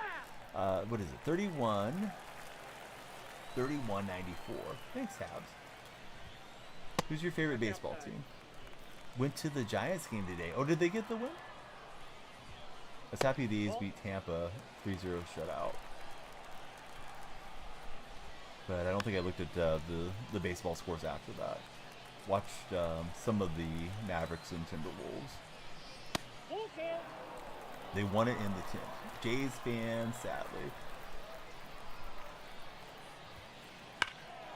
What is it? 31. 31.94. Thanks, Habs. Who's your favorite baseball team? Went to the Giants game today. Oh, did they get the win? I was happy the A's beat Tampa 3-0 shutout. But I don't think I looked at the baseball scores after that. Watched some of the Mavericks and Timberwolves. Full count. They won it in the 10th. Jays fans, sadly.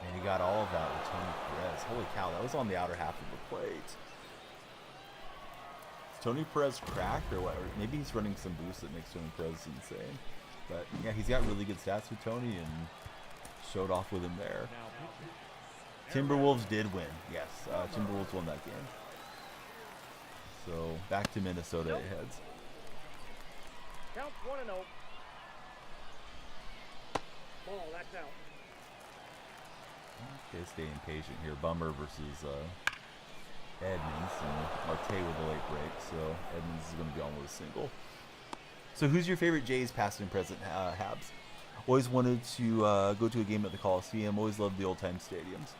And he got all of that with Tony Perez. Holy cow, that was on the outer half of the plate. Is Tony Perez cracked or what? Or maybe he's running some boost that makes Tony Perez insane. But yeah, he's got really good stats with Tony and showed off with him there. Timberwolves did win. Yes, Timberwolves won that game. So back to Minnesota it heads. Count 1-0. Ball, that's out. Okay, stay impatient here. Bummer versus Edmonds, and Marte with a late break, so Edmonds is going to be on with a single. So who's your favorite Jays past and present Habs? Always wanted to go to a game at the Coliseum. Always loved the old-time stadiums.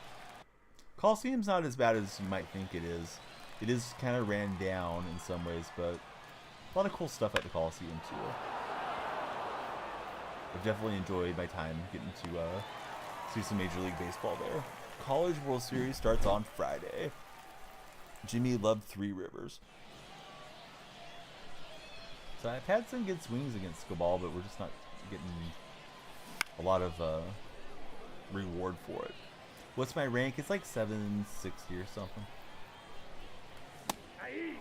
Coliseum's not as bad as you might think it is. It is kind of ran down in some ways, but a lot of cool stuff at the Coliseum too. I've definitely enjoyed my time getting to see some Major League Baseball there. College World Series starts on Friday. Jimmy loved Three Rivers. So I've had some good swings against Scabal, but we're just not getting a lot of reward for it. What's my rank? It's like 760 or something. Aye.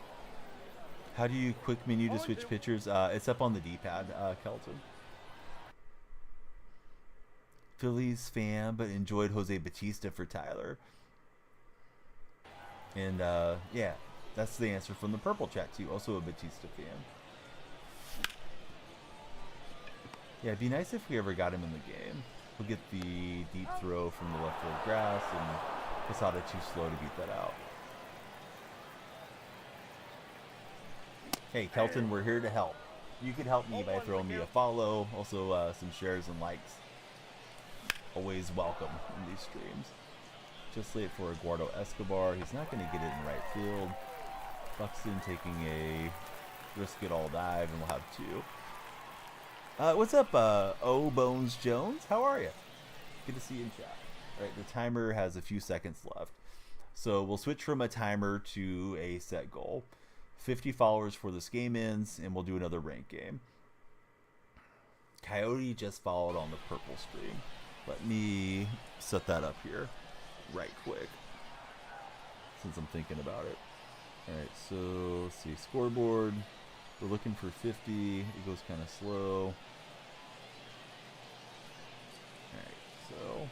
How do you quick menu to switch pitchers? It's up on the D-pad, Kelton. Phillies fan, but enjoyed Jose Bautista for Tyler. And yeah, that's the answer from the purple chat too. Also a Bautista fan. Yeah, it'd be nice if we ever got him in the game. We'll get the deep throw from the left field grass, and Posada too slow to beat that out. Hey, Kelton, we're here to help. You could help me by throwing me a follow, also some shares and likes. Always welcome in these streams. Just late for Eduardo Escobar. He's not going to get it in right field. Buxton taking a risk it all dive, and we'll have two. What's up, O Bones Jones? How are you? Good to see you in chat. All right, the timer has a few seconds left. So we'll switch from a timer to a set goal. 50 followers for this game ends, and we'll do another rank game. Coyote just followed on the purple stream. Let me set that up here right quick, since I'm thinking about it. All right, so let's see, scoreboard. We're looking for 50. It goes kind of slow. Alright, so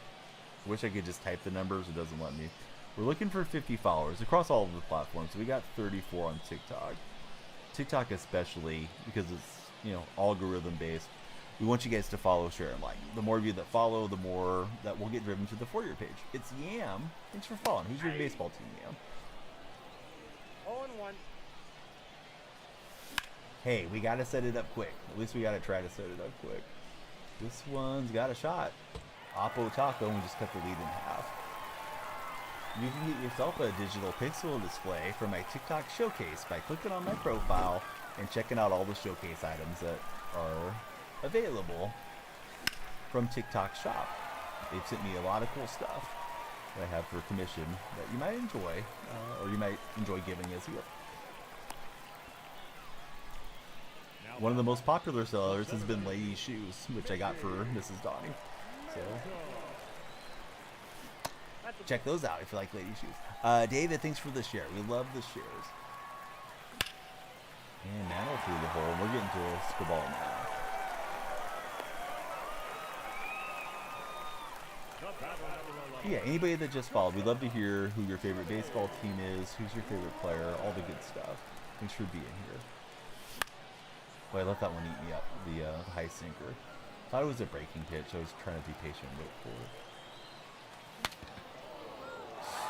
I wish I could just type the numbers. It doesn't let me. We're looking for 50 followers across all of the platforms. So we got 34 on TikTok. TikTok especially, because it's, you know, algorithm based. We want you guys to follow, share, and like. The more of you that follow, the more that will get driven to the For Your page. It's Yam. Thanks for following. Who's your baseball team, Yam? 0-1. Hey, we gotta set it up quick. At least we gotta try to set it up quick. This one's got a shot. Oppo Taco, and we just cut the lead in half. You can get yourself a digital pixel display from my TikTok showcase by clicking on my profile and checking out all the showcase items that are available from TikTok Shop. They've sent me a lot of cool stuff that I have for commission that you might enjoy, or you might enjoy giving as a gift. One of the most popular sellers has been Lady Shoes, which I got for Mrs. Donnie. So check those out if you like Lady Shoes. David, thanks for the share. We love the shares. And Mantle through the hole. We're getting to a Scabal now. Yeah, anybody that just followed, we'd love to hear who your favorite baseball team is, who's your favorite player, all the good stuff. Thanks for being here. Boy, I let that one eat me up, the high sinker. Thought it was a breaking pitch. I was trying to be patient and wait for it.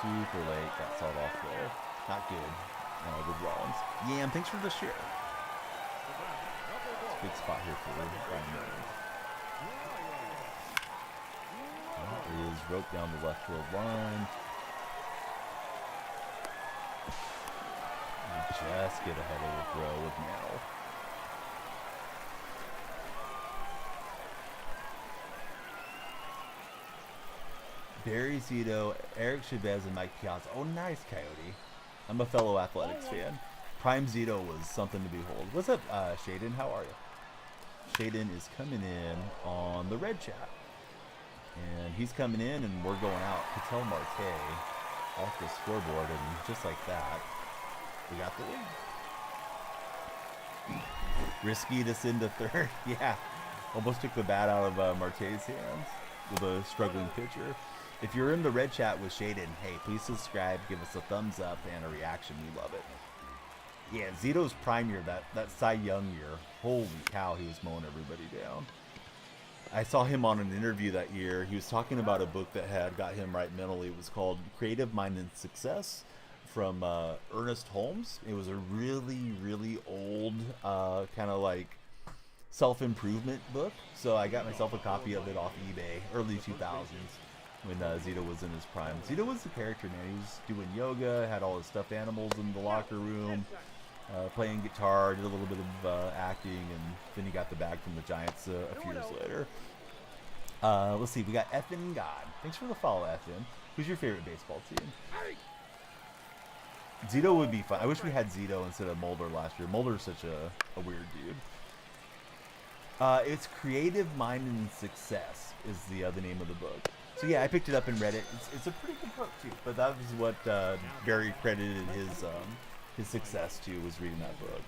Super late. Got sawed off there. Not good. With Rollins. Yam, thanks for the share. Big spot here for Ryan Murray. That is roped down the left field line. Just get ahead of the throw with Mantle. Barry Zito, Eric Chavez, and Mike Piazza. Oh, nice, Coyote. I'm a fellow Athletics fan. Prime Zito was something to behold. What's up, Shaden? How are you? Shaden is coming in on the red chat. And he's coming in, and we're going out. Patel Marte off the scoreboard, and just like that, we got the lead. Risky to send to third. Yeah, almost took the bat out of Marte's hands with a struggling pitcher. If you're in the red chat with Shaden, hey, please subscribe, give us a thumbs up and a reaction. We love it. Yeah, Zito's prime year, that Cy Young year, holy cow, he was mowing everybody down. I saw him on an interview that year. He was talking about a book that had got him right mentally. It was called Creative Mind and Success from Ernest Holmes. It was a really, really old kind of like self-improvement book. So I got myself a copy of it off eBay, early 2000s. When Zito was in his prime. Zito was the character, man. He was doing yoga, had all his stuffed animals in the locker room, playing guitar, did a little bit of acting, and then he got the bag from the Giants a few years later. Let's see, we got Effin God. Thanks for the follow, Effin. Who's your favorite baseball team? Zito would be fun. I wish we had Zito instead of Mulder last year. Mulder's such a weird dude. It's Creative Mind and Success is the name of the book. So yeah, I picked it up and read it. It's a pretty good book too. But that was what Barry credited his success to, was reading that book.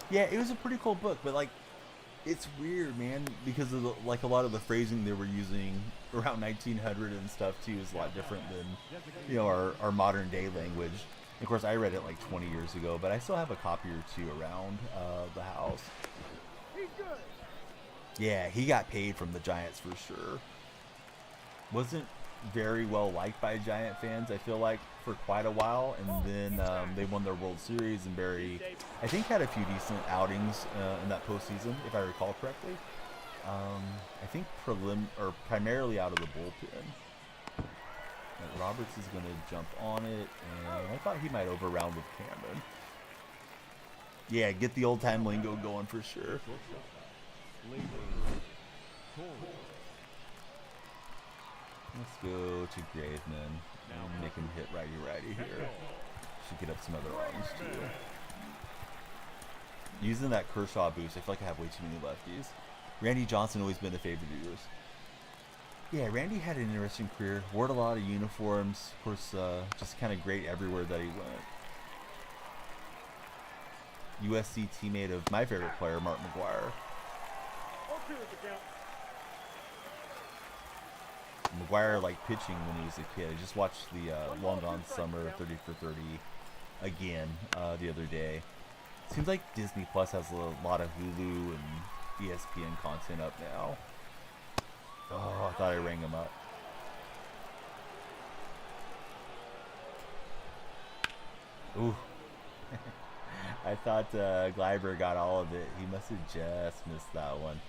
Yeah, it was a pretty cool book, but like, it's weird, man, because of like a lot of the phrasing they were using around 1900 and stuff too is a lot different than our modern day language. Of course, I read it like 20 years ago, but I still have a copy or two around the house. He's good. Yeah, he got paid from the Giants for sure. Wasn't very well liked by Giant fans, I feel like, for quite a while. And then they won their World Series, and Barry, I think, had a few decent outings in that postseason, if I recall correctly. I think primarily out of the bullpen. Roberts is going to jump on it, and I thought he might overround with Cameron. Yeah, get the old-time lingo going for sure. Let's go to Graveman. And make him hit righty here. Should get up some other runs, too. Using that Kershaw boost, I feel like I have way too many lefties. Randy Johnson always been a favorite of yours. Yeah, Randy had an interesting career. Wore a lot of uniforms. Of course, just kind of great everywhere that he went. USC teammate of my favorite player, Mark McGuire. McGuire liked pitching when he was a kid. I just watched the Long Gone Summer 30 for 30 again the other day. Seems like Disney Plus has a lot of Hulu and ESPN content up now. Oh, I thought I rang him up. Ooh. I thought Gleiber got all of it. He must have just missed that one.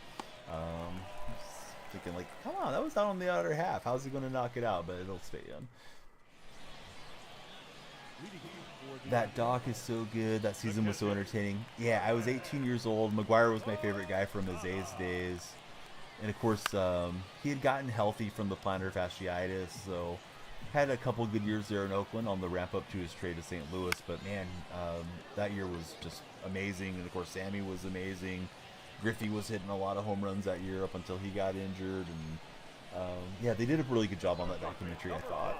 Thinking like, come on, that was out on the other half. How's he going to knock it out? But it'll stay in. That doc is so good. That season was so entertaining. Yeah, I was 18 years old. McGuire was my favorite guy from his A's days. And of course, he had gotten healthy from the plantar fasciitis, so had a couple good years there in Oakland on the ramp up to his trade to St. Louis. But man, that year was just amazing. And of course, Sammy was amazing. Griffey was hitting a lot of home runs that year up until he got injured. And yeah, they did a really good job on that documentary, I thought.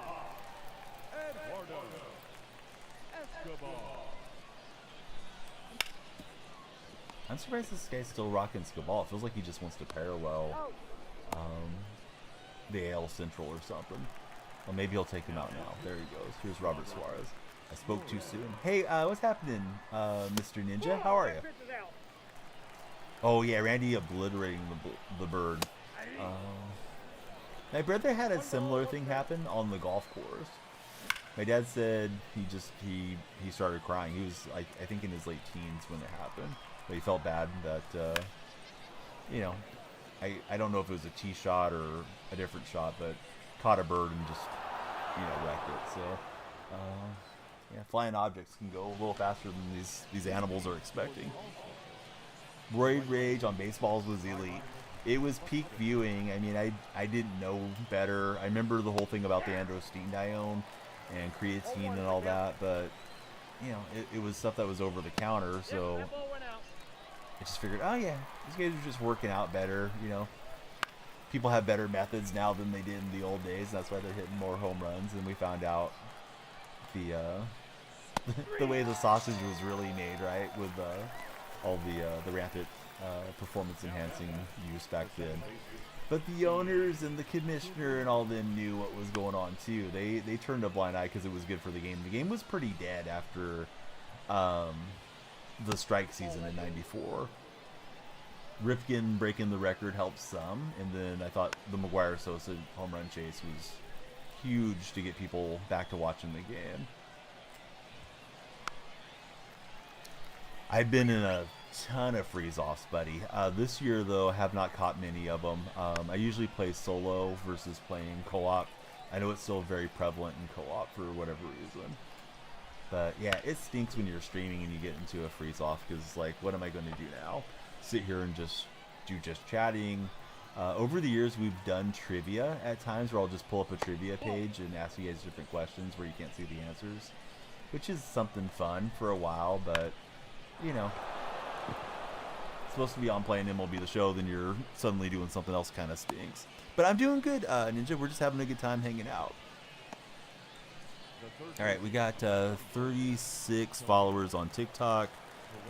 I'm surprised this guy's still rocking Skabal. It feels like he just wants to parallel the AL Central or something. Well, maybe he'll take him out now. There he goes. Here's Robert Suarez. I spoke too soon. Hey, what's happening, Mr. Ninja? How are you? Oh, yeah, Randy obliterating the bird. My brother had a similar thing happen on the golf course. My dad said he started crying. He was like, I think in his late teens when it happened, but he felt bad that you know, I don't know if it was a tee shot or a different shot, but caught a bird and just wrecked it. So yeah, flying objects can go a little faster than these animals are expecting. Roid Rage on baseballs was elite. It was peak viewing. I mean, I didn't know better. I remember the whole thing about the androstenedione and creatine and all that, but it was stuff that was over the counter, so I just figured, oh yeah, these guys are just working out better. People have better methods now than they did in the old days. That's why they're hitting more home runs. And we found out the the way the sausage was really made, right, with all the rampant performance enhancing use back then. But the owners and the commissioner and all them knew what was going on too. They turned a blind eye because it was good for the game. The game was pretty dead after the strike season in '94. Ripken breaking the record helped some, and then I thought the McGuire Sosa home run chase was huge to get people back to watching the game. I've been in a ton of freeze-offs, buddy. This year, though, I have not caught many of them. I usually play solo versus playing co-op. I know it's still very prevalent in co-op for whatever reason. But yeah, it stinks when you're streaming and you get into a freeze-off because it's like, what am I going to do now? Sit here and just do chatting. Over the years, we've done trivia at times where I'll just pull up a trivia page and ask you guys different questions where you can't see the answers, which is something fun for a while, but it's supposed to be on playing MLB The Show, then you're suddenly doing something else, kind of stinks. But I'm doing good, Ninja. We're just having a good time hanging out. All right, we got 36 followers on TikTok.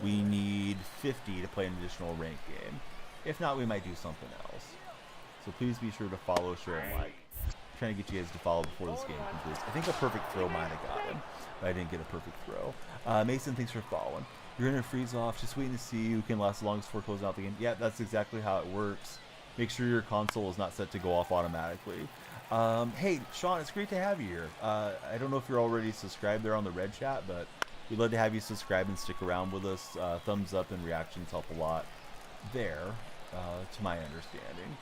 We need 50 to play an additional ranked game. If not, we might do something else. So please be sure to follow, share, and like. I'm trying to get you guys to follow before this game concludes. I think a perfect throw might have got him, but I didn't get a perfect throw. Mason, thanks for following. You're in a freeze off, just waiting to see who can last the longest before closing out the game. Yeah, that's exactly how it works. Make sure your console is not set to go off automatically. Hey, Sean, it's great to have you here. I don't know if you're already subscribed there on the Red Chat, but we'd love to have you subscribe and stick around with us. Thumbs up and reactions help a lot there, to my understanding.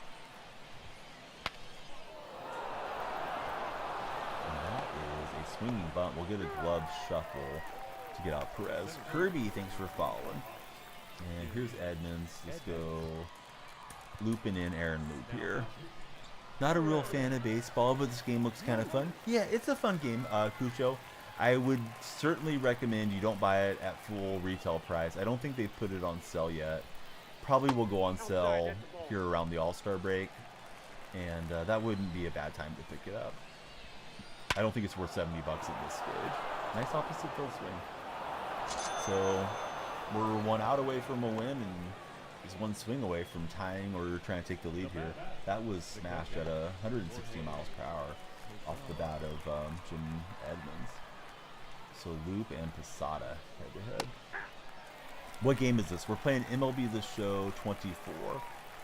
And that is a swinging bunt. We'll get a glove shuffle to get out Perez. Kirby, thanks for following. And here's Edmonds. Let's go looping in Aaron Loop here. Not a real fan of baseball, but this game looks kind of fun. Yeah, it's a fun game, Cucho. I would certainly recommend you don't buy it at full retail price. I don't think they've put it on sale yet. Probably will go on sale here around the All-Star break, and that wouldn't be a bad time to pick it up. I don't think it's worth $70 at this stage. Nice opposite field swing. So we're one out away from a win, and is one swing away from tying or trying to take the lead here. That was smashed at 160 miles per hour off the bat of Jim Edmonds. So Loop and Posada head to head. What game is this? We're playing MLB The Show 24.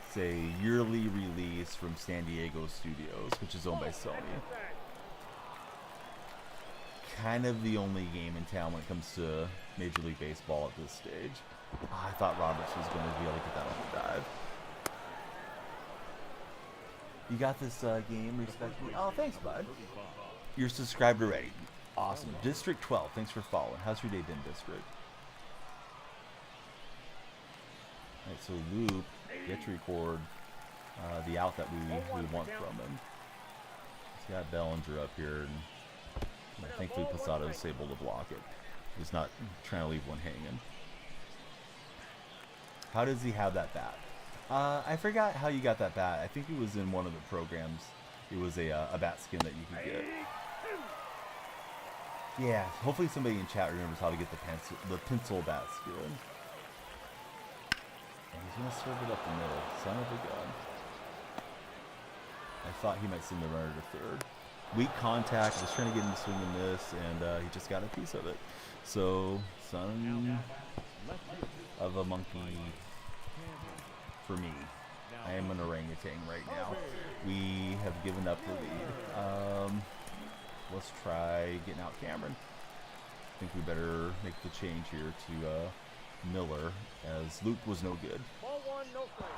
It's a yearly release from San Diego Studios, which is owned by Sony. Kind of the only game in town when it comes to Major League Baseball at this stage. I thought Roberts was going to be able to get that on the dive. You got this game, respectfully. Oh, thanks, bud. You're subscribed already. Awesome. District 12, thanks for following. How's your day been, District? Alright, so Loop, get to record the out that we want from him. He's got Bellinger up here, and thankfully Posada was able to block it. He's not trying to leave one hanging. How does he have that bat? I forgot how you got that bat. I think it was in one of the programs. It was a bat skin that you could get. Yeah, hopefully somebody in chat remembers how to get the pencil bat skin. And he's gonna serve it up the middle. Son of a gun. I thought he might send the runner to third. Weak contact. Was trying to get him to swing and miss, and he just got a piece of it. So, son of a monkey for me. I am an orangutan right now. We have given up the lead. let's try getting out Cameron. I think we better make the change here to Miller, as Luke was no good. Ball one, no strike.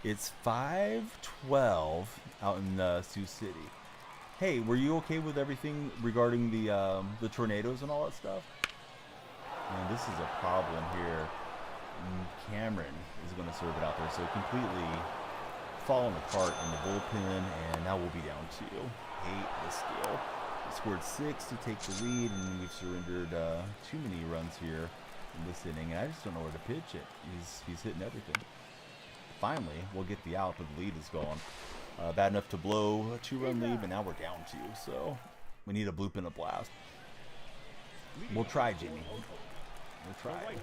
It's 5-12 out in Sioux City. Hey, were you okay with everything regarding the tornadoes and all that stuff? And this is a problem here. Cameron is going to serve it out there, so completely falling apart in the bullpen, and now we'll be down 2. Hate this deal. We scored 6 to take the lead, and we've surrendered too many runs here in this inning, and I just don't know where to pitch it. He's hitting everything. Finally, we'll get the out, but the lead is gone. Bad enough to blow a 2-run lead, but now we're down 2, so we need a bloop and a blast. We'll try, Jimmy. We'll try.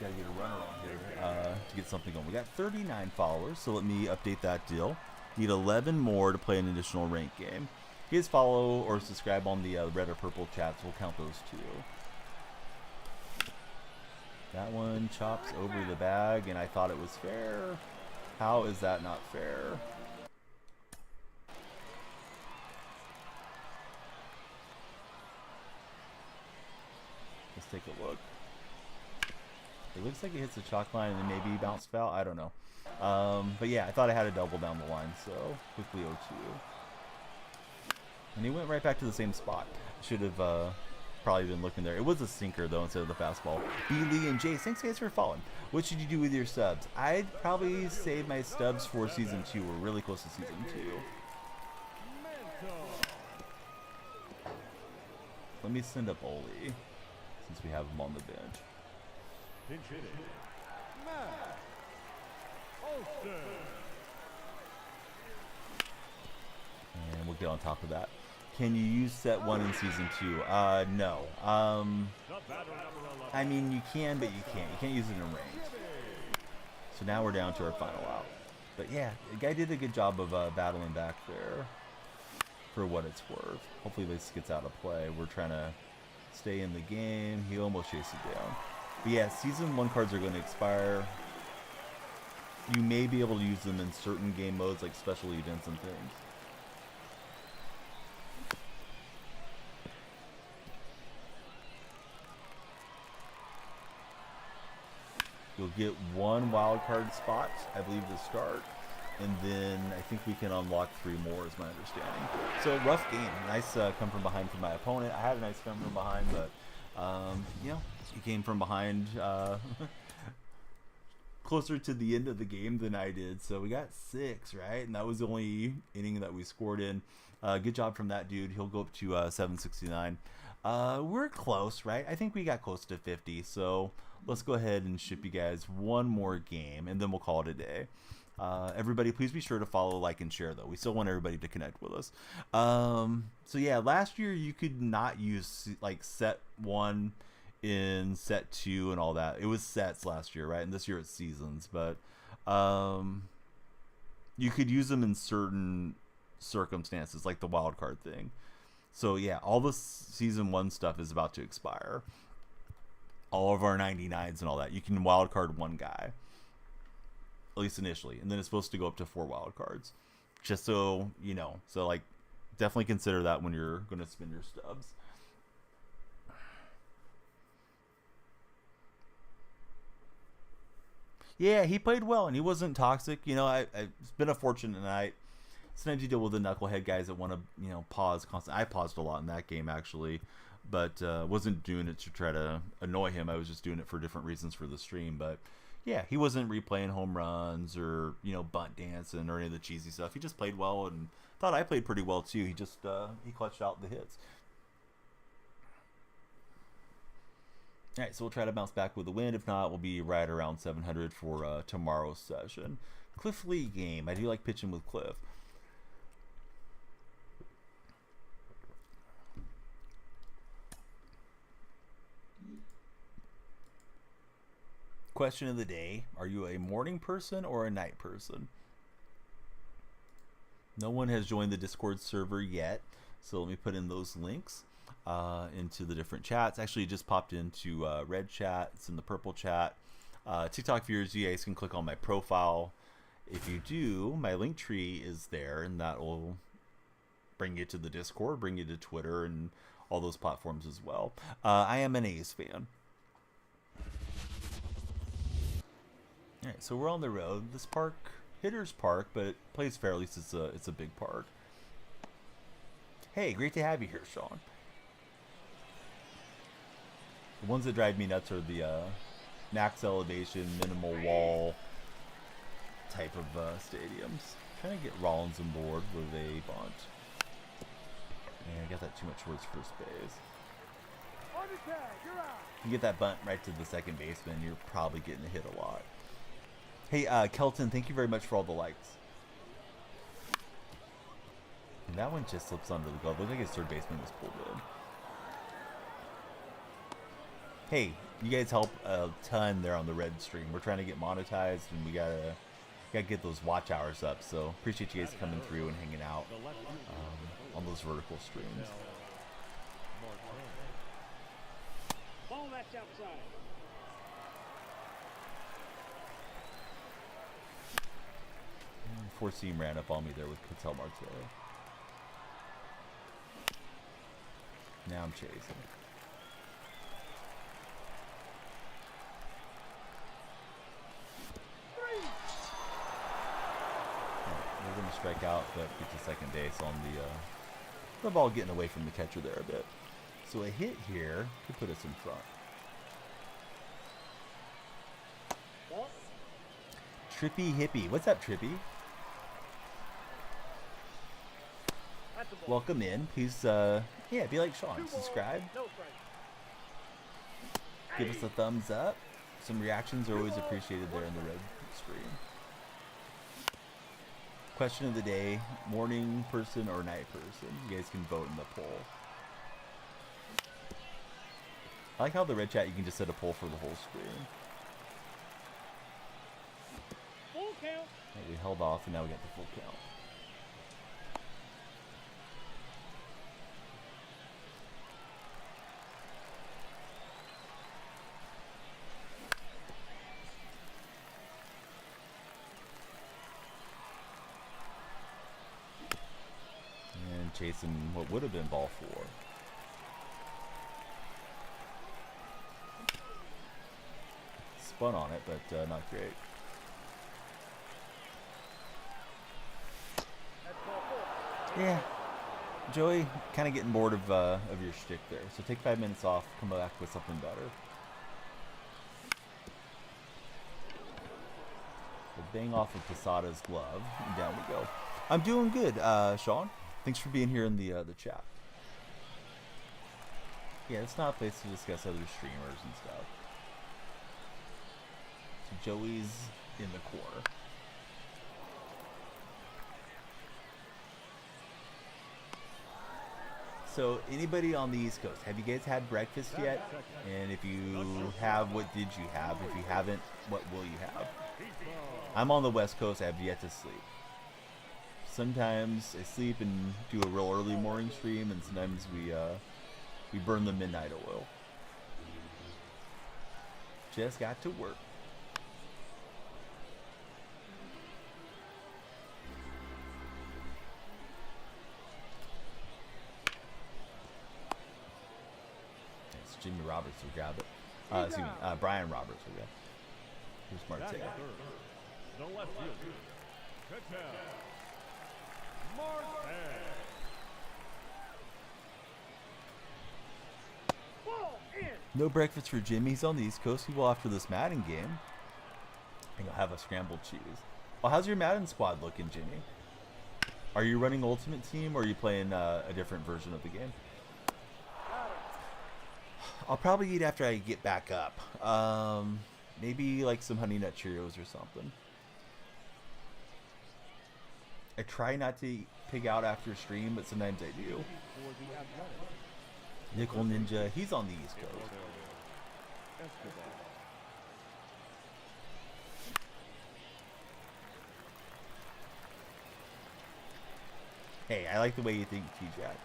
Gotta get a run around here to get something going. We got 39 followers, so let me update that deal. Need 11 more to play an additional ranked game. Please follow or subscribe on the red or purple chats. We'll count those 2. That one chops over the bag, and I thought it was fair. How is that not fair? Let's take a look. It looks like it hits the chalk line and then maybe bounced foul. I don't know. But yeah, I thought I had a double down the line, so quickly 0-2. And he went right back to the same spot. Should have probably been looking there. It was a sinker, though, instead of the fastball. B. Lee and Jace, thanks guys for following. What should you do with your subs? I'd probably save my stubs for Season 2. We're really close to Season 2. Let me send up Oli, since we have him on the bench. Pinch hitting. Matt Olson. And we'll get on top of that. Can you use set 1 in Season 2? No. The batter number 11. I mean, you can, but you can't. You can't use it in range. So now we're down to our final out. But yeah, the guy did a good job of battling back there for what it's worth. Hopefully this gets out of play. We're trying to stay in the game. He almost chased it down. But yeah, Season 1 cards are going to expire. You may be able to use them in certain game modes, like special events and things. You'll get 1 wild card spot, I believe, to start. And then I think we can unlock 3 more, is my understanding. So, rough game. Nice come from behind from my opponent. I had a nice come from behind, but, you know, he came from behind closer to the end of the game than I did. So, we got 6, right? And that was the only inning that we scored in. Good job from that dude. He'll go up to 769. We're close, right? I think we got close to 50. So, let's go ahead and ship you guys 1 more game, and then we'll call it a day. Everybody, please be sure to follow, like, and share, though. We still want everybody to connect with us. So, yeah, last year you could not use, like, set 1 in set 2 and all that. It was sets last year, right? And this year it's seasons. But you could use them in certain circumstances, like the wild card thing. So, yeah, all the Season 1 stuff is about to expire. All of our 99s and all that. You can wild card 1 guy. At least initially. And then it's supposed to go up to 4 wild cards. Just so you know. So, like, definitely consider that when you're going to spin your stubs. Yeah, he played well, and he wasn't toxic. You know, it's been a fortunate night. Sometimes you deal with the knucklehead guys that want to, you know, pause constantly. I paused a lot in that game, actually. But wasn't doing it to try to annoy him. I was just doing it for different reasons for the stream. But yeah, he wasn't replaying home runs or, you know, bunt dancing or any of the cheesy stuff. He just played well and thought I played pretty well too. He just he clutched out the hits. All right, so we'll try to bounce back with a win. If not, we'll be right around 700 for tomorrow's session. Cliff Lee game. I do like pitching with Cliff. Question of the day: are you a morning person or a night person? No one has joined the Discord server yet, so let me put in those links into the different chats. Actually, it just popped into red chat. It's in the purple chat. TikTok viewers, you guys can click on my profile. If you do, my link tree is there, and that will bring you to the Discord, bring you to Twitter and all those platforms as well. I am an A's fan. All right, so we're on the road. This park, Hitter's Park, but it plays fair. At least it's a big park. Hey, great to have you here, Sean. The ones that drive me nuts are the max elevation, minimal wall type of stadiums. Trying to get Rollins on board with a bunt. And I got that too much towards first base. On the tag, you're out. You get that bunt right to the second baseman, you're probably getting hit a lot. Hey, Kelton, thank you very much for all the likes. And that one just slips under the glove. Looks like his third baseman was pulled in. Hey, you guys help a ton there on the red stream. We're trying to get monetized, and we gotta get those watch hours up. So appreciate you guys coming through and hanging out on those vertical streams. Ball that's outside. Four seam ran up on me there with Ketel Marte. Now I'm chasing. We're going to strike out, but get to second base on the ball getting away from the catcher there a bit. So a hit here could put us in front. Ball. Trippy Hippie. What's up, Trippy? That's the ball. Welcome in. Please, yeah, be like Sean. Subscribe. No strike. Give us a thumbs up. Some reactions are always appreciated there in the red stream. Question of the day, morning person or night person? You guys can vote in the poll. I like how the red chat, you can just set a poll for the whole screen. Full count. Right, we held off and now we got the full count. And chasing what would have been ball 4. Spun on it, but not great. That's ball 4. Yeah, Joey, kind of getting bored of your shtick there. So take 5 minutes off, come back with something better. We'll bang off of Posada's glove, and down we go. I'm doing good, Sean. Thanks for being here in the chat. Yeah, it's not a place to discuss other streamers and stuff. So Joey's in the corner. So anybody on the East Coast, have you guys had breakfast yet? And if you have, what did you have? If you haven't, what will you have? I'm on the West Coast. I have yet to sleep. Sometimes I sleep and do a real early morning stream, and sometimes we burn the midnight oil. Just got to work. Jimmy Roberts will grab it. Excuse me, Brian Roberts will grab it. Here's Marte. No left field. Ketel Marte. Ball in. No breakfast for Jimmy. He's on the East Coast. He will after this Madden game. And you'll have a scrambled cheese. Well, how's your Madden squad looking, Jimmy? Are you running Ultimate Team, or are you playing a different version of the game? I'll probably eat after I get back up. Maybe like some Honey Nut Cheerios or something. I try not to pig out after stream, but sometimes I do. Nickel Ninja, he's on the East Coast. Hey, I like the way you think, T-Jack.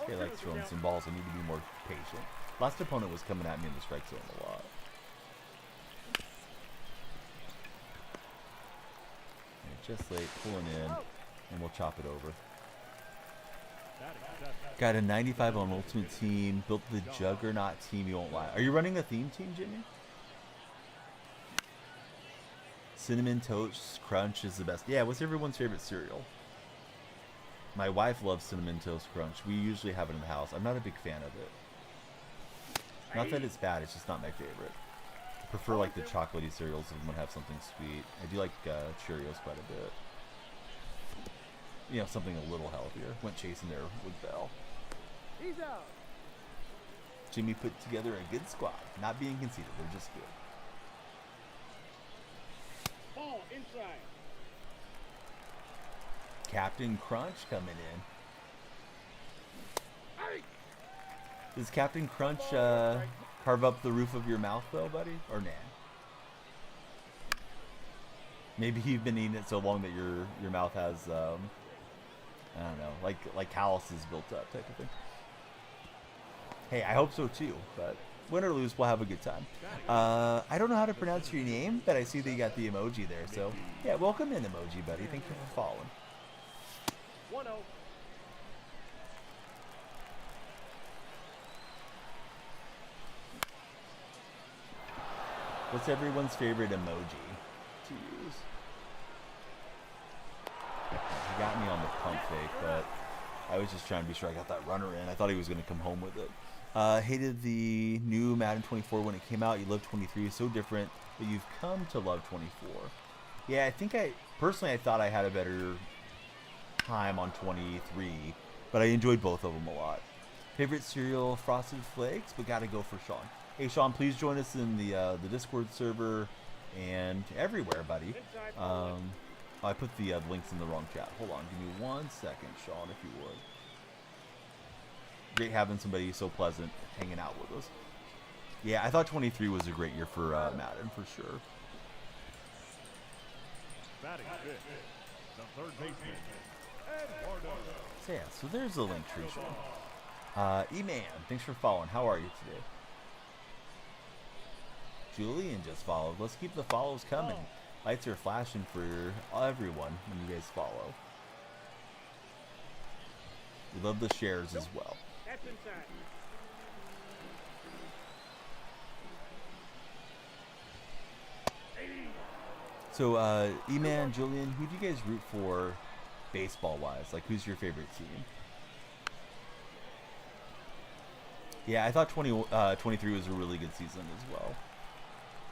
This guy likes throwing some balls. I need to be more patient. Last opponent was coming at me in the strike zone a lot. just late, pulling in, and we'll chop it over. Batting seventh. Got a 95 on Ultimate Team, built the Juggernaut team, you won't lie. Are you running a theme team, Jimmy? Cinnamon Toast Crunch is the best. Yeah, what's everyone's favorite cereal? My wife loves Cinnamon Toast Crunch. We usually have it in the house. I'm not a big fan of it. Not that it's bad, it's just not my favorite. I prefer like the chocolatey cereals if I'm gonna have something sweet. I do like Cheerios quite a bit. You know, something a little healthier. Went chasing there with Bell. He's out. Jimmy put together a good squad. Not being conceited, they're just good. Ball inside. Captain Crunch coming in. Hey. Does Captain Crunch carve up the roof of your mouth though, buddy? Or nah? Maybe you've been eating it so long that your mouth has I don't know, like calluses built up type of thing. Hey, I hope so too, but win or lose, we'll have a good time. I don't know how to pronounce your name, but I see that you got the emoji there, so yeah, welcome in, emoji buddy. Thank you for following. 1-0. What's everyone's favorite emoji to use? He got me on the pump fake, but I was just trying to be sure I got that runner in. I thought he was going to come home with it. Hated the new Madden 24 when it came out. You love 23. It's so different, but you've come to love 24. Yeah, I think personally I thought I had a better time on 23, but I enjoyed both of them a lot. Favorite cereal, Frosted Flakes, but gotta go for Sean. Hey Sean, please join us in the Discord server and everywhere, buddy. I put the links in the wrong chat. Hold on, give me 1 second, Sean, if you would. Great having somebody so pleasant hanging out with us. Yeah, I thought 23 was a great year for Madden, for sure. Batting fifth. The third baseman. Eduardo. So yeah, so there's the link tree, Sean. E-Man, thanks for following. How are you today? Julian just followed. Let's keep the follows coming. Lights are flashing for everyone when you guys follow. We love the shares as well. That's inside. So, E-Man, Julian, who do you guys root for baseball-wise? Like, who's your favorite team? Yeah, I thought 23 was a really good season as well.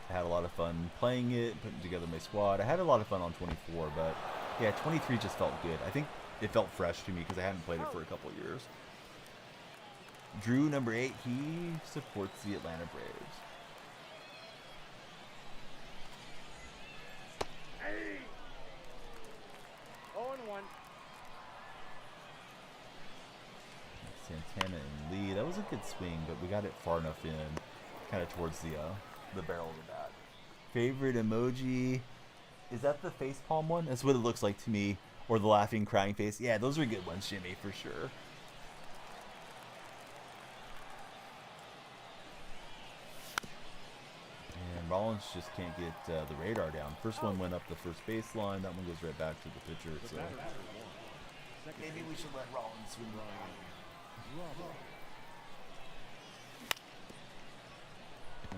I had a lot of fun playing it, putting together my squad. I had a lot of fun on 24, but yeah, 23 just felt good. I think it felt fresh to me because I hadn't played it for a couple of years. Drew, number 8, he supports the Atlanta Braves. Hey. 0-1. Santana and Lee. That was a good swing, but we got it far enough in, kind of towards the barrel of the bat. Favorite emoji? Is that the facepalm one? That's what it looks like to me. Or the laughing, crying face. Yeah, those are good ones, Jimmy, for sure. And Rollins just can't get the radar down. First one went up the first baseline. That one goes right back to the pitcher. So maybe we should let Rollins swing around.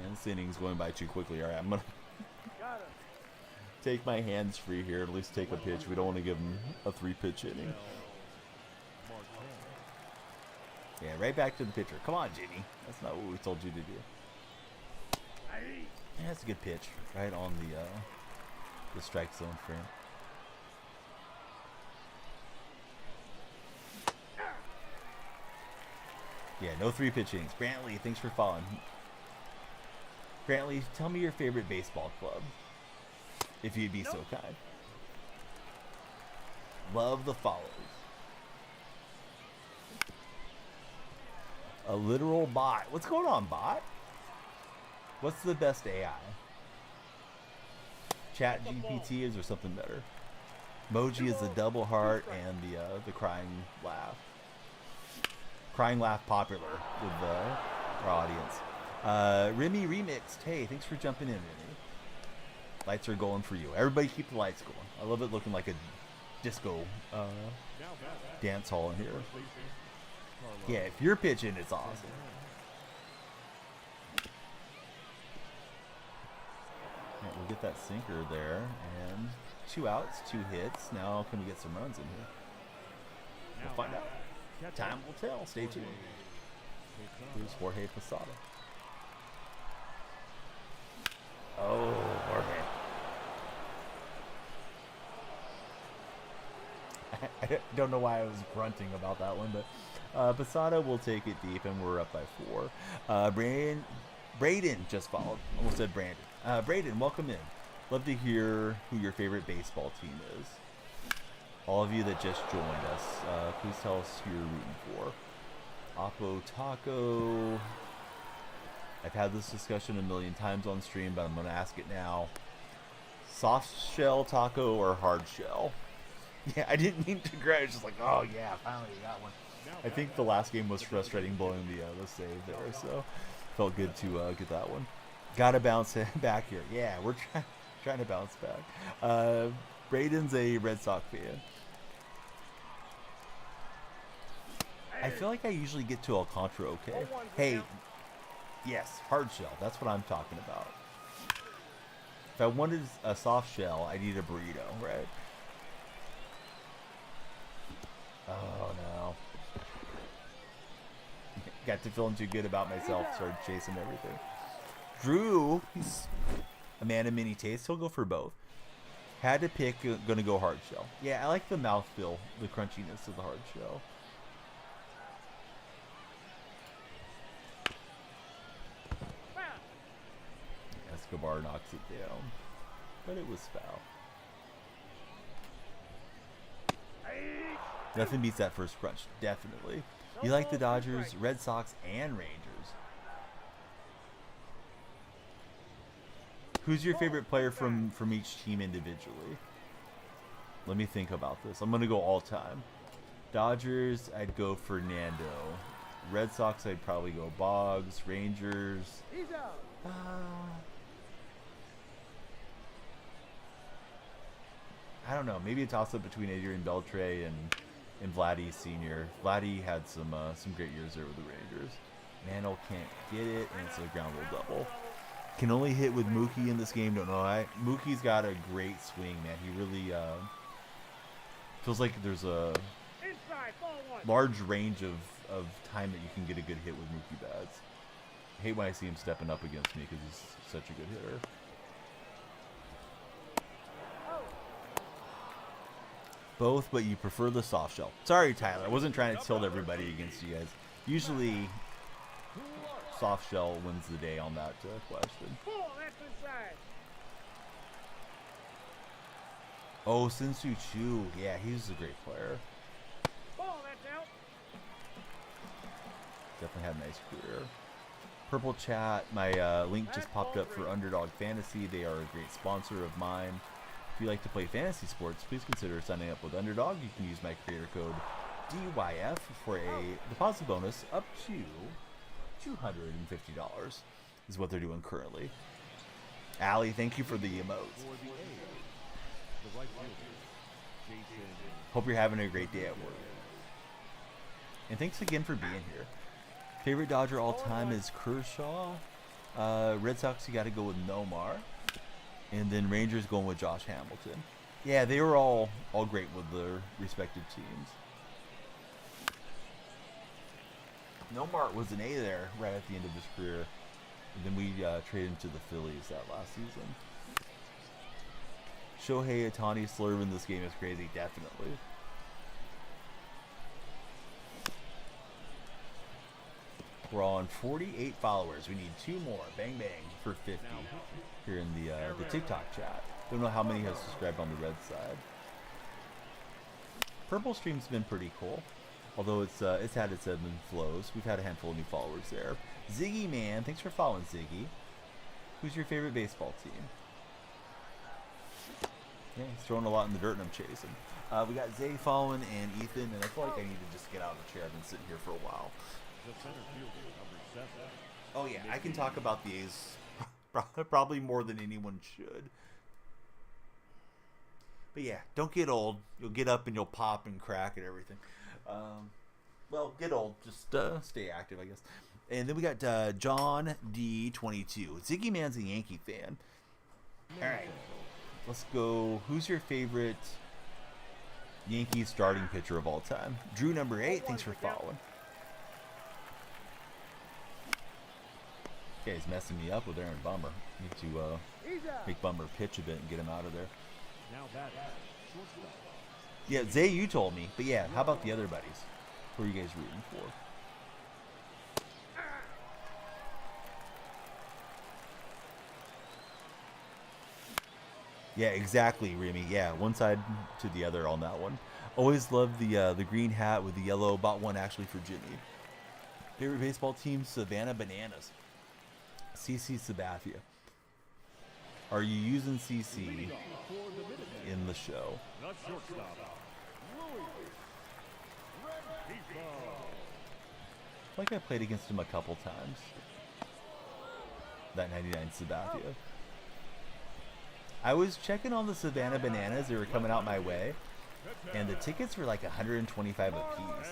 And this inning's going by too quickly. All right, I'm going to Got him. take my hands free here and at least take a pitch. We don't want to give him a 3-pitch inning. Yeah, right back to the pitcher. Come on, Jimmy. That's not what we told you to do. Hey. Yeah, that's a good pitch. Right on the strike zone frame. Yeah, no 3-pitch innings. Brantley, thanks for following. Brantley, tell me your favorite baseball club, if you'd be so kind. Love the follows. A literal bot. What's going on, bot? What's the best AI? Chat GPT, is there something better? Moji is the double heart and the crying laugh. Crying laugh popular with our audience. Remy Remixed. Hey, thanks for jumping in, Remy. Lights are going for you. Everybody keep the lights going. I love it looking like a disco Now batting. dance hall in here. First baseman, Carlos Yeah, if you're pitching, it's awesome. Alright, we'll get that sinker there. And 2 outs, 2 hits. Now can we get some runs in here? We'll Now find out. catcher, Time will tell. Stay tuned. Here's Jorge Posada. Oh, Jorge. I don't know why I was grunting about that one, but Posada will take it deep, and we're up by 4. Braden just followed. Almost said Brandon. Braden, welcome in. Love to hear who your favorite baseball team is. All of you that just joined us, please tell us who you're rooting for. Oppo Taco. I've had this discussion a million times on stream, but I'm going to ask it now. Soft shell taco or hard shell? Yeah, I didn't mean to grab. It's just like, oh yeah, finally you got one. I think the last game was frustrating blowing the save there, so felt good to get that one. Gotta bounce back here. Yeah, we're trying to bounce back. Braden's a Red Sox fan. I feel like I usually get to Alcantara okay. Hey, yes, hard shell. That's what I'm talking about. If I wanted a soft shell, I need a burrito, right? Oh no. Got to feeling too good about myself, started chasing everything. Drew, he's a man of many tastes. He'll go for both. Had to pick, gonna go hard shell. Yeah, I like the mouthfeel, the crunchiness of the hard shell. Escobar knocks it down, but it was foul. Nothing beats that first crunch, definitely. You like the Dodgers, Red Sox, and Rangers. Who's your favorite player from each team individually? Let me think about this. I'm going to go all time. Dodgers, I'd go Fernando. Red Sox, I'd probably go Boggs. Rangers, He's out. I don't know. Maybe a toss-up between Adrian Beltre and Vladdy Sr. Vladdy had some great years there with the Rangers. Mantle can't get it, and it's a ground rule double. Can only hit with Mookie in this game. Don't know why. Mookie's got a great swing, man. He really feels like there's a Inside, ball 1. large range of time that you can get a good hit with Mookie bats. I hate when I see him stepping up against me because he's such a good hitter. Both, but you prefer the soft shell. Sorry, Tyler. I wasn't trying to tilt everybody against you guys. Usually, soft shell wins the day on that question. Ball, that's inside. Oh, Sinsu Chu. Yeah, he's a great player. Ball, that's out. Definitely had a nice career. Purple Chat, my link just popped up for Underdog Fantasy. They are a great sponsor of mine. If you like to play fantasy sports, please consider signing up with Underdog. You can use my creator code DYF for a deposit bonus up to $250 is what they're doing currently. Allie, thank you for the emotes. For the A's, the right fielder, Jason Hope you're having a great day at work. And thanks again for being here. Favorite Dodger all time is Kershaw. Red Sox, you got to go with Nomar. And then Rangers going with Josh Hamilton. Yeah, they were all great with their respective teams. Nomar was an A there right at the end of his career. And then we traded him to the Phillies that last season. Shohei Ohtani slurve in this game is crazy, definitely. We're on 48 followers. We need 2 more. Bang bang for 50 here in the TikTok chat. Don't know how many have subscribed on the red side. Purple Stream's been pretty cool, although it's had its ebbs and flows. We've had a handful of new followers there. Ziggy Man, thanks for following, Ziggy. Who's your favorite baseball team? Yeah, he's throwing a lot in the dirt and I'm chasing. We got Zay following and Ethan, and I feel like I need to just get out of the chair. I've been sitting here for a while. the center fielder, number 7. Oh yeah, I can talk about the A's probably more than anyone should. But yeah, don't get old. You'll get up and you'll pop and crack and everything. Well, get old. Just stay active, I guess. And then we got John D22. Ziggy Man's a Yankee fan. All right, let's go. Who's your favorite Yankees starting pitcher of all time? Drew number 8. Thanks for following. Okay, he's messing me up with Aaron Bummer. Need to make Bummer pitch a bit and get him out of there. Now batting, shortstop. Yeah, Zay, you told me. But yeah, how about the other buddies? Who are you guys rooting for? Yeah, exactly, Remy. Yeah, one side to the other on that one. Always loved the green hat with the yellow. Bought one actually for Jimmy. Favorite baseball team, Savannah Bananas. CC Sabathia. Are you using CC in the show? The shortstop, Louis Renfroe. Like I played against him a couple times. That 99 Sabathia. I was checking on the Savannah Bananas. They were coming out my way. And the tickets were like 125 a piece.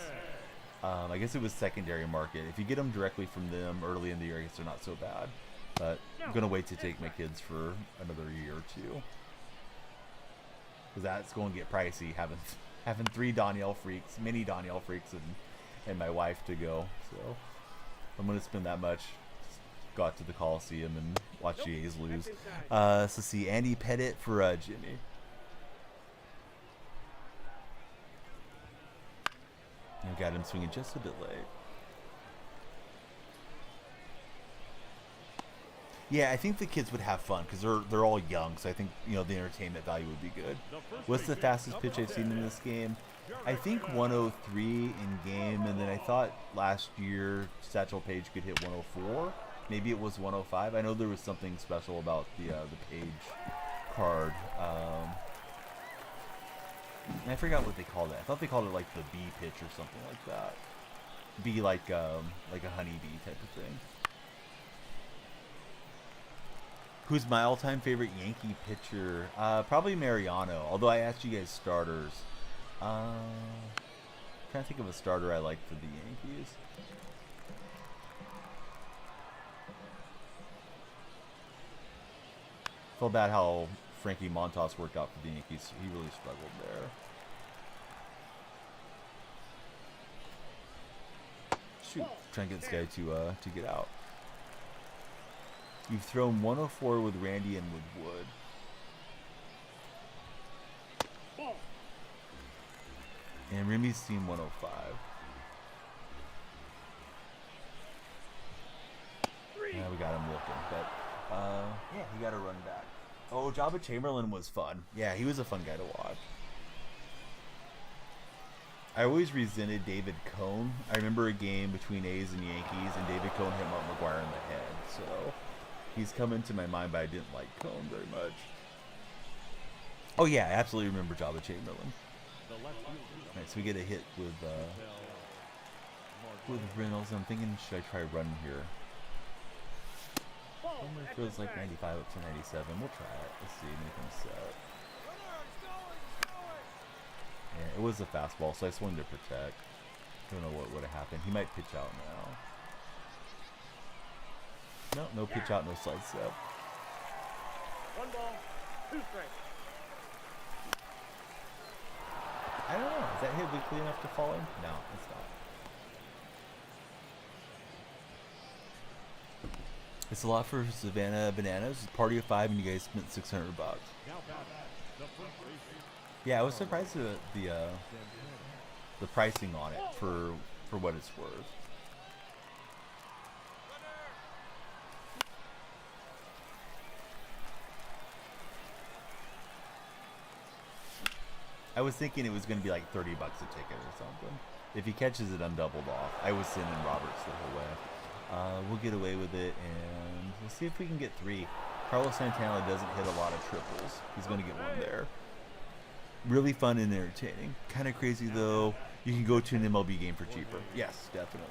I guess it was secondary market. If you get them directly from them early in the year, I guess they're not so bad. But I'm going to wait to take my kids for another year or two. Because that's going to get pricey, having 3 Danielle freaks, mini Danielle freaks, and my wife to go. So I'm going to spend that much. Go out to the Coliseum and watch the A's lose. So see, Andy Pettit for Jimmy. And got him swinging just a bit late. Yeah, I think the kids would have fun because they're all young, so I think the entertainment value would be good. What's the fastest pitch I've seen in this game? I think 103 in game, and then I thought last year Satchel Paige could hit 104. Maybe it was 105. I know there was something special about the Paige card. And I forgot what they called it. I thought they called it like the bee pitch or something like that. Be like a honeybee type of thing. Who's my all-time favorite Yankee pitcher? Probably Mariano. Although I asked you guys starters. Trying to think of a starter I like for the Yankees. Felt bad how Frankie Montas worked out for the Yankees. He really struggled there. Shoot, trying to get this guy to get out. You've thrown 104 with Randy and with Wood. Ball. And Remy's seen 105. Yeah, we got him looking, but yeah, he got a run back. Oh, Jabba Chamberlain was fun. Yeah, he was a fun guy to watch. I always resented David Cone. I remember a game between A's and Yankees, and David Cone hit Mark McGuire in the head. So he's come into my mind, but I didn't like Cone very much. Oh yeah, I absolutely remember Jabba Chamberlain. Alright, so we get a hit with Reynolds. I'm thinking, should I try running here? Homer feels like 95 up to 97. We'll try it. Let's see. Make him set. Yeah, it was a fastball, so I swung to protect. Don't know what would have happened. He might pitch out now. No pitch out, no slide step. 1 ball, 2 strikes. I don't know. Is that hit weakly enough to fall in? No, it's not. It's a lot for Savannah Bananas. It's a party of 5, and you guys spent $600. Now batting, the first baseman, Yeah, I was surprised at the pricing on it for what it's worth. I was thinking it was going to be like $30 a ticket or something. If he catches it, I'm doubled off. I was sending Roberts the whole way. We'll get away with it, and we'll see if we can get 3. Carlos Santana doesn't hit a lot of triples. He's going to get 1 there. Really fun and entertaining. Kind of crazy, though. You can go to an MLB game for cheaper. Yes, definitely.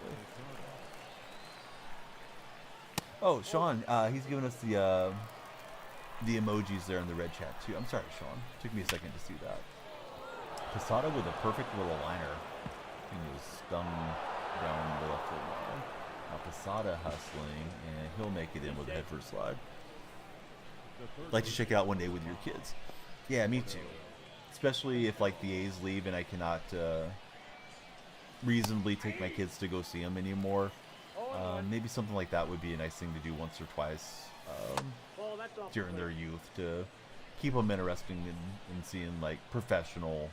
Oh, Sean, he's giving us the the emojis there in the red chat too. I'm sorry, Sean. Took me a second to see that. Posada with a perfect little liner. He was stung down the left field line. Now Posada hustling, and he'll make it in with a head first slide. Like to check it out one day with your kids. Yeah, me too. Especially if like the A's leave and I cannot reasonably take my kids to go see them anymore. Maybe something like that would be a nice thing to do once or twice during their youth to keep them interested in seeing like professional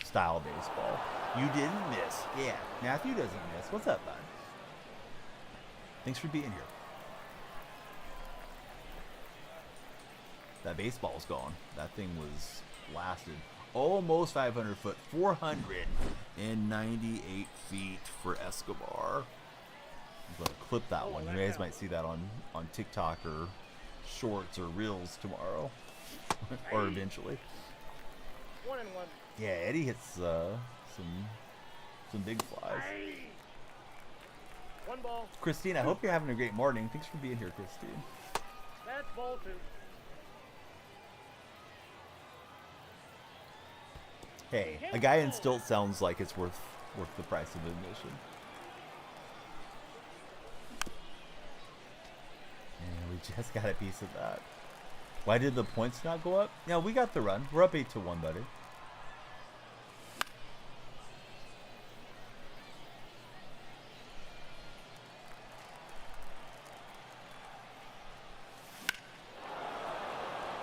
style baseball. You didn't miss. Yeah, Matthew doesn't miss. What's up, bud? Thanks for being here. That baseball's gone. That thing was lasted almost 500 foot, 498 feet for Escobar. I'm going to clip that one. You guys might see that on TikTok or Shorts or Reels tomorrow. Or eventually. 1-1. Yeah, Eddie hits some big flies. 1 ball. Christine, I hope you're having a great morning. Thanks for being here, Christine. That's ball 2. Hey, a guy in stilts sounds like it's worth the price of admission. And we just got a piece of that. Why did the points not go up? Yeah, we got the run. We're up 8-1, buddy.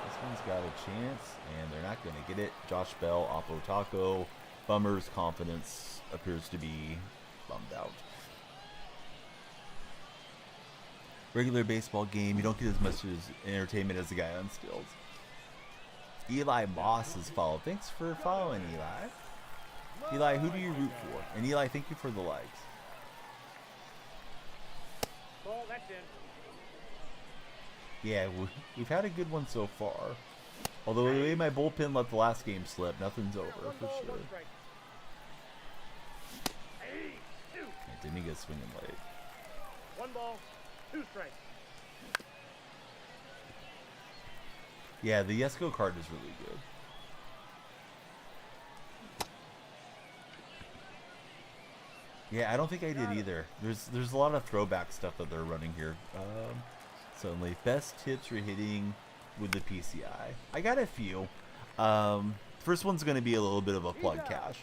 This one's got a chance, and they're not going to get it. Josh Bell, Oppo Taco. Bummer's confidence appears to be bummed out. Regular baseball game, you don't get as much as entertainment as the guy on stilts. Eli Moss is followed. Thanks for following, Eli. Eli, who do you root for? And Eli, thank you for the likes. Ball, that's in. Yeah, we've had a good one so far. Although the way my bullpen let the last game slip, nothing's over for sure. Yeah, didn't get swinging late. 1 ball, 2 strikes. Yeah, the Yesco card is really good. Yeah, I don't think I did either. There's a lot of throwback stuff that they're running here. Suddenly, best tips for hitting with the PCI. I got a few. First one's going to be a little bit of a plug cash.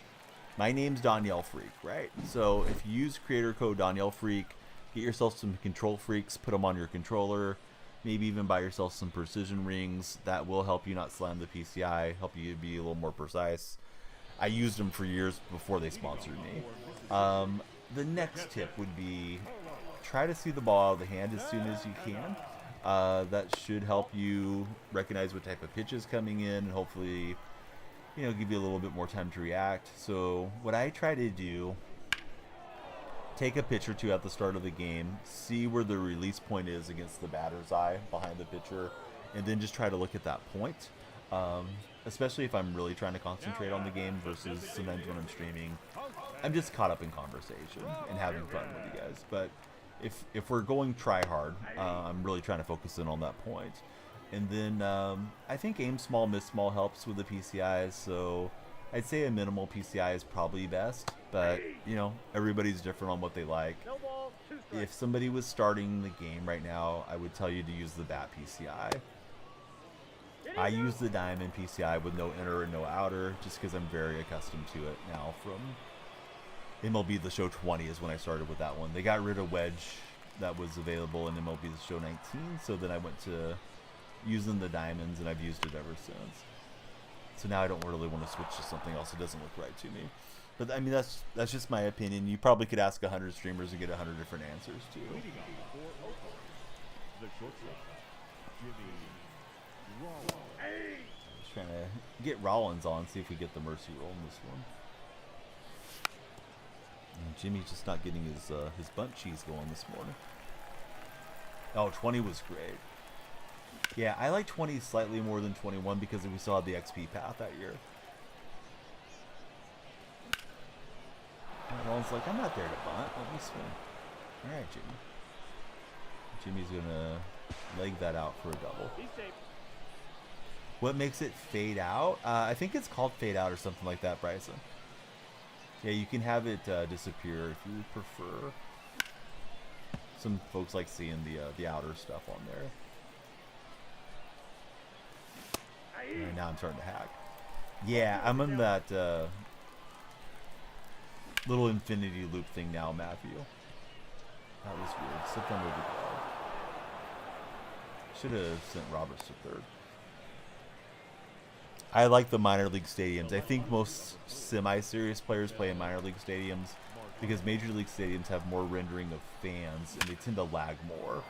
My name's Danielle Freak, right? So if you use creator code Danielle Freak, get yourself some control freaks, put them on your controller, maybe even buy yourself some precision rings. That will help you not slam the PCI, help you be a little more precise. I used them for years before they sponsored me. The next tip would be try to see the ball out of the hand as soon as you can. That should help you recognize what type of pitch is coming in and hopefully, give you a little bit more time to react. So what I try to do, take a pitch or two at the start of the game, see where the release point is against the batter's eye behind the pitcher, and then just try to look at that point. Especially if I'm really trying to concentrate on the game versus sometimes when I'm streaming, I'm just caught up in conversation and having fun with you guys. But if we're going try hard, I'm really trying to focus in on that point. And then I think aim small, miss small helps with the PCIs. So I'd say a minimal PCI is probably best. But, everybody's different on what they like. No ball, 2 strikes. If somebody was starting the game right now, I would tell you to use the bat PCI. I use the diamond PCI with no inner and no outer just because I'm very accustomed to it now from MLB The Show 20 is when I started with that one. They got rid of wedge that was available in MLB The Show 19, so then I went to using the diamonds and I've used it ever since. So now I don't really want to switch to something else that doesn't look right to me. But I mean, that's just my opinion. You probably could ask 100 streamers and get 100 different answers too. Leading off for Oakland, the shortstop, Jimmy Rollins. Just trying to get Rollins on, see if we get the mercy roll in this one. And Jimmy's just not getting his bunt cheese going this morning. Oh, 20 was great. Yeah, I like 20 slightly more than 21 because we saw the XP path that year. And Rollins like, I'm not there to bunt. Let me swing. All right, Jimmy. Jimmy's gonna leg that out for a double. He's safe. What makes it fade out? I think it's called fade out or something like that, Bryson. Yeah, you can have it disappear if you prefer. Some folks like seeing the outer stuff on there. And now I'm starting to hack. Yeah, I'm in that little infinity loop thing now, Matthew. That was weird. September the 12th. Should have sent Roberts to third. I like the minor league stadiums. I think most semi-serious players play in minor league stadiums because major league stadiums have more rendering of fans and they tend to lag more.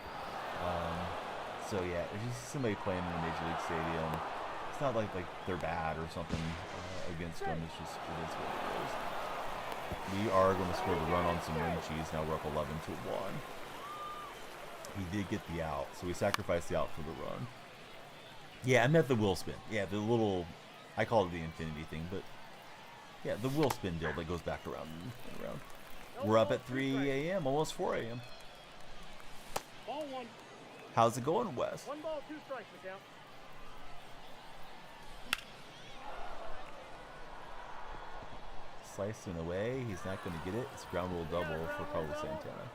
So yeah, if you see somebody playing in a major league stadium, it's not like they're bad or something against them. It's just it is what it is. We are going to score the run on some ring cheese. Now we're up 11-1. He did get the out, so we sacrificed the out for the run. Yeah, I meant the wheel spin. Yeah, the little, I call it the infinity thing, but yeah, the wheel spin deal that goes back around and around. We're up at 3 a.m., almost 4 a.m. Ball one. How's it going, Wes? 1 ball, 2 strikes, McCount. Slicing away. He's not going to get it. It's a ground rule double for Carlos Santana.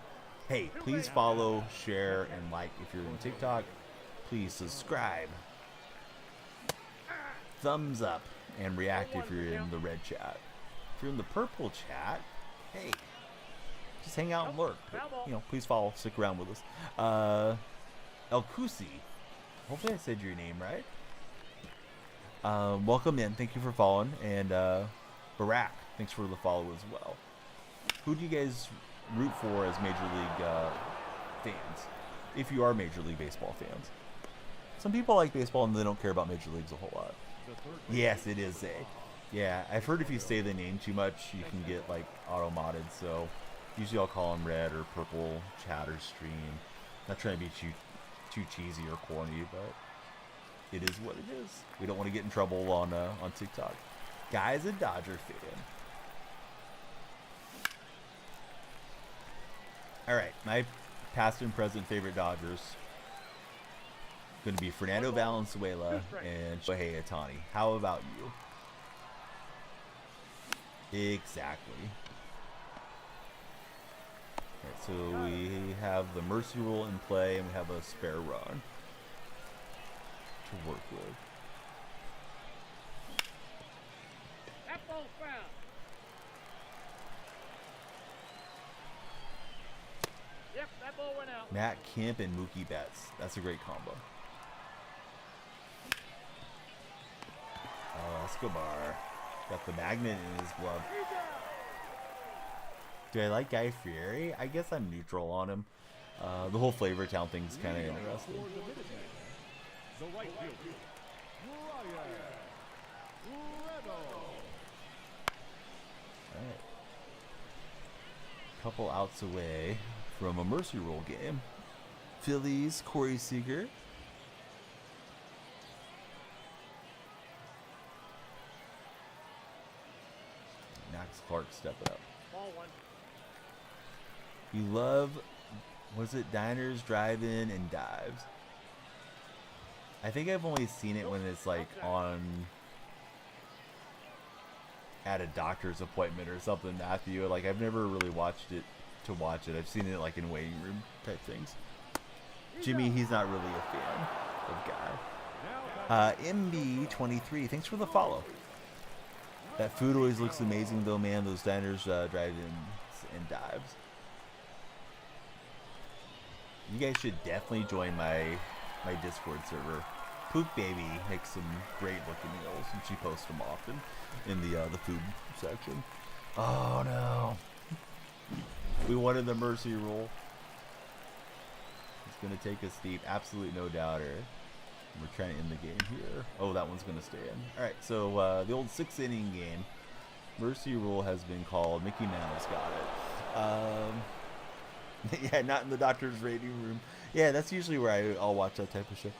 Hey, please follow, share, and like if you're on TikTok. Please subscribe. Thumbs up and react if you're in the red chat. If you're in the purple chat, hey, just hang out and lurk. But, you know, please follow, stick around with us. El Kusi, hopefully I said your name right. Welcome in. Thank you for following. And Barack, thanks for the follow as well. Who do you guys root for as Major League fans? If you are Major League Baseball fans. Some people like baseball and they don't care about Major Leagues a whole lot. Yes, it is a. Yeah, I've heard if you say the name too much, you can get like auto-modded. So usually I'll call them red or purple chatter stream. Not trying to be too cheesy or corny, but it is what it is. We don't want to get in trouble on TikTok. Guy's a Dodger fan. All right, my past and present favorite Dodgers. Going to be Fernando Valenzuela and Shohei Ohtani. How about you? Exactly. Alright, so we have the mercy rule in play and we have a spare run to work with. That ball's foul. Yep, that ball went out. Matt Kemp and Mookie Betts. That's a great combo. Escobar. Got the magnet in his glove. Do I like Guy Fieri? I guess I'm neutral on him. The whole Flavor Town thing's kind of interesting. The right fielder, Ryan Reynolds. Alright. Couple outs away from a mercy rule game. Phillies, Corey Seager. Max Clark stepping up. Ball one. You love, was it diners, drive-in, and dives? I think I've only seen it when it's like on at a doctor's appointment or something, Matthew. Like I've never really watched it to watch it. I've seen it like in waiting room type things. Jimmy, he's not really a fan of Guy. MB23, thanks for the follow. That food always looks amazing though, man. Those diners, drive-ins, and dives. You guys should definitely join my Discord server. Poop Baby makes some great looking meals and she posts them often in the food section. Oh no. We wanted the mercy rule. It's gonna take us deep, absolute no doubter. We're trying to end the game here. Oh, that one's gonna stay in. Alright, so the old 6-inning game. Mercy rule has been called. Mickey Mantle's got it. Yeah, not in the doctor's rating room. Yeah, that's usually where I'll watch that type of show.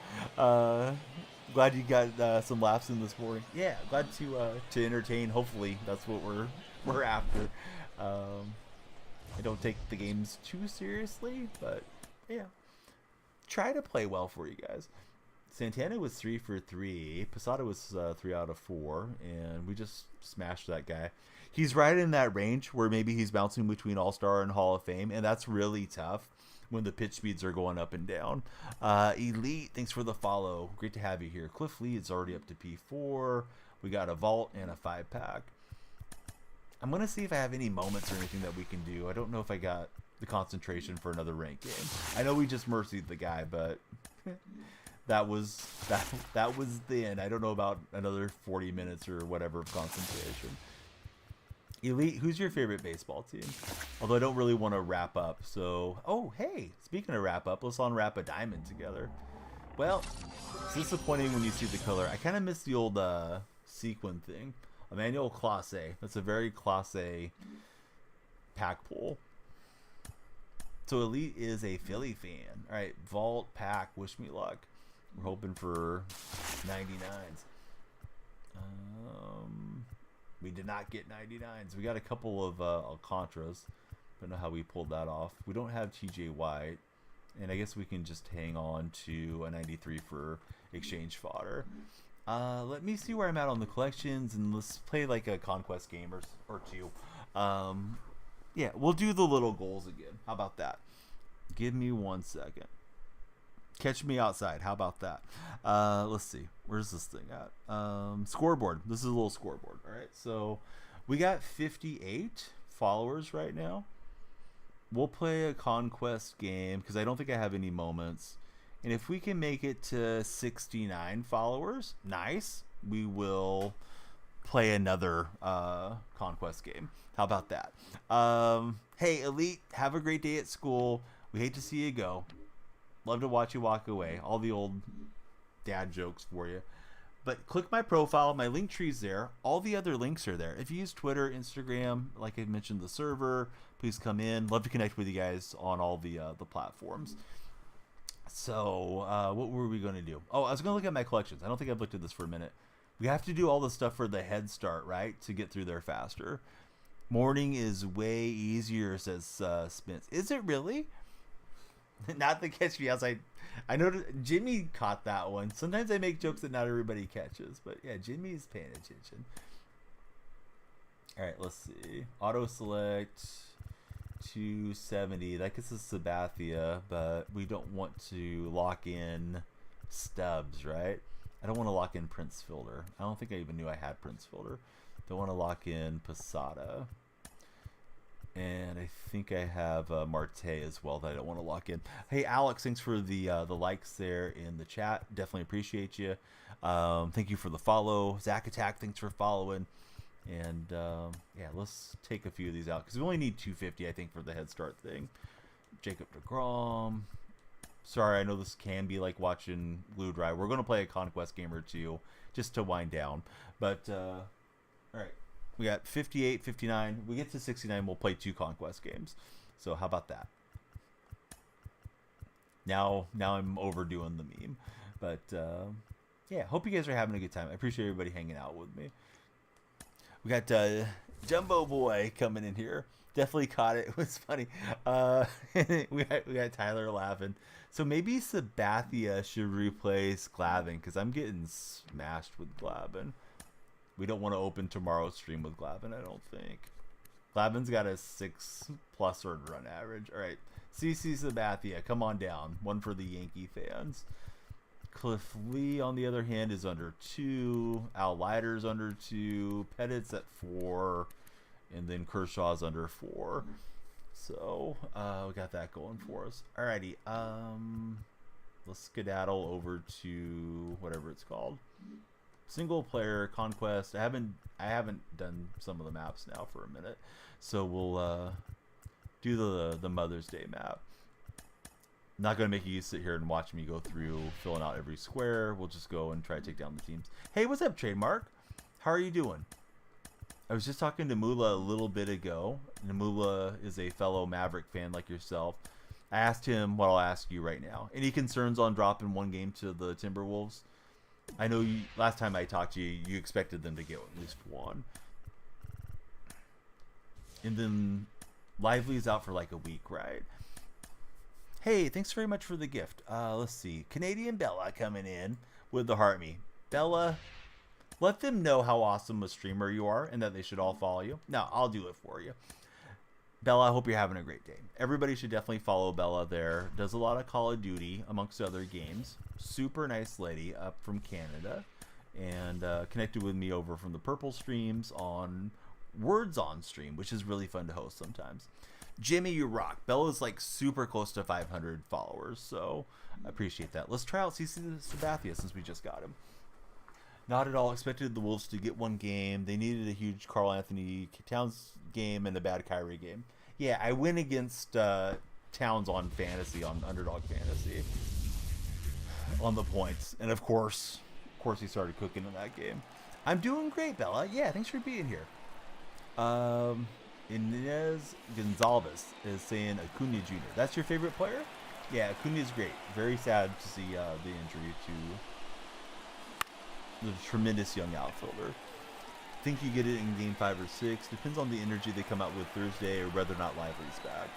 Glad you got some laughs in this morning. Yeah, glad to entertain. Hopefully, that's what we're after. I don't take the games too seriously, but yeah, try to play well for you guys. Santana was 3 for 3. Posada was 3 out of 4, and we just smashed that guy. He's right in that range where maybe he's bouncing between All-Star and Hall of Fame, and that's really tough when the pitch speeds are going up and down. Elite, thanks for the follow. Great to have you here. Cliff Lee is already up to P4. We got a vault and a 5-pack. I'm going to see if I have any moments or anything that we can do. I don't know if I got the concentration for another rank game. I know we just mercied the guy, but that was the end. I don't know about another 40 minutes or whatever of concentration. Elite, who's your favorite baseball team? Although I don't really want to wrap up. So, oh, hey, speaking of wrap up, let's unwrap a diamond together. Well, it's disappointing when you see the color. I kind of miss the old sequin thing. Emmanuel Clase. That's a very Clase pack pull. So Elite is a Philly fan. All right, vault pack. Wish me luck. We're hoping for 99s. We did not get 99s. We got a couple of Alcantras. Don't know how we pulled that off. We don't have TJ White. And I guess we can just hang on to a 93 for exchange fodder. Let me see where I'm at on the collections, and let's play like a conquest game or two. Yeah, we'll do the little goals again. How about that? Give me 1 second. Catch me outside. How about that? Let's see. Where's this thing at? Scoreboard. This is a little scoreboard. All right. So we got 58 followers right now. We'll play a conquest game because I don't think I have any moments. And if we can make it to 69 followers, nice. We will play another conquest game. How about that? Hey, Elite, have a great day at school. We hate to see you go. Love to watch you walk away. All the old dad jokes for you. But click my profile. My link tree's there. All the other links are there. If you use Twitter, Instagram, like I mentioned, the server, please come in. Love to connect with you guys on all the platforms. So what were we going to do? Oh, I was going to look at my collections. I don't think I've looked at this for a minute. We have to do all the stuff for the head start, right, to get through there faster. Morning is way easier, says Spence. Is it really? Not the catch me outside. I know Jimmy caught that one. Sometimes I make jokes that not everybody catches, but yeah, Jimmy's paying attention. All right, let's see. Auto select 270. That gets us Sabathia, but we don't want to lock in Stubbs, right? I don't want to lock in Prince Fielder. I don't think I even knew I had Prince Fielder. Don't want to lock in Posada. And I think I have Marte as well that I don't want to lock in. Hey, Alex, thanks for the likes there in the chat. Definitely appreciate you. Thank you for the follow. Zach Attack, thanks for following. And yeah, let's take a few of these out because we only need 250, I think, for the head start thing. Jacob deGrom. Sorry, I know this can be like watching Glue Dry. We're going to play a conquest game or two just to wind down. But, all right. We got 58, 59. We get to 69, we'll play 2 conquest games. So how about that? Now I'm overdoing the meme. But, yeah, hope you guys are having a good time. I appreciate everybody hanging out with me. We got Jumbo Boy coming in here. Definitely caught it. It was funny. We got Tyler laughing. So maybe Sabathia should replace Glavin because I'm getting smashed with Glavin. We don't want to open tomorrow's stream with Glavin, I don't think. Glavin's got a 6+ earned run average. All right. CC Sabathia, come on down. One for the Yankee fans. Cliff Lee, on the other hand, is under 2. Al Leiter's under 2. Pettit's at 4. And then Kershaw's under 4. So, we got that going for us. Alrighty. Let's skedaddle over to whatever it's called. Single player conquest. I haven't done some of the maps now for a minute, so we'll do the Mother's Day map. Not gonna make you sit here and watch me go through filling out every square. We'll just go and try to take down the teams. Hey, what's up, Trademark? How are you doing? I was just talking to Mula a little bit ago, and Mula is a fellow Maverick fan like yourself. I asked him what I'll ask you right now. Any concerns on dropping one game to the Timberwolves? I know you, last time I talked to you, you expected them to get at least one. And then Lively's out for like a week, right? Hey, thanks very much for the gift. Let's see. Canadian Bella coming in with the heart me. Bella, let them know how awesome a streamer you are and that they should all follow you. No, I'll do it for you. Bella, I hope you're having a great day. Everybody should definitely follow Bella there. Does a lot of Call of Duty, amongst other games. Super nice lady up from Canada. And connected with me over from the Purple streams on Words on Stream, which is really fun to host sometimes. Jimmy, you rock. Bella's like super close to 500 followers, so I appreciate that. Let's try out CC Sabathia since we just got him. Not at all expected the Wolves to get one game. They needed a huge Karl Anthony Towns game and a bad Kyrie game. Yeah, I win against Towns on fantasy, on Underdog Fantasy, on the points. And of course he started cooking in that game. I'm doing great, Bella. Yeah, thanks for being here. Inez Gonzalez is saying Acuna Jr. That's your favorite player? Yeah, Acuna's great. Very sad to see the injury to the tremendous young outfielder. Think you get it in game 5 or 6. Depends on the energy they come out with Thursday or whether or not Lively's back.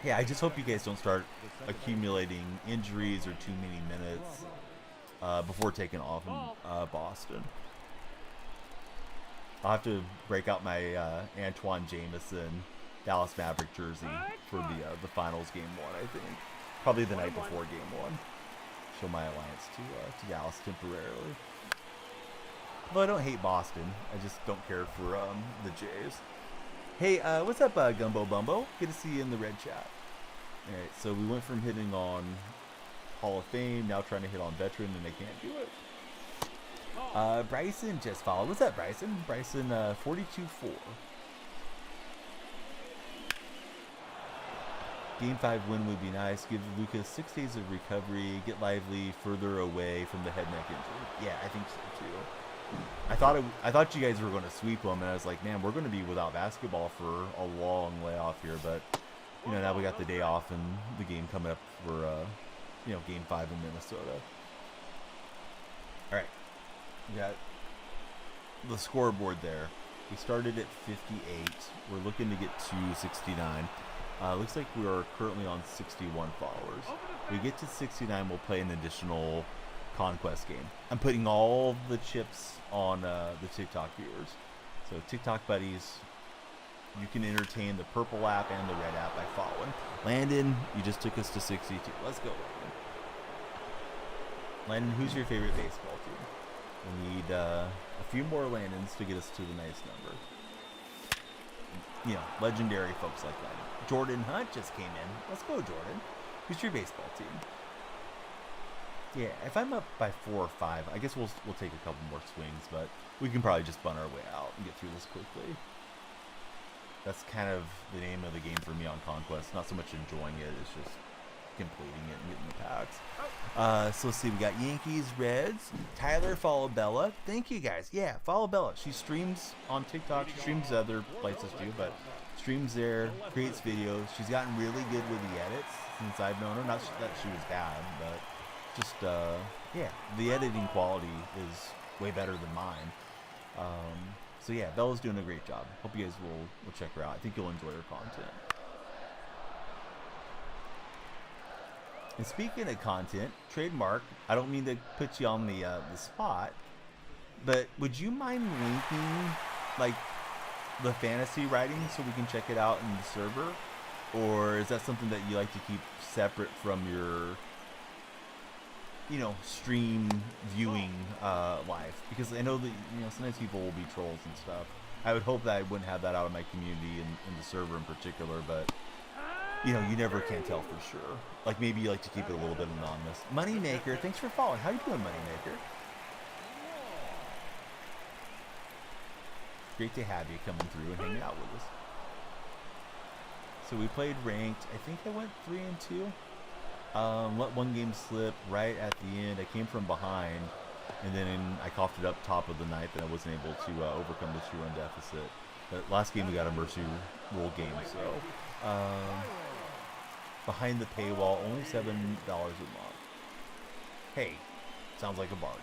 Yeah, I just hope you guys don't start accumulating injuries or too many minutes before taking off in Boston. I'll have to break out my Antoine Jameson Dallas Maverick jersey for the finals game 1, I think. Probably the night before game 1. Show my alliance to Dallas temporarily. Although I don't hate Boston, I just don't care for the Jays. Hey, what's up, Gumbo Bumbo? Good to see you in the red chat. All right, so we went from hitting on Hall of Fame, now trying to hit on veteran, and they can't do it. Bryson just followed. What's up, Bryson? Bryson 42-4. Game 5 win would be nice. Give Lucas 6 days of recovery. Get Lively further away from the head neck injury. Yeah, I think so too. I thought you guys were going to sweep them, and I was like, man, we're going to be without basketball for a long layoff here. But you know, now we got the day off and the game coming up for game 5 in Minnesota. All right, we got the scoreboard there. We started at 58. We're looking to get to 69. Looks like we are currently on 61 followers. We get to 69, we'll play an additional Conquest game. I'm putting all the chips on the TikTok viewers. So TikTok buddies, you can entertain the purple app and the red app by following. Landon, you just took us to 62. Let's go, Landon. Landon, who's your favorite baseball team? We need a few more Landons to get us to the nice number. You know, legendary folks like that. Jordan Hunt just came in. Let's go, Jordan. Who's your baseball team? Yeah, if I'm up by 4 or 5, I guess we'll take a couple more swings, but we can probably just bun our way out and get through this quickly. That's kind of the name of the game for me on Conquest. Not so much enjoying it, it's just completing it and getting the packs. So let's see, we got Yankees, Reds. Tyler, follow Bella. Thank you, guys. Yeah, follow Bella. She streams on TikTok. She streams other places too, but streams there, creates videos. She's gotten really good with the edits since I've known her. Not that she was bad, but just, yeah, the editing quality is way better than mine. So yeah, Bella's doing a great job. Hope you guys will check her out. I think you'll enjoy her content. And speaking of content, Trademark, I don't mean to put you on the spot, but would you mind linking like the fantasy writing so we can check it out in the server? Or is that something that you like to keep separate from your, you know, stream viewing life? Because I know that, you know, sometimes people will be trolls and stuff. I would hope that I wouldn't have that out of my community in the server in particular, but you know, you never can tell for sure. Like maybe you like to keep it a little bit anonymous. Moneymaker, thanks for following. How you doing, Moneymaker? Great to have you coming through and hanging out with us. So we played ranked. I think I went 3-2. Let one game slip right at the end. I came from behind, and then I coughed it up top of the ninth, and I wasn't able to overcome the 2-run deficit. But last game we got a mercy rule game, so behind the paywall, only $7 a month. Hey, sounds like a bargain.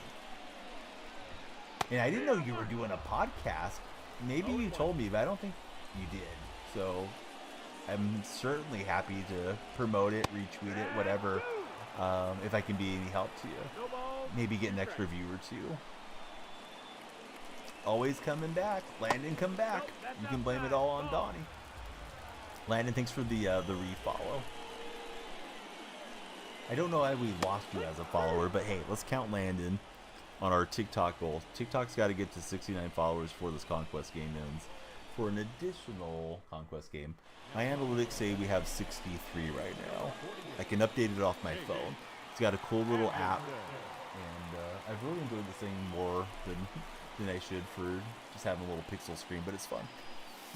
And I didn't know you were doing a podcast. Maybe you told me, but I don't think you did. So I'm certainly happy to promote it, retweet it, whatever, if I can be any help to you. No ball. Maybe get an extra view or two. Always coming back. Landon, come back. You can blame it all on Donnie. Landon, thanks for the refollow. I don't know why we lost you as a follower, but hey, let's count Landon on our TikTok goal. TikTok's got to get to 69 followers before this Conquest game ends. For an additional Conquest game, my analytics say we have 63 right now. I can update it off my phone. It's got a cool little app, and I've really enjoyed this thing more than I should for just having a little pixel screen, but it's fun.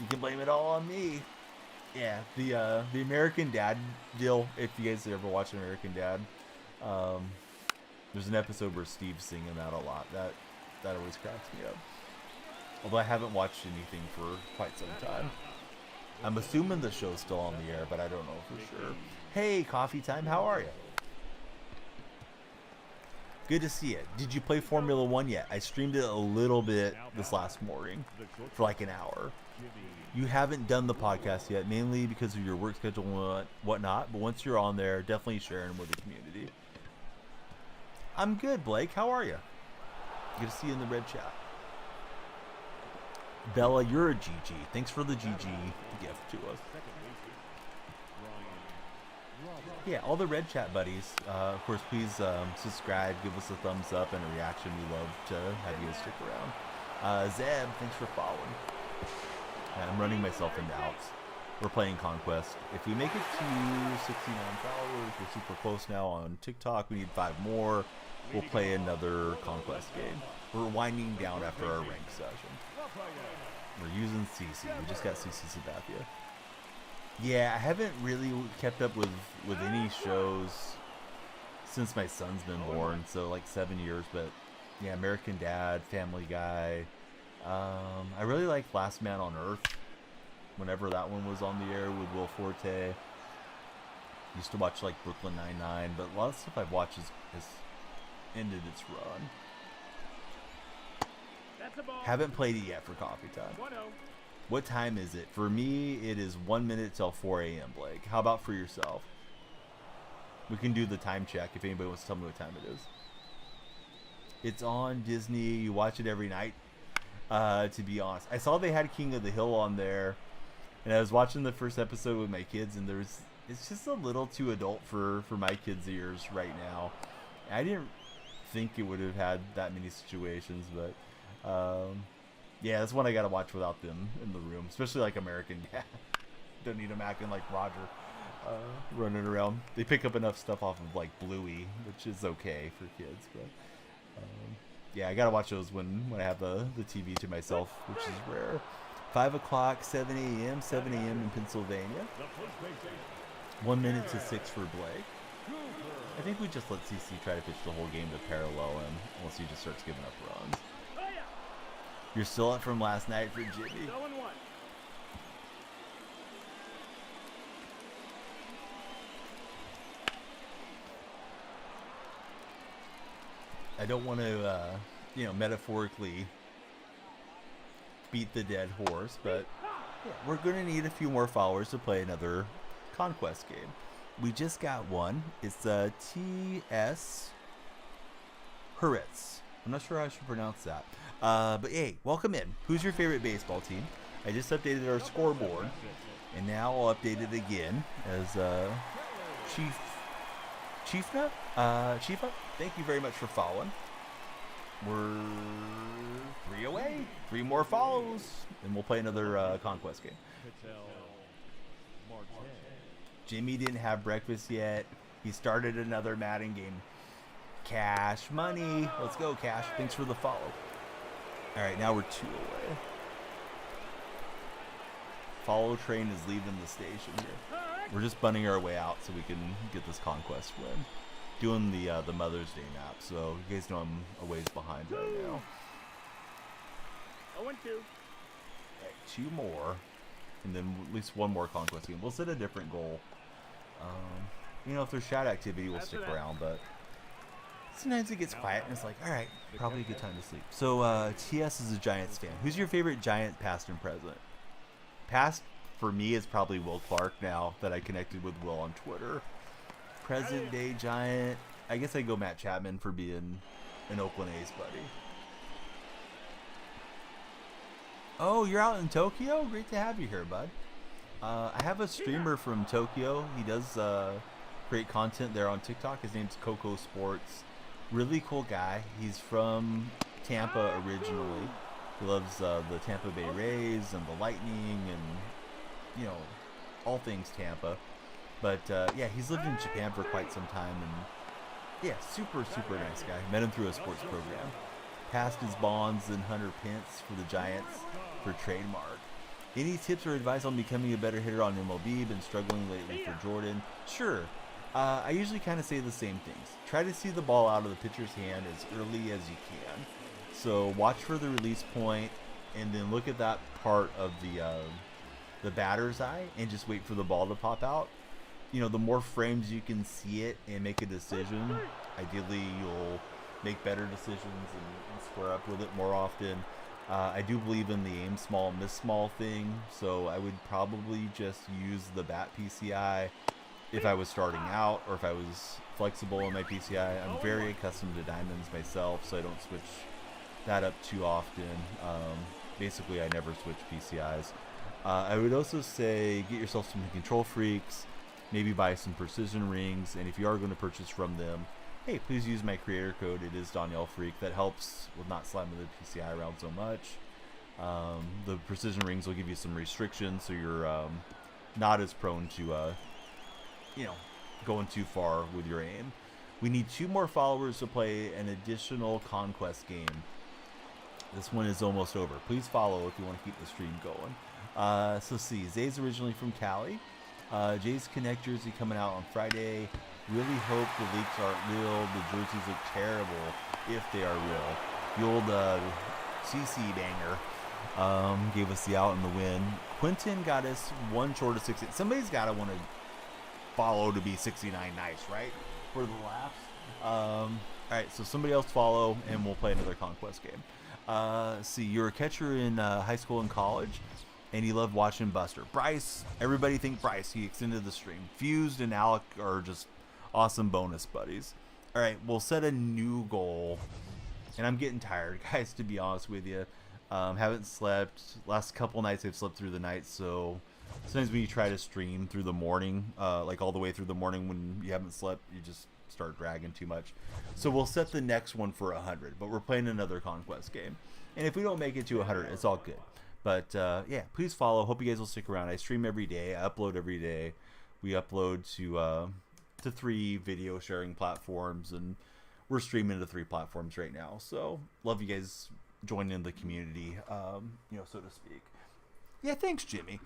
You can blame it all on me. Yeah, the American Dad deal, if you guys ever watch American Dad, there's an episode where Steve's singing that a lot. That always cracks me up. Although I haven't watched anything for quite some time. I'm assuming the show's still on the air, but I don't know for sure. Hey, Coffee Time, how are you? Good to see you. Did you play Formula 1 yet? I streamed it a little bit this last morning for like an hour. You haven't done the podcast yet, mainly because of your work schedule and whatnot, but once you're on there, definitely share them with the community. I'm good, Blake. How are you? Good to see you in the red chat. Bella, you're a GG. Thanks for the GG gift to us. Yeah, all the red chat buddies, of course, please subscribe, give us a thumbs up and a reaction. We love to have you stick around. Zeb, thanks for following. I'm running myself into outs. We're playing Conquest. If we make it to 69 followers, we're super close now on TikTok. We need 5 more. We'll play another Conquest game. We're winding down after our rank session. We're using CC. We just got CC Sabathia. Yeah, I haven't really kept up with any shows since my son's been born, so like 7 years, but yeah, American Dad, Family Guy. I really like Last Man on Earth, whenever that one was on the air with Will Forte. Used to watch like Brooklyn Nine-Nine, but a lot of stuff I've watched has ended its run. Haven't played it yet for Coffee Time. 1-0. What time is it? For me, it is 1 minute till 4 a.m., Blake. How about for yourself? We can do the time check if anybody wants to tell me what time it is. It's on Disney. You watch it every night, to be honest. I saw they had King of the Hill on there, and I was watching the first episode with my kids, and it's just a little too adult for my kids' ears right now. I didn't think it would have had that many situations, but yeah, that's one I gotta watch without them in the room, especially like American Dad. Don't need them acting like Roger, running around. They pick up enough stuff off of like Bluey, which is okay for kids, but yeah, I gotta watch those when I have the TV to myself, which is rare. 5 o'clock, 7 a.m. in Pennsylvania. 1 minute to 6 for Blake. I think we just let CC try to pitch the whole game to parallel him, unless he just starts giving up runs. You're still up from last night for Jimmy. 0-1. I don't want to, metaphorically beat the dead horse, but yeah, we're going to need a few more followers to play another Conquest game. We just got one. It's T.S. Hurwitz. I'm not sure how I should pronounce that. But hey, welcome in. Who's your favorite baseball team? I just updated our scoreboard, and now I'll update it again as Chiefna? Chifa, thank you very much for following. We're 3 away. 3 more follows, and we'll play another Conquest game. Jimmy didn't have breakfast yet. He started another Madden game. Cash money. Let's go, Cash. Thanks for the follow. All right, now we're 2 away. Follow train is leaving the station here. We're just bunning our way out so we can get this Conquest win. Doing the Mother's Day map, so you guys know I'm a ways behind right now. 0-2. Okay, 2 more, and then at least 1 more Conquest game. We'll set a different goal. If there's chat activity, we'll stick around, but sometimes it gets quiet, and it's like, all right, probably a good time to sleep. So, TS is a Giants fan. Who's your favorite Giant, past and present? Past, for me, it's probably Will Clark now that I connected with Will on Twitter. Present day Giant. I guess I go Matt Chapman for being an Oakland A's buddy. Oh, you're out in Tokyo? Great to have you here, bud. I have a streamer from Tokyo. He does great content there on TikTok. His name's Coco Sports. Really cool guy. He's from Tampa originally. He loves the Tampa Bay Rays and the Lightning and, you know, all things Tampa. But, yeah, he's lived in Japan for quite some time. And, yeah, super, super nice guy. Met him through a sports program. Passed his bonds and Hunter Pence for the Giants for trademark. Any tips or advice on becoming a better hitter on MLB? Been struggling lately for Jordan. Sure. I usually kind of say the same things. Try to see the ball out of the pitcher's hand as early as you can. So watch for the release point, and then look at that part of the batter's eye, and just wait for the ball to pop out. You know, the more frames you can see it and make a decision, ideally you'll make better decisions and square up with it more often. I do believe in the aim small, miss small thing, so I would probably just use the bat PCI if I was starting out, or if I was flexible in my PCI. I'm very accustomed to diamonds myself, so I don't switch that up too often. Basically, I never switch PCIs. I would also say get yourself some Control Freaks, maybe buy some precision rings, and if you are going to purchase from them, hey, please use my creator code. It is Danielle Freak. That helps with not slamming the PCI around so much. The precision rings will give you some restrictions, so you're not as prone to you know, going too far with your aim. We need 2 more followers to play an additional Conquest game. This one is almost over. Please follow if you want to keep the stream going. So see, Zay's originally from Cali. Jay's Connect jersey coming out on Friday. Really hope the leaks aren't real. The jerseys look terrible if they are real. The old CC banger gave us the out and the win. Quentin got us 1 short of 60. Somebody's got to want to follow to be 69 nice, right? For the laughs. All right, so somebody else follow, and we'll play another Conquest game. See, you're a catcher in high school and college, and you love watching Buster. Bryce, everybody think Bryce. He extended the stream. Fused and Alec are just awesome bonus buddies. All right, we'll set a new goal, and I'm getting tired, guys, to be honest with you. Haven't slept. Last couple nights I've slept through the night, so sometimes when you try to stream through the morning, like all the way through the morning when you haven't slept, you just start dragging too much. So we'll set the next one for 100, but we're playing another Conquest game. And if we don't make it to 100, it's all good. But yeah, please follow. Hope you guys will stick around. I stream every day. I upload every day. We upload to 3 video sharing platforms, and we're streaming to 3 platforms right now. So love you guys joining the community, you know, so to speak. Yeah, thanks, Jimmy.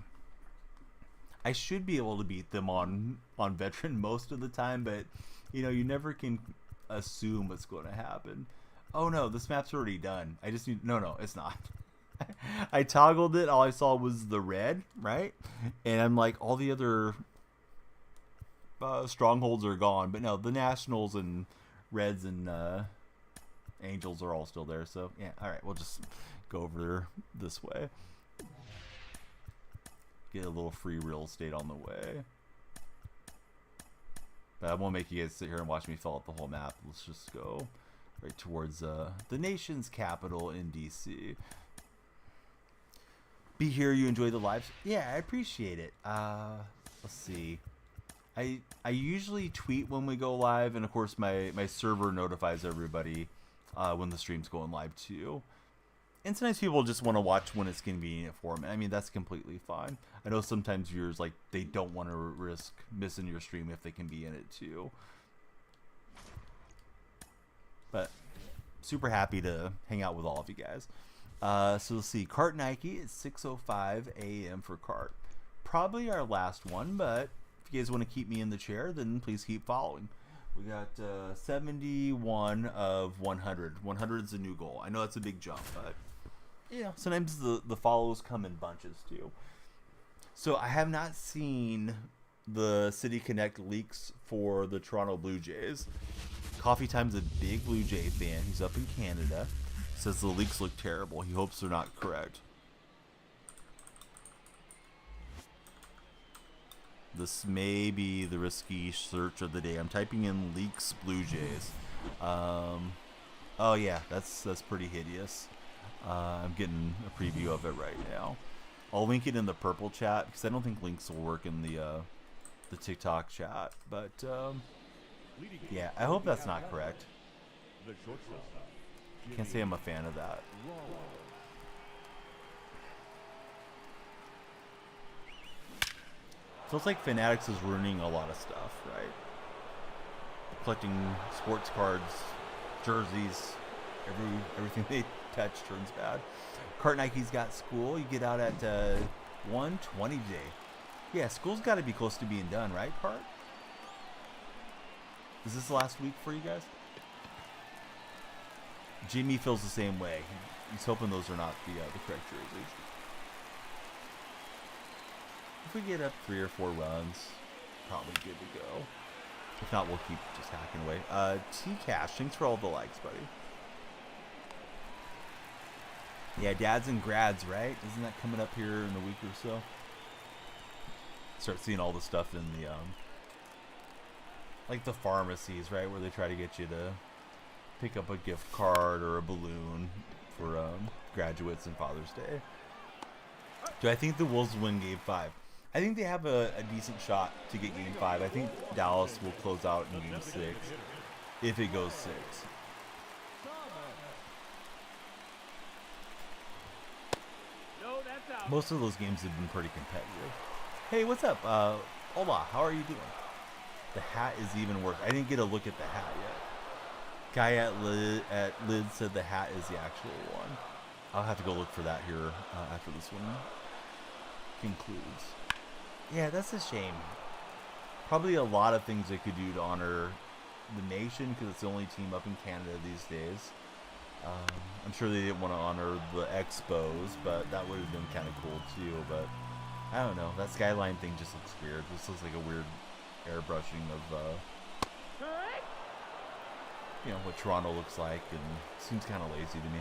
I should be able to beat them on veteran most of the time, but you know, you never can assume what's going to happen. Oh no, this map's already done. I just need, no, it's not. I toggled it. All I saw was the red, right? And I'm like, all the other strongholds are gone, but no, the Nationals and Reds and Angels are all still there. So yeah, all right, we'll just go over there this way. Get a little free real estate on the way. But I won't make you guys sit here and watch me fill out the whole map. Let's just go right towards the nation's capital in DC. Be here, you enjoy the lives. Yeah, I appreciate it. Let's see. I usually tweet when we go live, and of course my server notifies everybody when the stream's going live too. And sometimes people just want to watch when it's convenient for them. I mean, that's completely fine. I know sometimes viewers, like, they don't want to risk missing your stream if they can be in it too. But super happy to hang out with all of you guys. So let's see. Cart Nike is 6:05 a.m. for Cart. Probably our last one, but if you guys want to keep me in the chair, then please keep following. We got 71 of 100. 100 is a new goal. I know that's a big jump, but yeah, sometimes the follows come in bunches too. So I have not seen the City Connect leaks for the Toronto Blue Jays. Coffee Time's a big Blue Jay fan. He's up in Canada. Says the leaks look terrible. He hopes they're not correct. This may be the risky search of the day. I'm typing in Leaks Blue Jays. Oh yeah, that's pretty hideous. I'm getting a preview of it right now. I'll link it in the purple chat because I don't think links will work in the TikTok chat. But yeah, I hope that's not correct. The shortstop. Can't say I'm a fan of that. Feels like Fanatics is ruining a lot of stuff, right? Collecting sports cards, jerseys, everything they touch turns bad. Cart Nike's got school. You get out at 1:20 today. Yeah, school's got to be close to being done, right, Cart? Is this the last week for you guys? Jimmy feels the same way. He's hoping those are not the correct jerseys. If we get up 3 or 4 runs, probably good to go. If not, we'll keep just hacking away. T-Cash, thanks for all the likes, buddy. Yeah, dads and grads, right? Isn't that coming up here in a week or so? Start seeing all the stuff in the, like the pharmacies, right? Where they try to get you to pick up a gift card or a balloon for graduates and Father's Day. Do I think the Wolves win Game 5? I think they have a decent shot to get Game 5. I think Dallas will close out in Game 6 if it goes 6. No, that's out. Most of those games have been pretty competitive. Hey, what's up? Hola, how are you doing? The hat is even worse. I didn't get a look at the hat yet. Guy at Lid said the hat is the actual one. I'll have to go look for that here after this one concludes. Yeah, that's a shame. Probably a lot of things they could do to honor the nation because it's the only team up in Canada these days. I'm sure they didn't want to honor the Expos, but that would have been kind of cool too. But I don't know. That skyline thing just looks weird. This looks like a weird airbrushing of Correct. what Toronto looks like, and seems kind of lazy to me.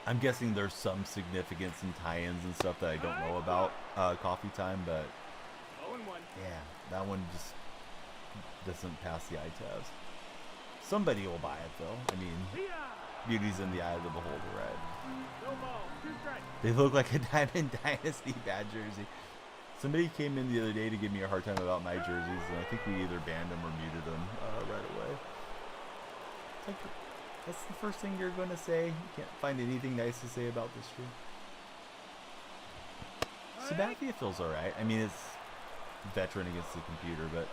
I'm guessing there's some significance and tie-ins and stuff that I don't know about Coffee Time, but 0-1. yeah, that one just doesn't pass the eye test. Somebody will buy it though. I mean, beauty's in the eye of the beholder, right? No ball. 2 strikes. They look like a Diamond Dynasty bad jersey. Somebody came in the other day to give me a hard time about my jerseys, and I think we either banned them or muted them right away. It's like, that's the first thing you're going to say? You can't find anything nice to say about this stream? Sabathia feels alright. I mean, it's veteran against the computer, but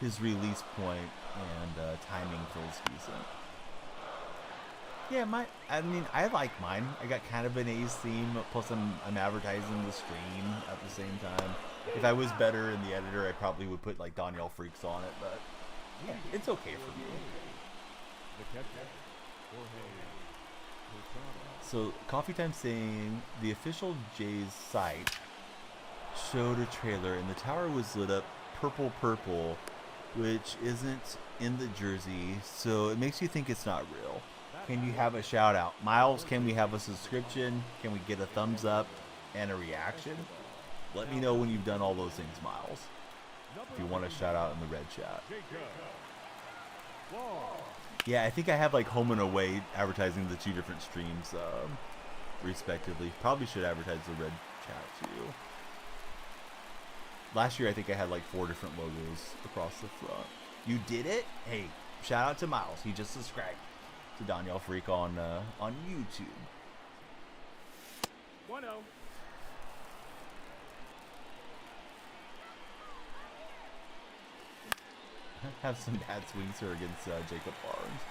his release point and timing feels decent. Yeah, I like mine. I got kind of an A's theme, plus I'm advertising the stream at the same time. If I was better in the editor, I probably would put like Danielle Freaks on it, but yeah, it's okay for me. The catcher, Jorge Posada. So, Coffee Time saying the official Jays site showed a trailer and the tower was lit up purple, which isn't in the jersey, so it makes you think it's not real. Can you have a shout out? Miles, can we have a subscription? Can we get a thumbs up and a reaction? Let me know when you've done all those things, Miles. If you want a shout out in the red chat. Yeah, I think I have like home and away advertising the 2 different streams respectively. Probably should advertise the red chat too. Last year I think I had like 4 different logos across the front. You did it? Hey, shout out to Miles. He just subscribed to Danielle Freak on YouTube. 1-0. Have some bad swings here against Jacob Barnes.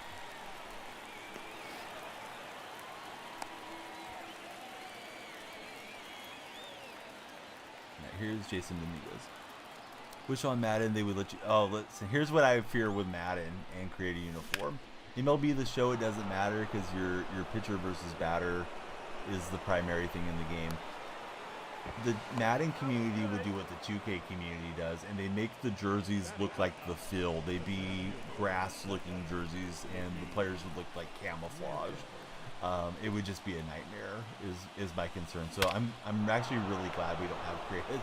Right, here's Jason Dominguez. Wish on Madden they would let you. Oh, listen. Here's what I fear with Madden and create a uniform. MLB The Show, it doesn't matter because your pitcher versus batter is the primary thing in the game. The Madden community would do what the 2K community does, and they make the jerseys look like the field. They'd be grass-looking jerseys, and the players would look like camouflage. it would just be a nightmare. Is my concern. So I'm actually really glad we don't have created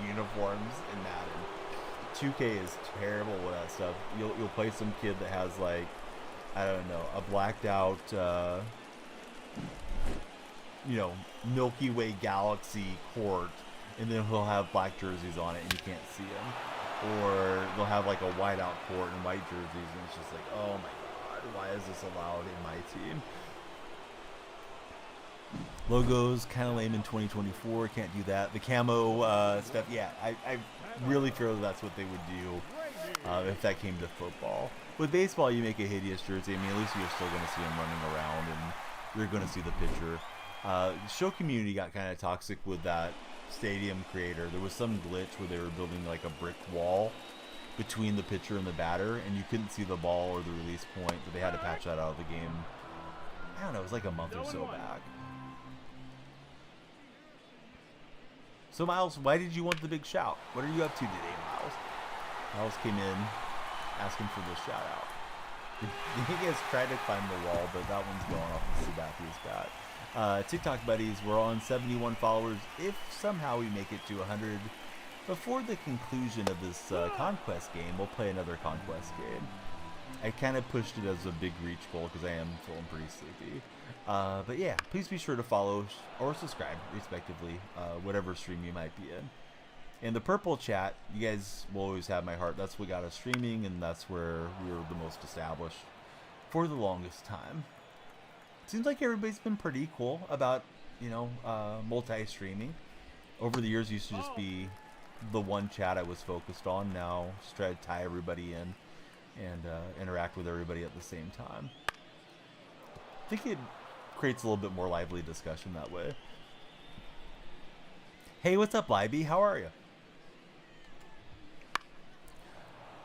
uniforms in Madden. 2K is terrible with that stuff. You'll play some kid that has like, I don't know, a blacked out Milky Way galaxy court, and then he'll have black jerseys on it and you can't see them. Or they'll have like a whiteout court and white jerseys, and it's just like, oh my god, why is this allowed in my team? Logos kind of lame in 2024. Can't do that. The camo stuff, yeah, I really feel that's what they would do if that came to football. With baseball, you make a hideous jersey. I mean, at least you're still going to see them running around, and you're going to see the pitcher. Show community got kind of toxic with that stadium creator. There was some glitch where they were building like a brick wall between the pitcher and the batter, and you couldn't see the ball or the release point, but they had to patch that out of the game. I don't know, it was like a month or so back. So Miles, why did you want the big shout? What are you up to today, Miles? Miles came in asking for the shout out. He has tried to climb the wall, but that one's going off the Sabathia's bat. TikTok buddies, we're on 71 followers. If somehow we make it to 100 before the conclusion of this Conquest game, we'll play another Conquest game. I kind of pushed it as a big reach goal because I am feeling pretty sleepy. But yeah, please be sure to follow or subscribe, respectively, whatever stream you might be in. And the purple chat, you guys will always have my heart. That's what got us streaming, and that's where we were the most established for the longest time. Seems like everybody's been pretty cool about, multi-streaming. Over the years, used to just be the one chat I was focused on. Now, just try to tie everybody in and interact with everybody at the same time. I think it creates a little bit more lively discussion that way. Hey, what's up, Libby? How are you?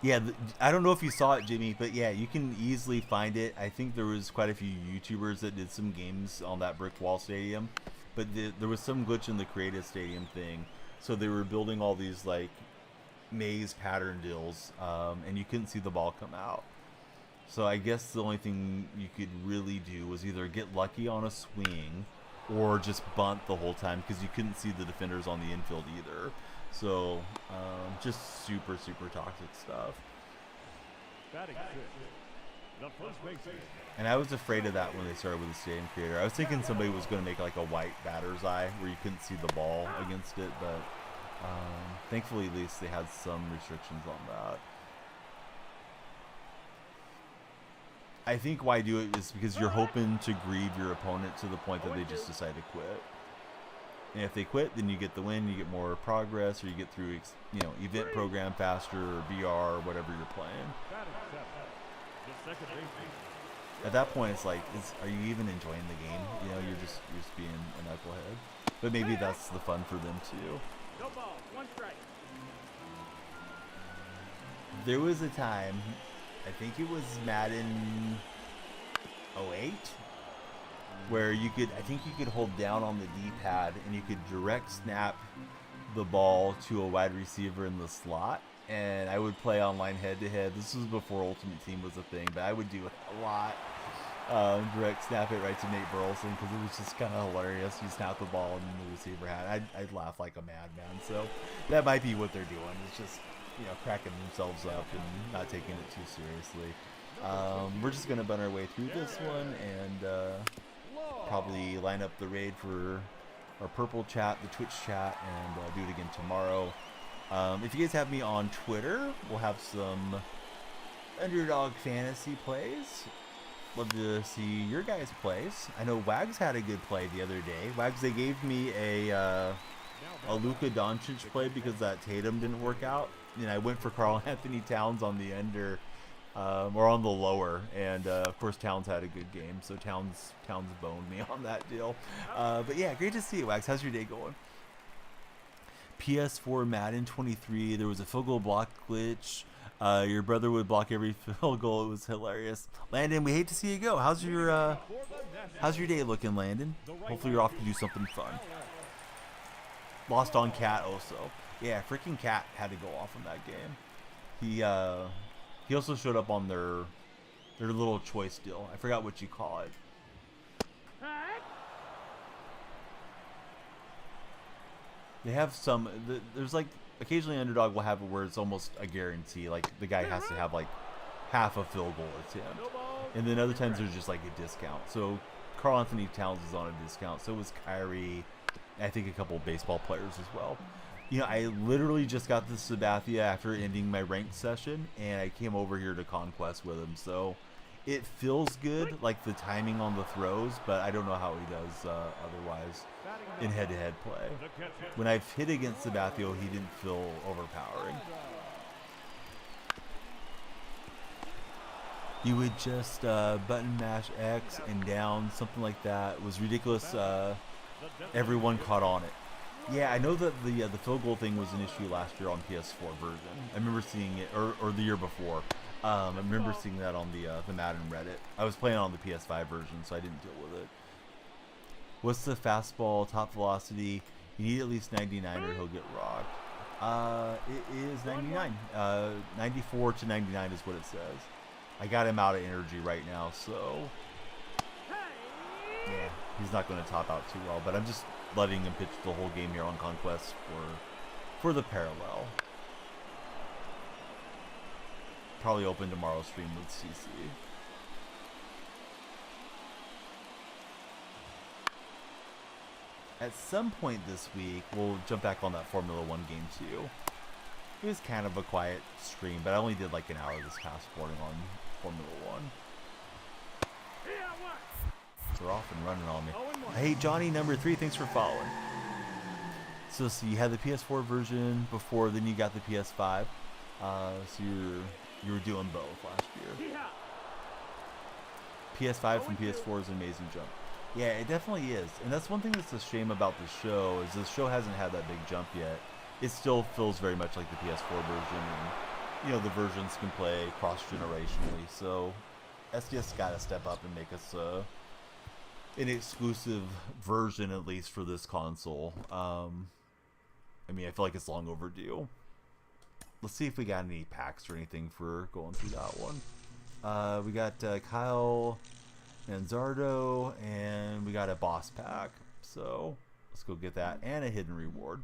Yeah, I don't know if you saw it, Jimmy, but yeah, you can easily find it. I think there was quite a few YouTubers that did some games on that brick wall stadium, but there was some glitch in the creative stadium thing. So they were building all these like maze pattern deals, and you couldn't see the ball come out. So I guess the only thing you could really do was either get lucky on a swing or just bunt the whole time, because you couldn't see the defenders on the infield either. So just super, super toxic stuff. And I was afraid of that when they started with the stadium creator. I was thinking somebody was going to make like a white batter's eye where you couldn't see the ball against it, but thankfully at least they had some restrictions on that. I think why do it is because you're hoping to grieve your opponent to the point that they just decide to quit. And if they quit, then you get the win, you get more progress, or you get through, event program faster, or VR, or whatever you're playing. At that point, it's like, are you even enjoying the game? You're just being a knucklehead. But maybe that's the fun for them too. No ball, one strike. There was a time, I think it was Madden 08, where I think you could hold down on the D-pad and you could direct snap the ball to a wide receiver in the slot. And I would play online head-to-head. This was before Ultimate Team was a thing, but I would do it a lot. Direct snap it right to Nate Burleson, because it was just kind of hilarious. You snap the ball and the receiver had. I'd laugh like a madman. So that might be what they're doing. It's just, cracking themselves up and not taking it too seriously. We're just going to bun our way through this one and probably line up the raid for our purple chat, the Twitch chat, and do it again tomorrow. If you guys have me on Twitter, we'll have some Underdog Fantasy plays. Love to see your guys' plays. I know Wags had a good play the other day. Wags, they gave me a Luka Doncic play because that Tatum didn't work out. And I went for Karl Anthony Towns on the under, or on the lower. And, of course, Towns had a good game. So Towns boned me on that deal. But, yeah, great to see you, Wags. How's your day going? PS4 Madden 23. There was a field goal block glitch. Your brother would block every field goal. It was hilarious. Landon, we hate to see you go. How's your day looking, Landon? Hopefully you're off to do something fun. Lost on Cat also. Yeah, freaking Cat had to go off in that game. He also showed up on their little choice deal. I forgot what you call it. They have some. There's like occasionally Underdog will have it where it's almost a guarantee. Like the guy has to have like half a field goal attempt, No balls. and then other times there's just like a discount. So Carl Anthony Towns is on a discount. So was Kyrie. I think a couple of baseball players as well. You know, I literally just got the Sabathia after ending my ranked session, and I came over here to Conquest with him. So it feels good, like the timing on the throws, but I don't know how he does otherwise in head-to-head play. The catcher. When I've hit against Sabathio, he didn't feel overpowering. He would just button mash X and down, something like that. It was ridiculous. Everyone caught on it. Yeah, I know that the field goal thing was an issue last year on PS4 version. I remember seeing it, or the year before. I remember seeing that on the Madden Reddit. I was playing on the PS5 version, so I didn't deal with it. What's the fastball top velocity? You need at least 99 or he'll get rocked. It is 99. 94 to 99 is what it says. I got him out of energy right now, so yeah, he's not going to top out too well. But I'm just letting him pitch the whole game here on Conquest for the parallel. Probably open tomorrow's stream with CC. At some point this week, we'll jump back on that Formula One game too. It was kind of a quiet stream, but I only did like an hour this past morning on Formula One. Yeah, what? They're off and running on me. 0-1. Hey, Johnny number 3, thanks for following. So you had the PS4 version before, then you got the PS5. So you were doing both last year. Yeah. PS5 from PS4 is an amazing jump. Yeah, it definitely is. And that's one thing that's a shame about the show, is the show hasn't had that big jump yet. It still feels very much like the PS4 version, and you know, the versions can play cross-generationally. So SDS got to step up and make us an exclusive version, at least for this console. I mean, I feel like it's long overdue. Let's see if we got any packs or anything for going through that one. We got Kyle Manzardo, and we got a boss pack. So let's go get that, and a hidden reward.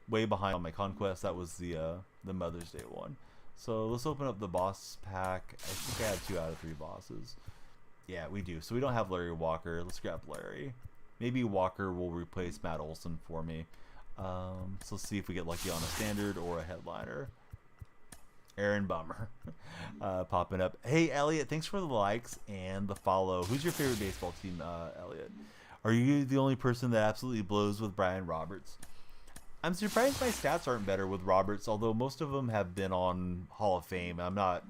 Way behind on my Conquest. That was the Mother's Day one. So let's open up the boss pack. I think I have 2 out of 3 bosses. Yeah, we do. So we don't have Larry Walker. Let's grab Larry. Maybe Walker will replace Matt Olson for me. So let's see if we get lucky on a standard or a headliner. Aaron Bummer popping up. Hey, Elliot, thanks for the likes and the follow. Who's your favorite baseball team, Elliot? Are you the only person that absolutely blows with Brian Roberts? I'm surprised my stats aren't better with Roberts, although most of them have been on Hall of Fame. I'm not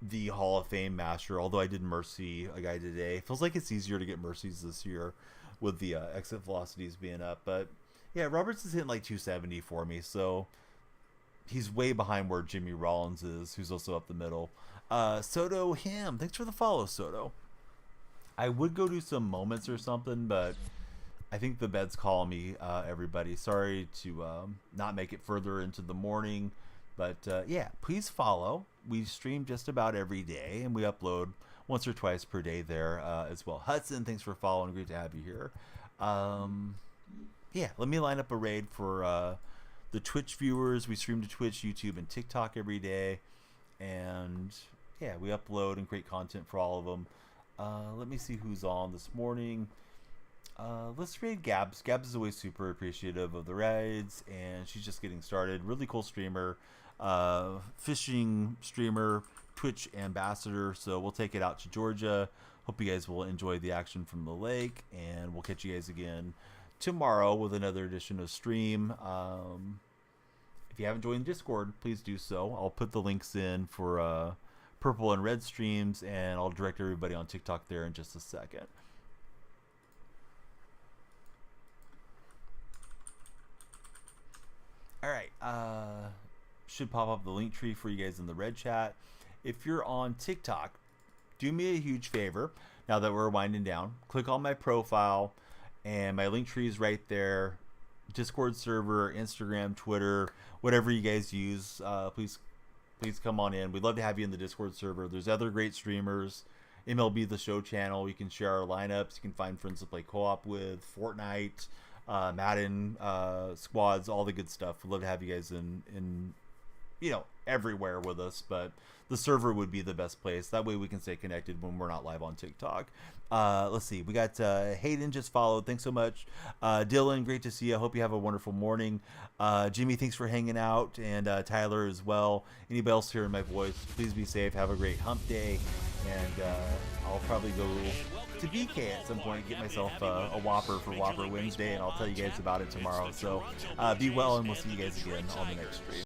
the Hall of Fame master, although I did Mercy a guy today. It feels like it's easier to get Mercies this year with the exit velocities being up. But yeah, Roberts is hitting like 270 for me, so he's way behind where Jimmy Rollins is, who's also up the middle. Soto Him, thanks for the follow, Soto. I would go do some moments or something, but I think the bed's calling me, everybody. Sorry to not make it further into the morning, but yeah, please follow. We stream just about every day, and we upload once or twice per day there as well. Hudson, thanks for following. Great to have you here. Yeah, let me line up a raid for the Twitch viewers. We stream to Twitch, YouTube, and TikTok every day, and yeah, we upload and create content for all of them. Let me see who's on this morning. Let's raid Gabs. Gabs is always super appreciative of the raids, and she's just getting started. Really cool streamer, fishing streamer, Twitch ambassador. So we'll take it out to Georgia. Hope you guys will enjoy the action from the lake, and we'll catch you guys again tomorrow with another edition of stream. If you haven't joined Discord, please do so. I'll put the links in for purple and red streams, and I'll direct everybody on TikTok there in just a second. All right, should pop up the link tree for you guys in the red chat. If you're on TikTok, do me a huge favor. Now that we're winding down, click on my profile, and my link tree is right there. Discord server, Instagram, Twitter, whatever you guys use. Please come on in. We'd love to have you in the Discord server. There's other great streamers. MLB The Show channel. You can share our lineups. You can find friends to play co-op with. Fortnite. Madden squads, all the good stuff. We'd love to have you guys in everywhere with us, but the server would be the best place. That way we can stay connected when we're not live on TikTok. Let's see. We got Hayden just followed. Thanks so much. Dylan, great to see you. I hope you have a wonderful morning. Jimmy, thanks for hanging out. And Tyler as well. Anybody else hearing my voice, please be safe. Have a great hump day. And I'll probably go to BK at some point, get myself a Whopper for Whopper Wednesday, and I'll tell you guys about it tomorrow. So be well, and we'll see you guys again on the next stream.